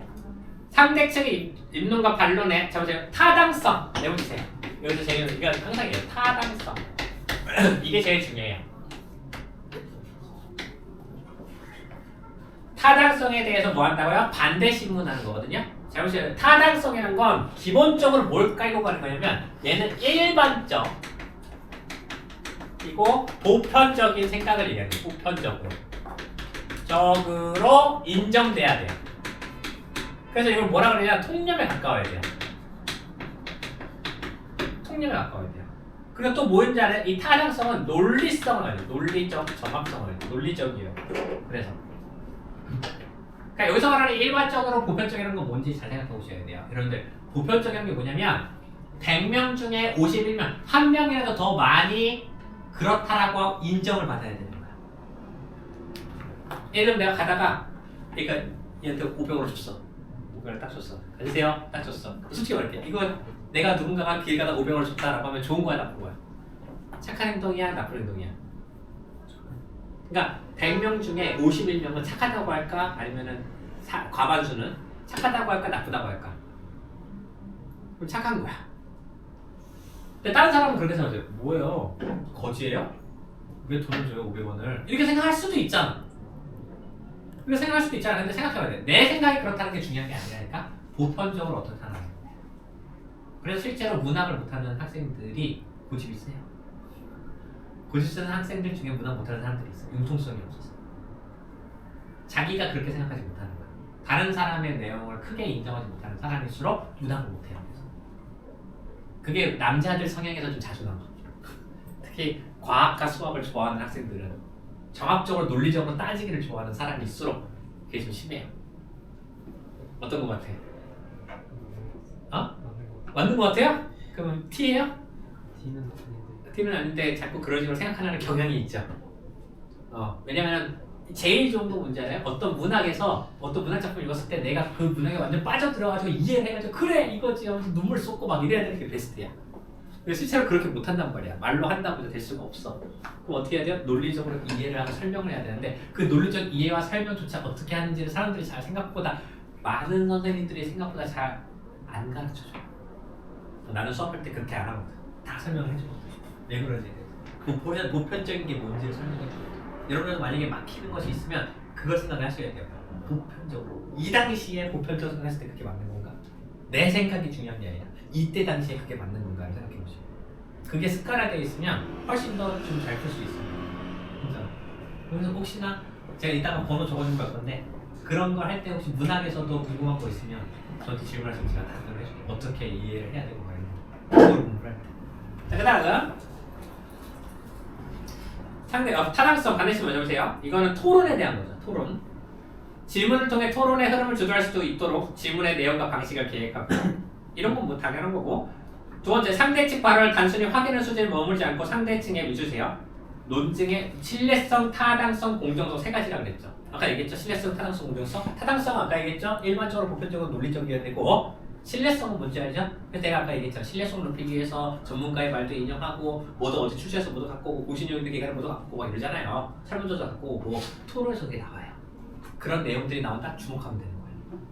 상대측의 입론과 반론의 타당성 내보세요. 여기서 제일 이거 항상 이래요. 타당성 이게 제일 중요해요. 타당성에 대해서 뭐 한다고요? 반대 신문하는 거거든요. 자, 보세요. 타당성이라는 건 기본적으로 뭘 깔고 가는 거냐면 얘는 일반적 그리고 보편적인 생각을 얘기하는 거예요. 보편적으로. 적으로 인정돼야 돼요. 그래서 이걸 뭐라 그러냐? 통념에 가까워야 돼요. 통념에 가까워야 돼요. 그리고 또 뭐인지 알아요? 이 타당성은 논리성을 가져요. 논리적 정확성을 가져요. 논리적이에요. 그래서 그러니까 여기서 말하는 일반적으로 보편적이라는 건 뭔지 잘 생각해 보셔야 돼요. 여러분들 보편적이라는 게 뭐냐면 100명 중에 51명 한 명이라도 더 많이 그렇다라고 인정을 받아야 되는 거야. 예를 들면 내가 가다가 그러니까 얘한테 500원을 줬어. 500원을 딱 줬어. 가주세요. 딱 줬어. 솔직히 말할게. 이거 내가 누군가가 길 가다 500원을 줬다라고 하면 좋은 거야 나쁜 거야? 착한 행동이야 나쁜 행동이야? 그러니까 100명 중에 51명은 착하다고 할까? 아니면은 과반수는 착하다고 할까? 나쁘다고 할까? 그럼 착한 거야. 근데 다른 사람은 그렇게 생각해요. 뭐예요? 거지예요? 왜 돈을 줘요 500원을? 이렇게 생각할 수도 있잖아. 이렇게 생각할 수도 있잖아. 근데 생각해봐야 돼. 내 생각이 그렇다는 게 중요한 게 아니라니까. 보편적으로 어떻다는 거야. 그래서 실제로 문학을 못하는 학생들이 고집이 세요. 고집 쓰는 학생들 중에 문학 못하는 사람들이 있어. 융통성이 없어서. 자기가 그렇게 생각하지 못하는 거야. 다른 사람의 내용을 크게 인정하지 못하는 사람일수록 문학을 못해요. 그게 남자들 성향에서 좀 자주 나와. 특히 과학과 수학을 좋아하는 학생들은 정합적으로 논리적으로 따지기를 좋아하는 사람일수록 그게 좀 심해요. 어떤 것 같아? 어? 맞는 것 같아요? 그럼 T예요? D는 아닌데. T는 아닌데 자꾸 그런 식으로 생각하는 경향이 있죠. 왜냐면 제일 좋은 거 뭔지 알아요? 어떤 문학에서 어떤 문학 작품 읽었을 때 내가 그 문학에 완전 빠져들어가지고 이해를 해가지고 그래 이거지 하면서 눈물 쏟고 막 이래야 되는 게 베스트야. 근데 실제로 그렇게 못한단 말이야. 말로 한다고 해서 될 수가 없어. 그럼 어떻게 해야 돼요? 논리적으로 이해를 하고 설명을 해야 되는데 그 논리적 이해와 설명조차 어떻게 하는지를 사람들이 잘 생각보다 많은 선생님들이 생각보다 잘 안 가르쳐줘. 나는 수업할 때 그렇게 안 하거든. 다 설명을 해주거든. 왜 그러지? 보편적인 게 뭔지를 설명해주거든. 여러분은 만약에 막히는 것이 있으면 그걸 생각하셔야 돼요. 보편적으로 이 당시에 보편적으로 생각했을 때 그게 맞는 건가? 내 생각이 중요한 게 아니라 이때 당시에 그게 맞는 건가를 생각해 보시고 그게 습관화되어 있으면 훨씬 더 좀 잘 풀 수 있어요. 그래서 혹시나 제가 이따가 번호 적어준 걸 건데 그런 걸 할 때 혹시 문학에서도 궁금한 거 있으면 저한테 질문하시면 제가 답변을 해줄게요. 어떻게 이해를 해야 되고 말이에요. 그걸 공부를 할 때. 자, 그 다음 타당성 반드시 먼저 보세요. 이거는 토론에 대한 거죠. 토론. 질문을 통해 토론의 흐름을 조절할 수도 있도록 질문의 내용과 방식을 계획하고 이런 건 뭐 당연한 거고. 두 번째, 상대측 발언을 단순히 확인의 수준에 머물지 않고 상대층에 위주세요. 논증의 신뢰성, 타당성, 공정성 세 가지라고 그랬죠. 아까 얘기했죠. 신뢰성, 타당성, 공정성. 타당성은 아까 얘기했죠. 일반적으로 보편적으로 논리적이어야 되고 신뢰성은 뭔지 알죠? 그래서 내가 아까 얘기했잖아. 신뢰성 높이기 위해서 전문가의 말도 인용하고 뭐도 어디 출시해서 뭐도 갖고 오고 공신력인데 기관을 뭐도 갖고 오고 막 이러잖아요. 설문조사 갖고 오고 토론에서 그게 나와요. 그런 내용들이 나온다? 주목하면 되는 거예요.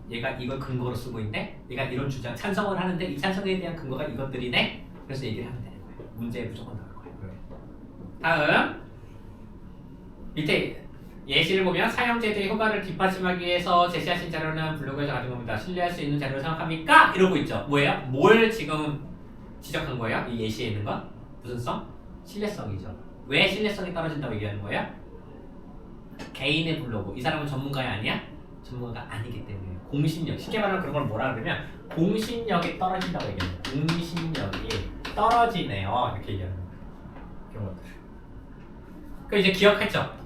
얘가 이걸 근거로 쓰고 있네? 얘가 이런 주장 찬성을 하는데 이 찬성에 대한 근거가 이것들이네? 그래서 얘기를 하면 되는 거예요. 문제에 무조건 나올 거예요. 다음 밑에 예시를 보면 사형제도의 효과를 뒷받침하기 위해서 제시하신 자료는 블로그에서 가진 겁니다. 신뢰할 수 있는 자료를 생각합니까? 이러고 있죠. 뭐예요? 뭘 지금 지적한 거예요? 이 예시에 있는 건? 무슨 성? 신뢰성이죠. 왜 신뢰성이 떨어진다고 얘기하는 거예요? 개인의 블로그. 이 사람은 전문가야 아니야? 전문가가 아니기 때문에. 공신력. 쉽게 말하면 그런 걸 뭐라 그러면 공신력이 떨어진다고 얘기해요. 공신력이 떨어지네요. 이렇게 얘기하는 거예요. 이런 것들. 그 이제 기억했죠?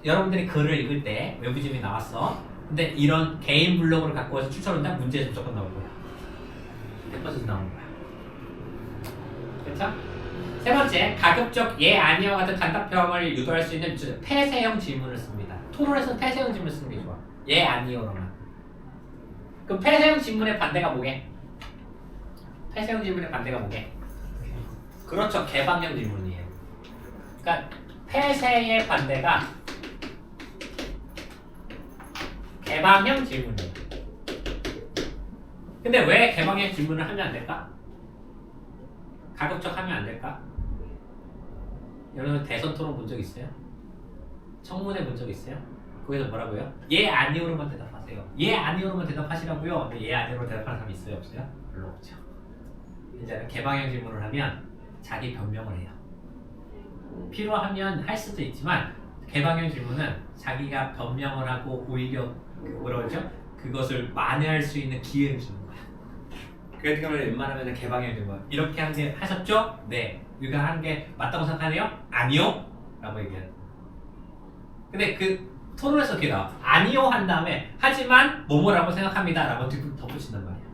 여러분들이 글을 읽을 때 외부집이 나왔어. 근데 이런 개인 블로그를 갖고 와서 추천한다? 문제에서 무조건 나올 거야. 100% 나오는 거야. 그렇죠? 세 번째, 가급적 예, 아니와 같은 단답형을 유도할 수 있는 폐쇄형 질문을 씁니다. 토론에서는 폐쇄형 질문을 쓰는 게 좋아. 예, 아니요로만. 그럼 폐쇄형 질문의 반대가 뭐게? 폐쇄형 질문의 반대가 뭐게? 그렇죠. 개방형 질문이에요. 그러니까 폐쇄의 반대가 개방형 질문이에요. 근데 왜 개방형 질문을 하면 안 될까? 가급적 하면 안 될까? 여러분 대선 토론 본 적 있어요? 청문회 본 적 있어요? 거기서 뭐라고요? 예 아니오로만 대답하세요. 예 아니오로만 대답하시라고요. 근데 예 아니오로 대답하는 사람 있어요 없어요? 별로 없죠. 이제는 개방형 질문을 하면 자기 변명을 해요. 필요하면 할 수도 있지만 개방형 질문은 자기가 변명을 하고 오히려 뭐라 그러죠? 그것을 만회할 수 있는 기회를 주는 거야. 그렇기 때문에 웬만하면 개방형 질문 이렇게 하는 게 하셨죠? 네. 이거 하는 게 맞다고 생각하네요? 아니요? 라고 얘기해요. 근데 그 토론에서 이렇게 나와. 아니요 한 다음에 하지만 뭐뭐라고 생각합니다 라고 덧붙인단 말이야.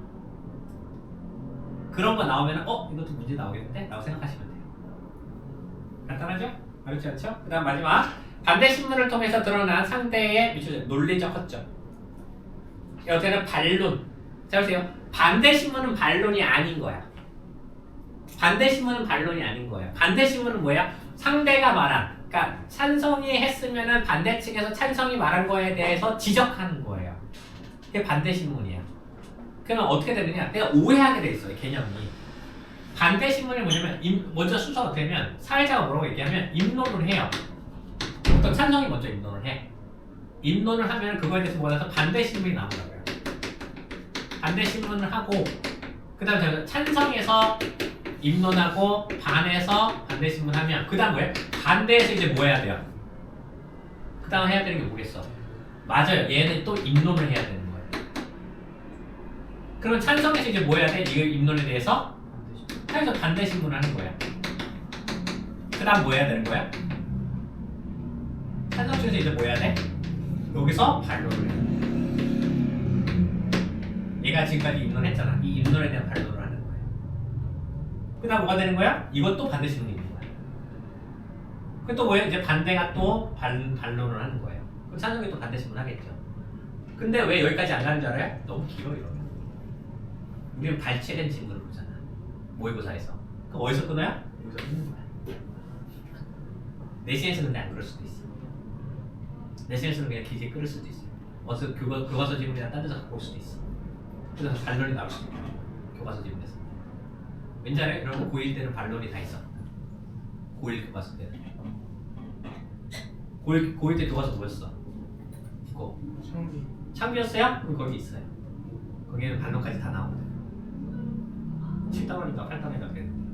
그런 거 나오면 이것도 문제 나오겠는데? 라고 생각하시면 돼요. 간단하죠? 어렵지 않죠? 그 다음 마지막 반대 신문을 통해서 드러난 상대의 논리적 허점. 여기는 반론. 자 보세요. 반대 신문은 반론이 아닌 거야. 반대 신문은 반론이 아닌 거예요. 반대 신문은 뭐야? 상대가 말한, 그러니까 찬성이 했으면은 반대 측에서 찬성이 말한 거에 대해서 지적하는 거예요. 그게 반대 신문이야. 그러면 어떻게 되느냐? 내가 오해하게 돼 있어요, 개념이. 반대 신문이 뭐냐면 먼저 순서가 어떻게 하면 사회자가 뭐라고 얘기하면 입론을 해요. 어떤 찬성이 먼저 입론을 해. 입론을 하면 그거에 대해서 뭐라서 반대 신문이 나오더라고요. 반대 신문을 하고 그 다음에 찬성해서 입론하고 반해서 반대 신문하면 그 다음 뭐예요? 반대해서 이제 뭐 해야 돼요? 그 다음 해야 되는 게 뭐겠어? 맞아요. 얘는 또 입론을 해야 되는 거예요. 그러면 찬성해서 이제 뭐 해야 돼? 이 입론에 대해서 찬성 반대 신문을 하는 거야. 그 다음 뭐 해야 되는 거야? 찬성 쪽에서 이제 뭐 해야 돼? 여기서 반론을 해. 얘가 지금까지 입론했잖아. 이 입론에 대한 반론을 하는 거예요. 그 다음 뭐가 되는 거야? 이것도 반대 신문이 있는 거야. 그 또 뭐예요? 이제 반대가 또 반론을 하는 거예요. 그럼 찬성이 또 반대 신문 하겠죠. 근데 왜 여기까지 안 가는 줄 알아요? 너무 길어 이러면. 우리는 발췌된 질문을 보잖아. 모의고사에서. 그럼 어디서 끊어요? 여기서 끊는 거야. 내신에서 근데 안 그럴 수도 있어. 내신에서는 그냥 길게 끊을 수도 있어. 어서 교과서 지문이나 딴 데서 갖고 올 수도 있어. 그래서 반론이 나올 수도 있고 교과서 지문에서. 왠지 알아요? 여러분 고1 때는 반론이 다 있어. 고1 교과서 때는. 고1 때 교과서 뭐였어? 그거 창비였어요? 그럼 거기 있어요. 거기는 반론까지 다 나오거든. 7단원인가 8단원인가 그랬는데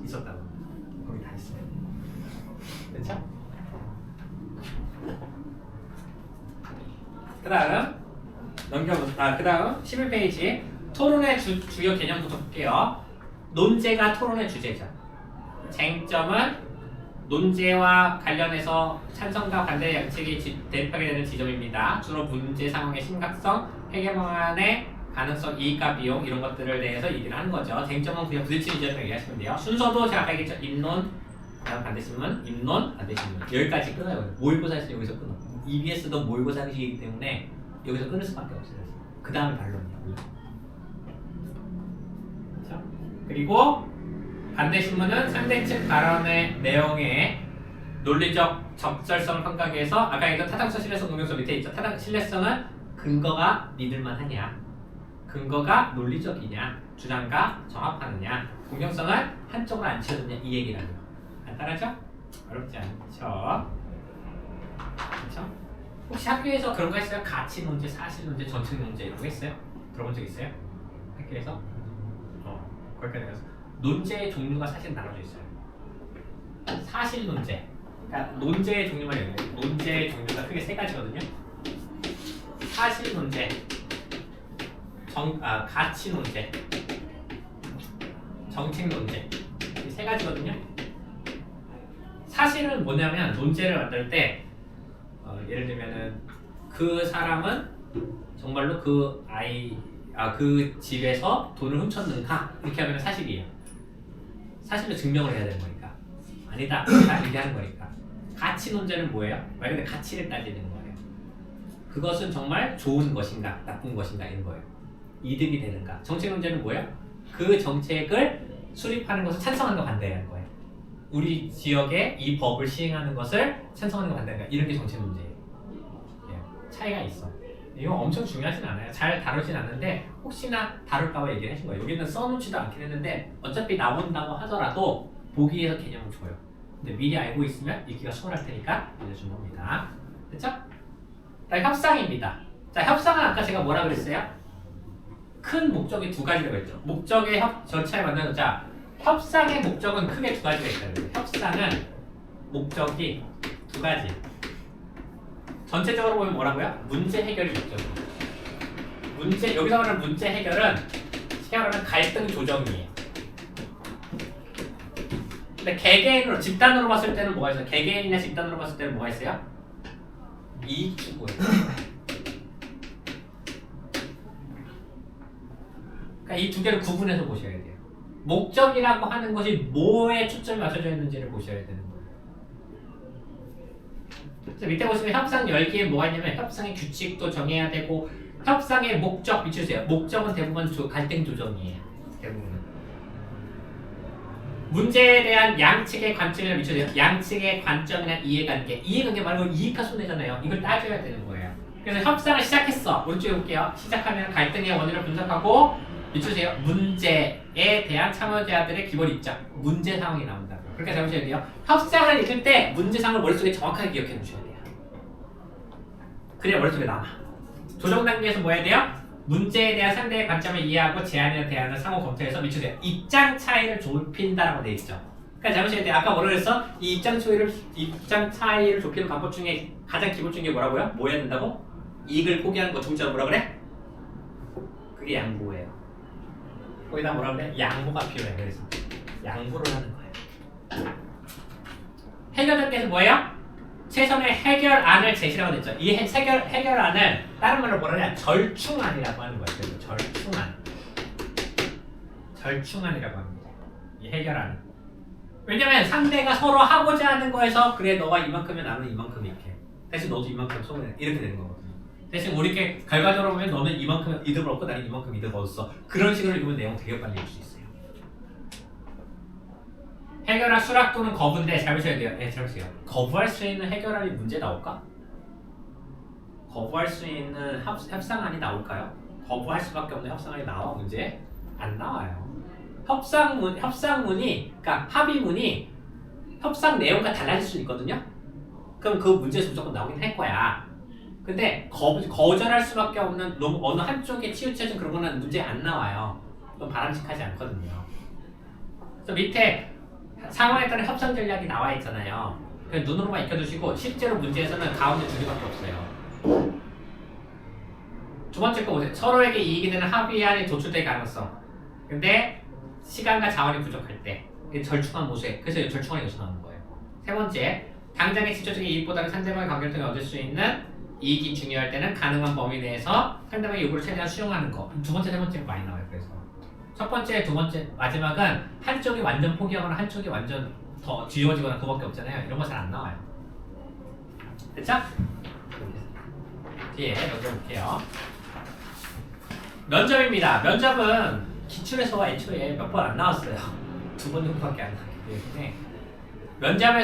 있었다고. 거기 다 있어요. 됐죠? 그 다음 그 다음 11페이지 토론의 주요 개념부터 볼게요. 논제가 토론의 주제죠. 쟁점은 논제와 관련해서 찬성과 반대 양측이 대립하게 되는 지점입니다. 주로 문제 상황의 심각성, 해결 방안의 가능성, 이익과 비용 이런 것들을 대해서 얘기를 하는 거죠. 쟁점은 그냥 부딪히는 지점을 얘기하시면 돼요. 순서도 제가 아까 얘기했죠. 입론, 그다음 반대신문, 입론, 반대신문 여기까지 끊어요. 모의고사에서 여기서 끊어. EBS도 모의고사 형식이기 때문에 여기서 끊을 수밖에 없어요. 그 다음에 반론이야. 그렇죠? 그리고 반대신문은 상대 측 발언의 내용의 논리적 적절성을 평가하기 위해서 아까 얘기했던 타당성, 신뢰성, 공정성 밑에 있죠. 신뢰성은 근거가 믿을만하냐, 근거가 논리적이냐, 주장과 정합하느냐, 공정성은 한쪽으로 안 치워주냐 이 얘기라는 거. 간단하죠? 어렵지 않죠? 그렇죠? 혹시 학교에서 그런 거 있어요? 가치 논제, 사실 논제, 전책 논제 이런 거 있어요? 들어본 적 있어요? 학교에서? 거기까지 가서 논제의 종류가 사실 나눠져 있어요. 사실 논제. 그러니까 논제의 종류만 얘기해요. 논제의 종류가 크게 세 가지거든요. 사실 논제, 가치 논제, 정책 논제. 이 세 가지거든요. 사실은 뭐냐면 논제를 만들 때 예를 들면은 그 사람은 정말로 그 집에서 돈을 훔쳤는가 이렇게 하면 사실이에요. 사실로 증명을 해야 되는 거니까. 아니다 이렇게 하는 거니까. 가치 논제는 뭐예요? 말 그대로 가치를 따지는 거예요. 그것은 정말 좋은 것인가 나쁜 것인가 이런 거예요. 이득이 되는가. 정책 논제는 뭐예요? 그 정책을 수립하는 것을 찬성하는 거 반대하는 거예요. 우리 지역에 이 법을 시행하는 것을 찬성하는 거 반대하는 거 이런 게 정책 문제예요. 예, 차이가 있어. 이거 엄청 중요하진 않아요. 잘 다루진 않는데 혹시나 다룰까봐 얘기를 하신 거예요. 여기는 써놓지도 않긴 했는데 어차피 나온다고 하더라도 보기 위해서 개념을 줘요. 근데 미리 알고 있으면 읽기가 수월할 테니까 알려준 겁니다. 그쵸? 자, 협상입니다. 자, 협상은 아까 제가 뭐라 그랬어요? 큰 목적이 두 가지라고 했죠. 목적의 절차에 맞는 자, 협상의 목적은 크게 두 가지가 있다는 거예요. 협상은 목적이 두 가지. 전체적으로 보면 뭐라고요? 문제 해결이 목적이에요. 여기서 말하는 문제 해결은 쉽게 말하면 갈등 조정이에요. 근데 개개인으로, 집단으로 봤을 때는 뭐가 있어요? 개개인이나 집단으로 봤을 때는 뭐가 있어요? 이익 추구예요. 그러니까 이 두 개를 구분해서 보셔야 돼요. 목적이라고 하는 것이 뭐에 초점이 맞춰져 있는지를 보셔야 되는 거예요. 그래서 밑에 보시면 협상 열기에 뭐가 있냐면 협상의 규칙도 정해야 되고 협상의 목적 비추세요. 목적은 대부분 갈등 조정이에요. 대부분. 문제에 대한 양측의 관점을 비춰세요. 양측의 관점이나 이해관계. 이해관계 말고 이익과 손해잖아요. 이걸 따져야 되는 거예요. 그래서 협상을 시작했어. 오른쪽에 볼게요. 시작하면 갈등의 원인을 분석하고 비추세요. 문제에 대한 참여자들의 기본 입장. 문제 상황이 나온다고요. 그렇게 잘 보셔야 돼요. 협상을 읽을 때 문제 상황을 머릿속에 정확하게 기억해 두셔야 돼요. 그래야 머릿속에 남아. 조정 단계에서 뭐 해야 돼요? 문제에 대한 상대의 관점을 이해하고 제안이나 대안을 상호 검토해서 미쳐세요. 입장 차이를 좁힌다라고 돼 있죠. 그러니까 잘 보셔야 돼요. 아까 뭐라 그랬어? 이 입장 차이를 좁히는 방법 중에 가장 기본적인 게 뭐라고요? 뭐 해야 된다고? 이익을 포기하는 거 중자로 뭐라 그래? 그게 양보예요. 거기다 뭐라 그래? 양보가 필요해. 그래서 양보를 하는 거예요. 해결 단계에서 뭐예요? 최선의 해결안을 제시라고 했죠. 이 해결안을 다른 말로 뭐라냐? 절충안이라고 하는 거예요. 그래서 절충안이라고 합니다. 이 해결안은. 왜냐면 상대가 서로 하고자 하는 거에서 그래 너가 이만큼이면 나는 이만큼 이렇게. 대신 너도 이만큼 소문해. 이렇게 되는 거거든요. 대신 우리 이렇게 결과적으로 보면 너는 이만큼 이득을 얻고 나는 이만큼 이득을 얻었어. 그런 식으로 읽으면 내용 되게 빨리 읽을 수 있어요. 해결한 수락 또는 거부인데 잘 보셔야 돼요. 네, 잘 보세요. 거부할 수 있는 해결안이 문제 나올까? 거부할 수 있는 협상안이 나올까요? 거부할 수밖에 없는 협상안이 나와 문제? 안 나와요. 협상문이 그러니까 합의문이 협상 내용과 달라질 수 있거든요. 그럼 그 문제에서 무조건 나오긴 할 거야. 근데 거절할 수밖에 없는 어느 한쪽에 치우쳐진 그런 거는 문제 안 나와요. 그건 바람직하지 않거든요. 그래서 밑에 상황에 따른 협상 전략이 나와 있잖아요. 그냥 눈으로만 익혀두시고 실제로 문제에서는 가운데 두 개밖에 없어요. 두 번째 거 보세요. 서로에게 이익이 되는 합의안이 도출될 가능성. 근데 시간과 자원이 부족할 때 절충한 모습에 그래서 절충안이 여기서 나오는 거예요. 세 번째, 당장의 직접적인 이익보다는 상대방의 관계를 통해 얻을 수 있는 이익이 중요할 때는 가능한 범위 내에서 상대방의 요구를 최대한 수용하는 거. 두 번째, 세 번째가 많이 나와요. 그래서 첫 번째, 두 번째, 마지막은 한쪽이 완전 포기하거나 한쪽이 완전 더 뒤집어지거나 그거밖에 없잖아요. 이런 거 잘 안 나와요. 됐죠? 뒤에 넘겨볼게요. 면접입니다. 면접은 기출에서가 애초에 몇 번 안 나왔어요. 2번 정도밖에 안 나왔기 때문에 면접에서